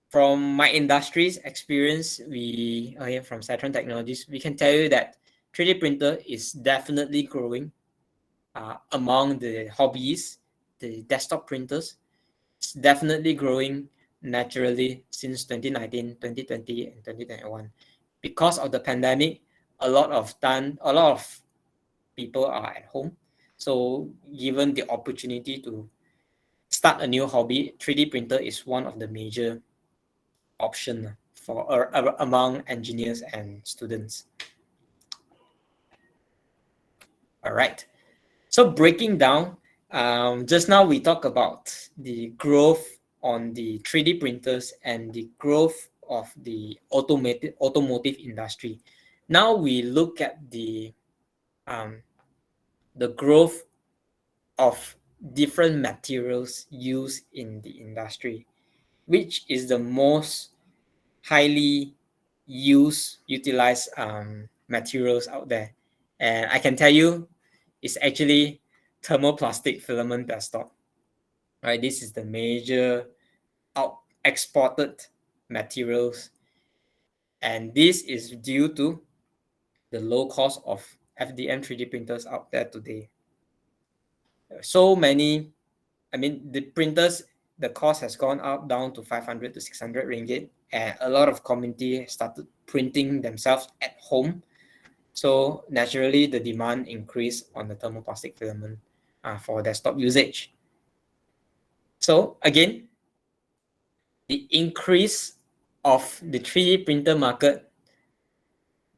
from my industry's experience, from Sintering Technologies, we can tell you that 3D printer is definitely growing among the hobbies, the desktop printers. It's definitely growing naturally since 2019, 2020, and 2021. Because of the pandemic, a lot of people are at home. So given the opportunity to start a new hobby, 3D printer is one of the major option for among engineers and students. All right. So breaking down, just now we talked about the growth on the 3D printers and the growth of the automotive industry. Now we look at the growth of different materials used in the industry, which is the most highly utilized materials out there. And I can tell you, it's actually thermoplastic filament desktop. Right, this is the major exported materials, and this is due to the low cost of FDM 3D printers out there today. So many, the printers, the cost has gone up down to 500 to 600 ringgit, and a lot of community started printing themselves at home. So naturally, the demand increased on the thermoplastic filament for desktop usage. So again, the increase of the 3D printer market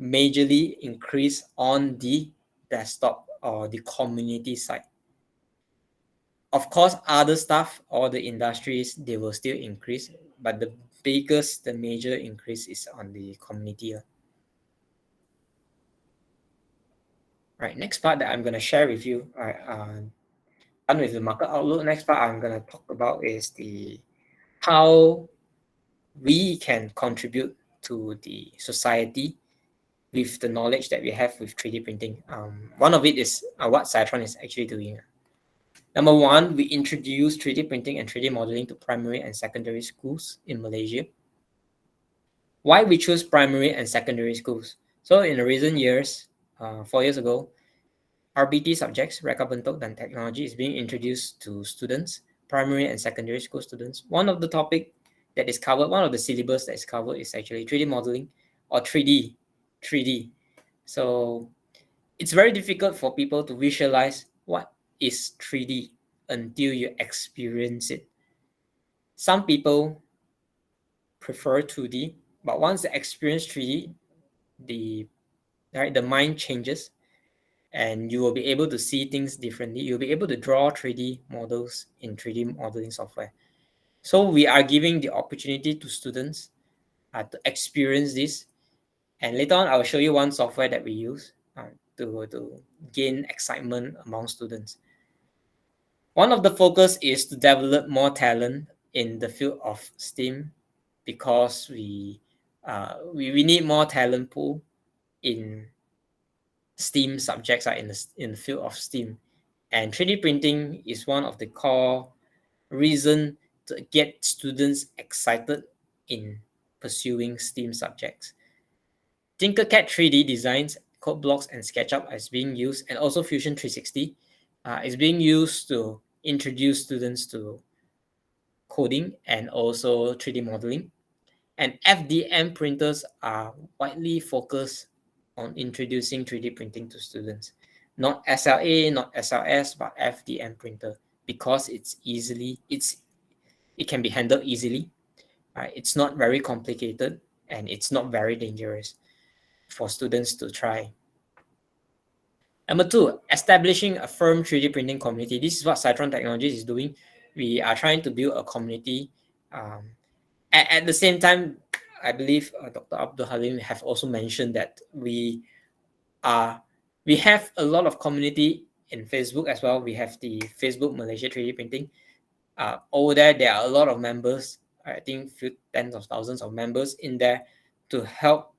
majorly increased on the desktop or the community side. Of course, other stuff or the industries, they will still increase, but the major increase is on the community. Right, next part that I'm going to share with you, done with the market outlook. Next part I'm going to talk about is how we can contribute to the society with the knowledge that we have with 3D printing. One of it is what Sintering is actually doing. Number one, we introduce 3D printing and 3D modeling to primary and secondary schools in Malaysia. Why we choose primary and secondary schools? So in the recent years, 4 years ago, RBT subjects, Reka Bentuk dan Technology, is being introduced to students, primary and secondary school students. One of the topic that is covered, one of the syllabus that is covered is actually 3D modeling or 3D. So it's very difficult for people to visualize what is 3D until you experience it. Some people prefer 2D, but once they experience 3D, the mind changes, and you will be able to see things differently. You'll be able to draw 3D models in 3D modeling software. So we are giving the opportunity to students to experience this. And later on, I'll show you one software that we use to gain excitement among students. One of the focus is to develop more talent in the field of STEAM, because we need more talent pool in STEAM subjects are in the field of STEAM, and 3D printing is one of the core reason to get students excited in pursuing STEAM subjects. Tinkercad 3D designs, code blocks, and SketchUp is being used, and also Fusion 360 is being used to introduce students to coding and also 3D modeling. And FDM printers are widely focused on introducing 3D printing to students. Not SLA, not SLS, but FDM printer, because it can be handled easily. Right? It's not very complicated, and it's not very dangerous for students to try. Number two, establishing a firm 3D printing community. This is what Citron Technologies is doing. We are trying to build a community. At the same time, I believe Dr. Abdul Halim have also mentioned that we have a lot of community in Facebook as well. We have the Facebook Malaysia 3D printing. Over there are a lot of members. I think few tens of thousands of members in there to help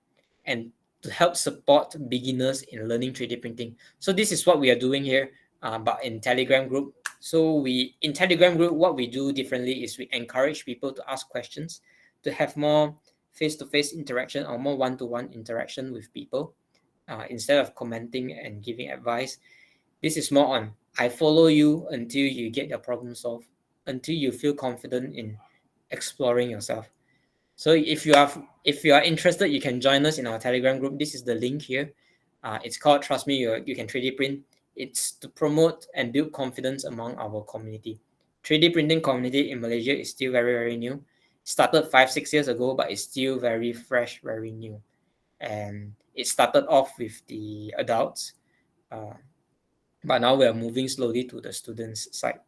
support beginners in learning 3D printing. So this is what we are doing here, but in Telegram group. So in Telegram group, what we do differently is we encourage people to ask questions, to have more face-to-face interaction or more one-to-one interaction with people, instead of commenting and giving advice. This is more on, I follow you until you get your problem solved, until you feel confident in exploring yourself. So if you are interested, you can join us in our Telegram group. This is the link here. It's called Trust Me, you can 3D print. It's to promote and build confidence among our community. 3D printing community in Malaysia is still very, very new. Started 5-6 years ago, but it's still very fresh, very new. And it started off with the adults, but now we are moving slowly to the students' side.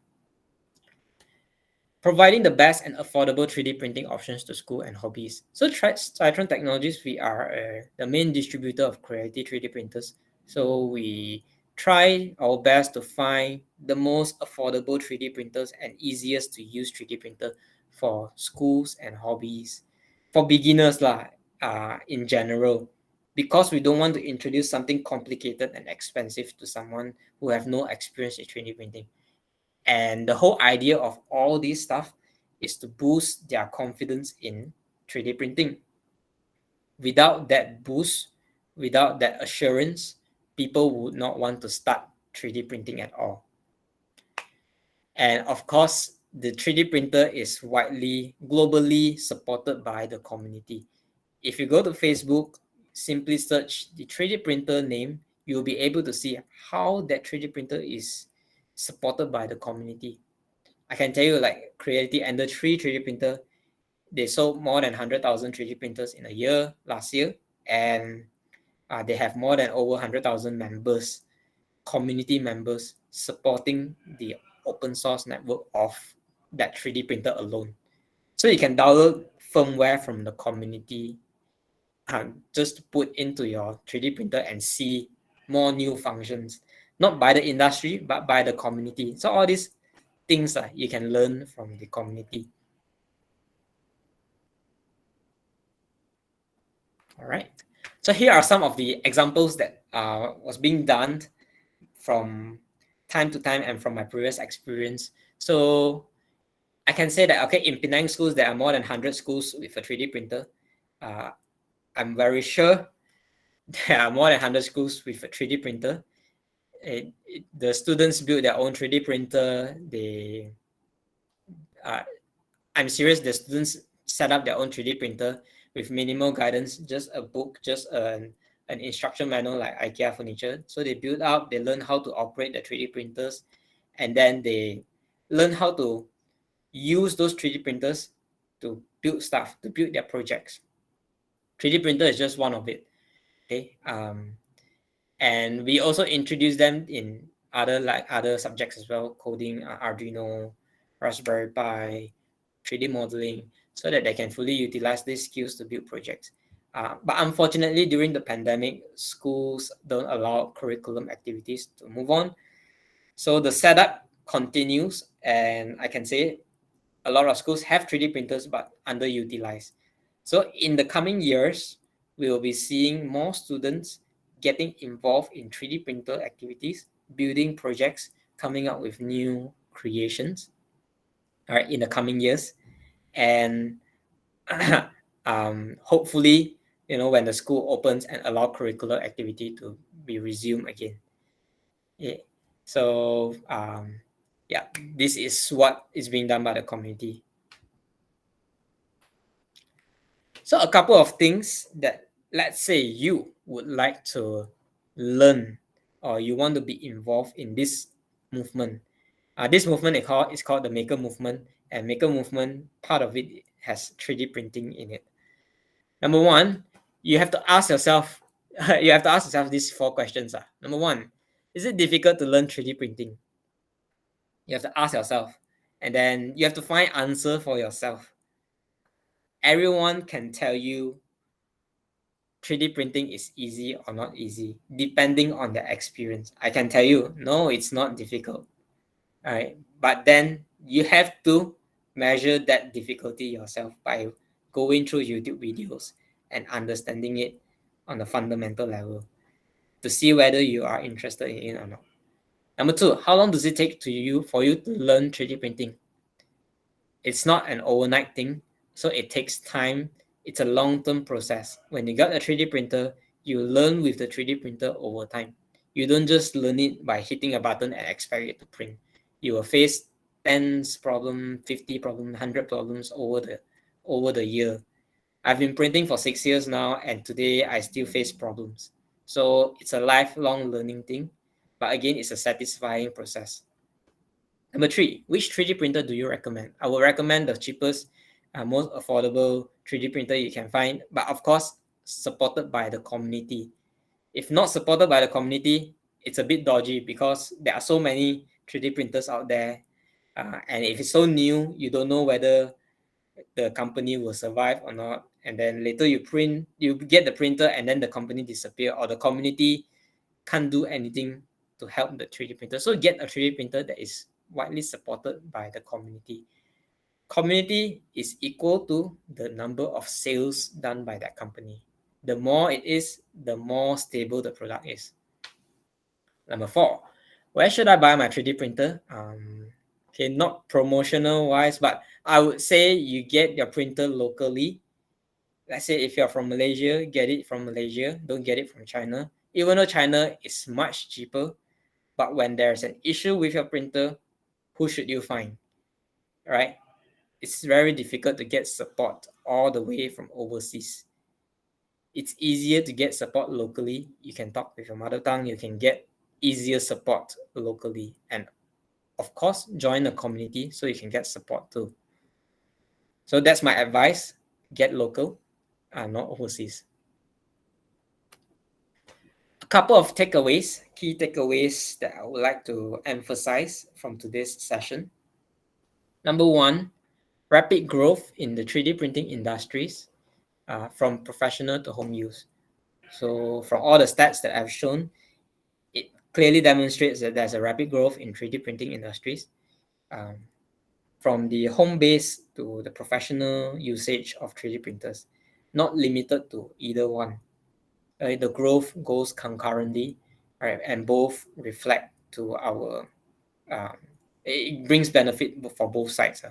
Providing the best and affordable 3D printing options to school and hobbies. So Citron Technologies, we are the main distributor of Creality 3D printers. So we try our best to find the most affordable 3D printers and easiest to use 3D printer for schools and hobbies, for beginners in general, because we don't want to introduce something complicated and expensive to someone who have no experience in 3D printing. And the whole idea of all this stuff is to boost their confidence in 3D printing. Without that boost, without that assurance, people would not want to start 3D printing at all. And of course, the 3D printer is widely, globally supported by the community. If you go to Facebook, simply search the 3D printer name, you'll be able to see how that 3D printer is supported by the community. I can tell you, like Creality Ender 3 3D printer, they sold more than 100,000 3D printers in a year last year, and they have more than over 100,000 members, community members, supporting the open source network of that 3D printer alone. So you can download firmware from the community, just to put into your 3D printer and see more new functions, not by the industry, but by the community. So all these things you can learn from the community. All right. So here are some of the examples that was being done from time to time and from my previous experience. So I can say that, okay, in Penang schools, there are more than 100 schools with a 3D printer. I'm very sure there are more than 100 schools with a 3D printer. The students build their own 3D printer. I'm serious, the students set up their own 3D printer with minimal guidance, just a book, just a an instruction manual like IKEA furniture. So they build up, they learn how to operate the 3D printers, and then they learn how to use those 3D printers to build stuff, to build their projects. 3D printer is just one of it. Okay. And we also introduce them in other subjects as well, coding, Arduino, Raspberry Pi, 3D modeling, so that they can fully utilize these skills to build projects. But unfortunately, during the pandemic, schools don't allow curriculum activities to move on. So the setup continues, and I can say a lot of schools have 3D printers but underutilized. So in the coming years, we will be seeing more students getting involved in 3D printer activities, building projects, coming up with new creations, all right, in the coming years. And hopefully, when the school opens and allow curricular activity to be resumed again. Yeah. So yeah, this is what is being done by the community. So a couple of things that, let's say, you would like to learn or you want to be involved in this movement. This movement is called the Maker Movement, and Maker Movement, part of it has 3D printing in it. Number one, you have to ask yourself these 4 questions. Number one, is it difficult to learn 3D printing? You have to ask yourself, and then you have to find answer for yourself. Everyone can tell you 3D printing is easy or not easy, depending on their experience. I can tell you, no, it's not difficult. All right. But then you have to measure that difficulty yourself by going through YouTube videos and understanding it on a fundamental level to see whether you are interested in it or not. Number 2, how long does it take for you to learn 3D printing? It's not an overnight thing, so it takes time. It's a long-term process. When you got a 3D printer, you learn with the 3D printer over time. You don't just learn it by hitting a button and expect it to print. You will face 10 problems, 50 problems, 100 problems over the year. I've been printing for 6 years now, and today I still face problems. So it's a lifelong learning thing, but again, it's a satisfying process. Number 3, which 3D printer do you recommend? I would recommend the cheapest, most affordable 3D printer you can find, but of course, supported by the community. If not supported by the community, it's a bit dodgy because there are so many 3D printers out there. And if it's so new, you don't know whether the company will survive or not. And then later you get the printer and then the company disappear, or the community can't do anything to help the 3D printer. So get a 3D printer that is widely supported by the community. Community is equal to the number of sales done by that company. The more it is, the more stable the product is. Number 4, where should I buy my 3D printer? Okay, not promotional wise, but I would say you get your printer locally. Let's say if you're from Malaysia, get it from Malaysia. Don't get it from China. Even though China is much cheaper, but when there's an issue with your printer, who should you find? Right? It's very difficult to get support all the way from overseas. It's easier to get support locally. You can talk with your mother tongue. You can get easier support locally. And of course, join a community so you can get support too. So that's my advice. Get local, not overseas. A couple of key takeaways that I would like to emphasize from today's session. Number 1, rapid growth in the 3D printing industries from professional to home use. So from all the stats that I've shown, it clearly demonstrates that there's a rapid growth in 3D printing industries. From the home base to the professional usage of 3D printers, not limited to either one. The growth goes concurrently, right, and both reflect to our, it brings benefit for both sides.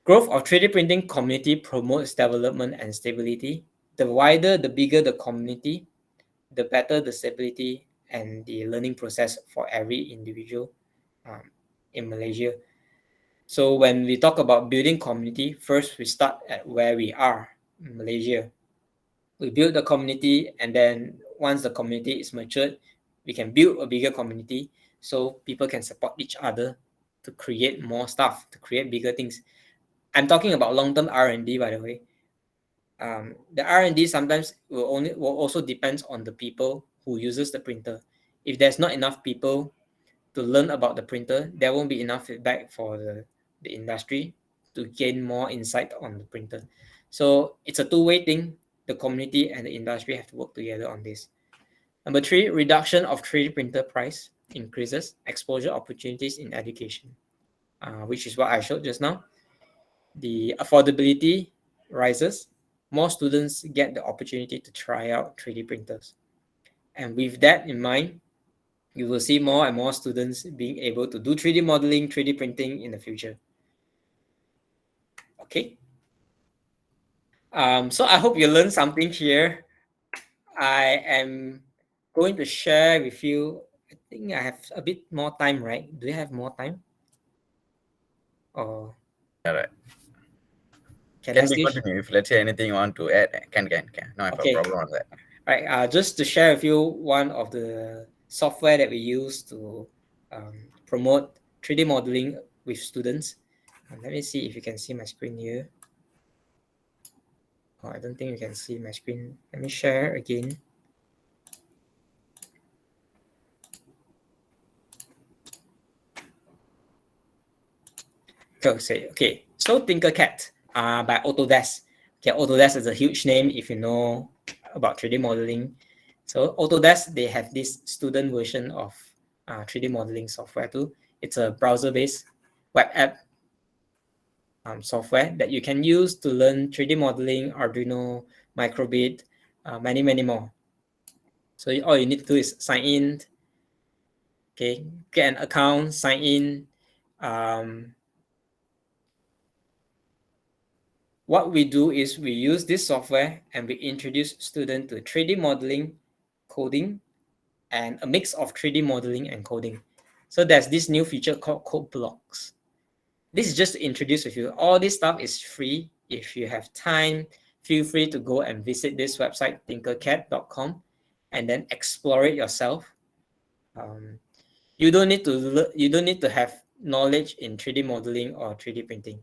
Growth of 3D printing community promotes development and stability. The wider, the bigger the community, the better the stability and the learning process for every individual in Malaysia. So when we talk about building community, first we start at where we are in Malaysia. we build the community, and then once the community is matured, we can build a bigger community so people can support each other to create more stuff, to create bigger things. I'm talking about long-term R&D, by the way. The R&D sometimes will also depends on the people who uses the printer. If there's not enough people to learn about the printer, there won't be enough feedback for the industry to gain more insight on the printer. So it's a two-way thing. The community and the industry have to work together on this. Number 3, reduction of 3D printer price increases exposure opportunities in education, which is what I showed just now. The affordability rises. More students get the opportunity to try out 3D printers. And with that in mind, you will see more and more students being able to do 3D modeling, 3D printing in the future. Okay. So I hope you learned something here. I am going to share with you. I think I have a bit more time, right? Do you have more time? Or All right. can Can I we still continue? If let's say anything you want to add, can. No, I have Okay. a problem on that. Right, just to share with you one of the software that we use to promote 3D modeling with students. Let me see if you can see my screen here. Oh, I don't think you can see my screen. Let me share again. Okay, so Tinkercad by Autodesk. Okay, Autodesk is a huge name if you know about 3D modeling. So Autodesk, they have this student version of 3D modeling software too. It's a browser-based web app software that you can use to learn 3D modeling, Arduino, Microbit, many more. So all you need to do is sign in. Okay, get an account, sign in. What we do is we use this software and we introduce students to 3D modeling, coding, and a mix of 3D modeling and coding. So there's this new feature called code blocks. This is just to introduce with you. All this stuff is free. If you have time, feel free to go and visit this website, tinkercad.com, and then explore it yourself. You don't need to have knowledge in 3D modeling or 3D printing.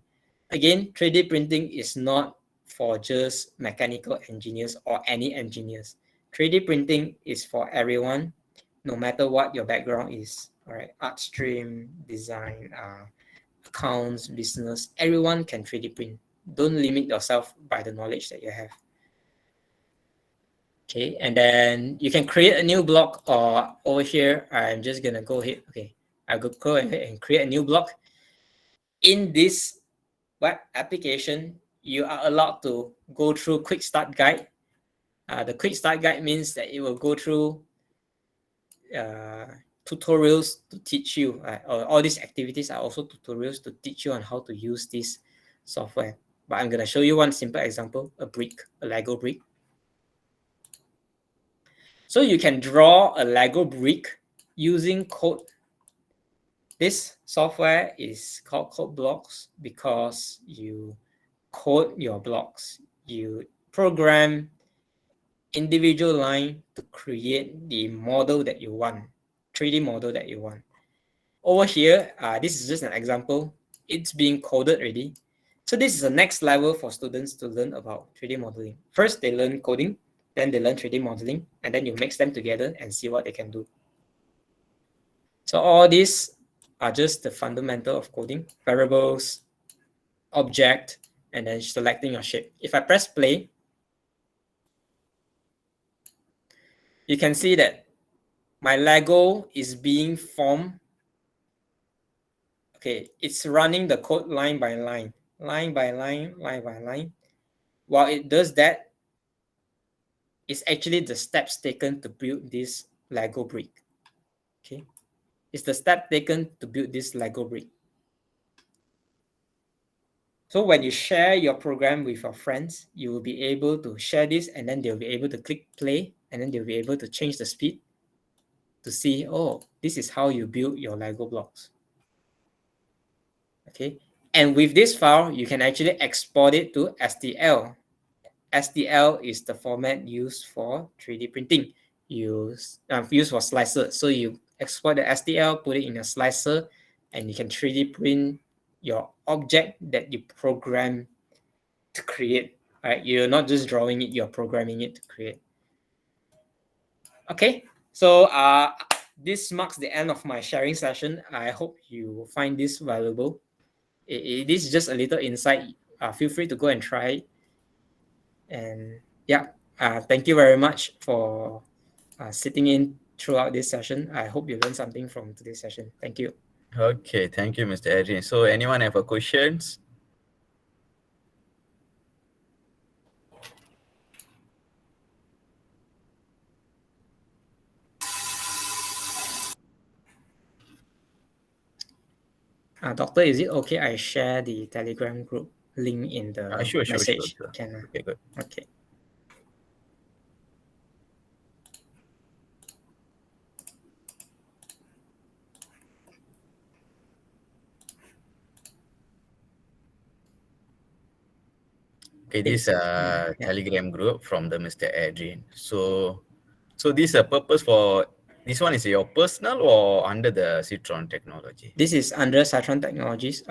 Again, 3D printing is not for just mechanical engineers or any engineers. 3D printing is for everyone, no matter what your background is. All right, art stream, design, accounts, business, everyone can 3D print. Don't limit yourself by the knowledge that you have. Okay, and then you can create a new block, or over here, I'm just gonna go ahead. Okay, I'll go ahead and create a new block. In this web application, you are allowed to go through quick start guide. The quick start guide means that it will go through tutorials to teach you. All these activities are also tutorials to teach you on how to use this software. But I'm going to show you one simple example, a Lego brick. So you can draw a Lego brick using code. This software is called code blocks because you code your blocks. You program individual line to create the model that you want, 3D model that you want. Over here, this is just an example. It's being coded already. So this is the next level for students to learn about 3D modeling. First, they learn coding, then they learn 3D modeling, and then you mix them together and see what they can do. So all these are just the fundamental of coding, variables, object, and then selecting your shape. If I press play, you can see that my Lego is being formed. Okay, it's running the code line by line. While it does that, it's actually the steps taken to build this Lego brick. Okay, it's the step taken to build this Lego brick. So when you share your program with your friends, you will be able to share this, and then they'll be able to click play, and then they'll be able to change the speed to see, oh, this is how you build your Lego blocks. Okay, and with this file, you can actually export it to STL. STL is the format used for 3D printing. Used for slicer. So you export the STL, put it in a slicer, and you can 3D print your object that you program to create. Right? You're not just drawing it, you're programming it to create. Okay, so this marks the end of my sharing session. I hope you find this valuable. It is just a little insight. Feel free to go and try it. And yeah, thank you very much for sitting in throughout this session. I hope you learned something from today's session. Thank you. Okay, thank you, Mr. Adrian. So anyone have a questions? Doctor, is it okay I share the Telegram group link in the Sure. message? Can, okay, good. Okay. Okay, this Telegram group from the Mr. Adrian. So this purpose for this one is your personal or under the Citron technology? This is under Citron Technologies.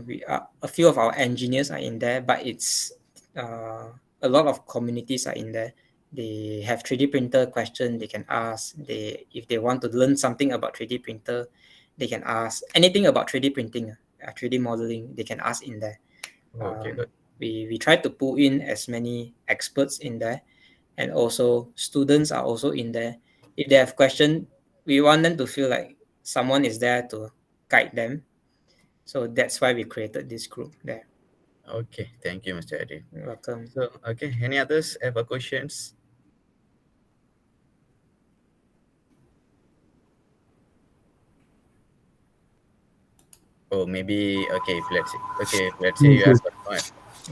We are a few of our engineers are in there, but it's a lot of communities are in there. They have 3D printer question they can ask. If they want to learn something about 3D printer, they can ask anything about 3D printing, 3D modeling. They can ask in there. Okay, good. We try to pull in as many experts in there, and also students are also in there. If they have questions, we want them to feel like someone is there to guide them. So that's why we created this group there. Okay, thank you, Mr. Adrian. You're welcome. So, okay, any others have questions? Oh, maybe okay. Let's say you have one.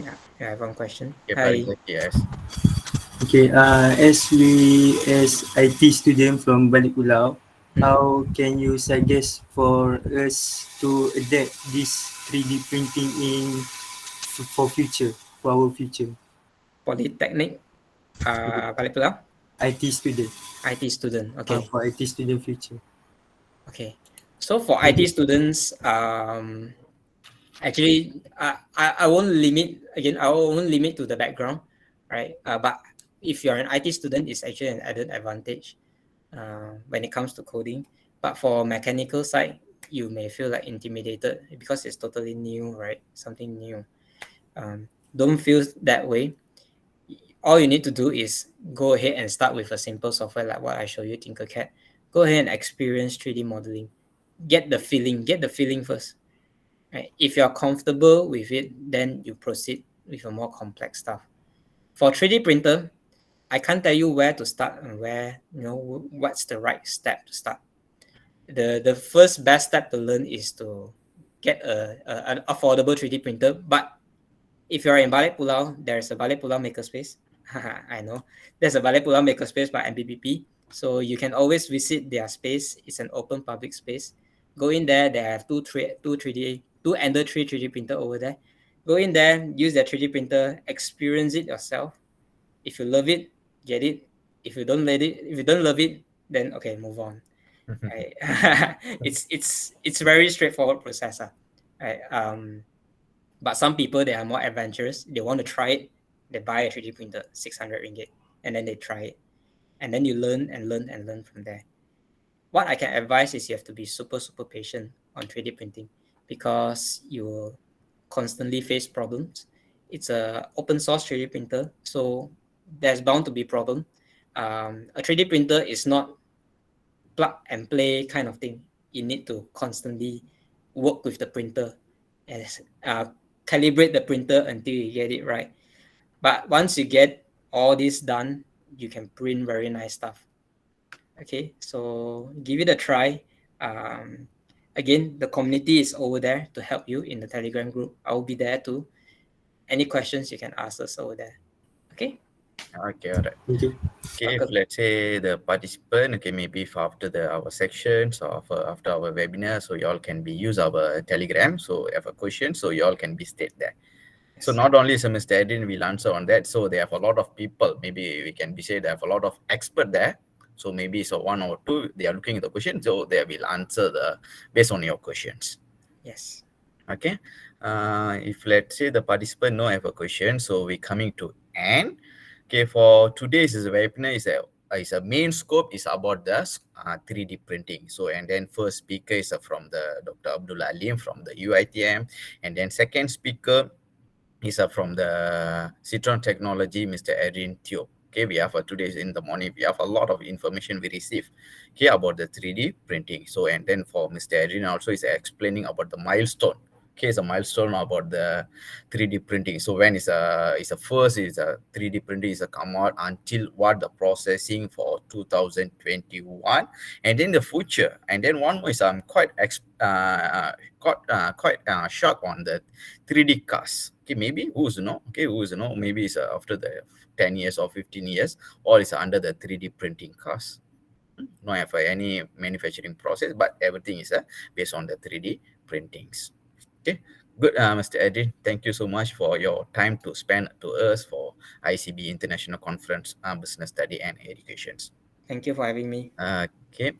Yeah, I have one question. Okay, Hi. yes. Okay, as IT student from Balik Pulau, how can you suggest for us to adapt this 3D printing for our future? Polytechnic, Balik Pulau? IT student. IT student, okay. For IT student future. Okay, so for IT students, actually, I won't limit to the background, right? But if you're an IT student, it's actually an added advantage when it comes to coding. But for mechanical side, you may feel like intimidated because it's totally new, right? Something new. Don't feel that way. All you need to do is go ahead and start with a simple software like what I show you, Tinkercad. Go ahead and experience 3D modeling. Get the feeling first. Right? If you're comfortable with it, then you proceed with a more complex stuff. For 3D printer, I can't tell you where to start and what's the right step to start. The first best step to learn is to get an affordable 3D printer. But if you're in Balik Pulau, there's a Balik Pulau Makerspace. I know. There's a Balik Pulau Makerspace by MBBP. So you can always visit their space. It's an open public space. Go in there. They have two Ender 3 3D printer over there. Go in there, use their 3D printer, experience it yourself. If you love it, get it. If you don't love it, then okay, move on. Right? It's very straightforward process. Right? But some people, they are more adventurous. They want to try it. They buy a 3D printer, 600 ringgit, and then they try it. And then you learn and learn and learn from there. What I can advise is you have to be super, super patient on 3D printing because you will constantly face problems. It's a open source 3D printer, so there's bound to be problem. A 3D printer is not plug and play kind of thing. You need to constantly work with the printer and calibrate the printer until you get it right. But once you get all this done, you can print very nice stuff. Okay, so give it a try. Again, the community is over there to help you in the Telegram group. I will be there too. Any questions, you can ask us over there. Okay? Okay, all right. Thank you. Okay, if let's say the participant, okay, maybe for after our sections or after our webinar, so y'all can use our Telegram. So if you have a question, so y'all can be state there. So not only is Mr. Edwin will answer on that, so they have a lot of people. Maybe we can be say they have a lot of expert there. So maybe so one or two they are looking at the question, so they will answer based on your questions. Yes. Okay. If let's say the participant no have a question, so we coming to end. Okay, for today's webinar is a main scope is about the 3D printing. So and then first speaker is from the Dr. Abdul Alim from the UITM, and then second speaker is from the Citron Technology, Mr. Erin Teo. Okay, we have today's in the morning, we have a lot of information we receive okay, about the 3D printing. So, and then for Mr. Erin also is explaining about the milestone. Okay, it's a milestone about the 3D printing. So when is a 3D printing is a come out until what the processing for 2021 and then the future. And then one more is I'm quite shocked on the 3D cars. Okay, maybe who's know? Okay, who's know? Maybe it's after the 10 years or 15 years, or it's under the 3D printing cars. No have any manufacturing process, but everything is based on the 3D printings. Okay, good, Mr. Edwin. Thank you so much for your time to spend to us for ICBE International Conference Business Study and Educations. Thank you for having me. Okay,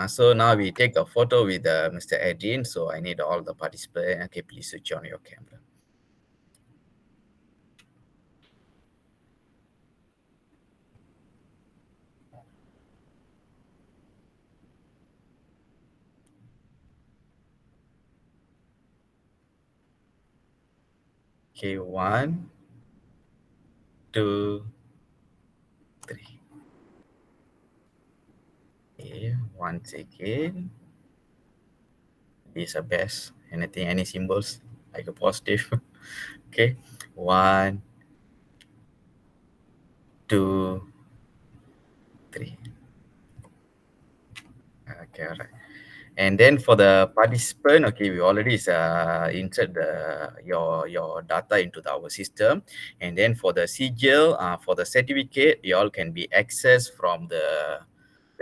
so now we take a photo with Mr. Edwin. So I need all the participants. Okay, please switch on your camera. Okay, 1, 2, 3. Okay, once again. These are best. Anything, any symbols like a positive. Okay, 1, 2, 3. Okay, all right. And then for the participant, okay, we already insert your data into our system. And then for the sigil, for the certificate, you all can be accessed from the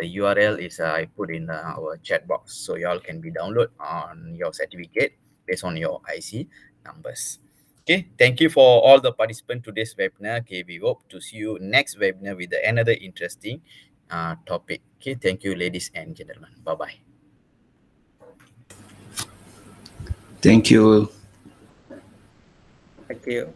URL is I put in our chat box. So you all can be download on your certificate based on your IC numbers. Okay, thank you for all the participants today's webinar. Okay, we hope to see you next webinar with another interesting topic. Okay, thank you, ladies and gentlemen. Bye-bye. Thank you. Thank you.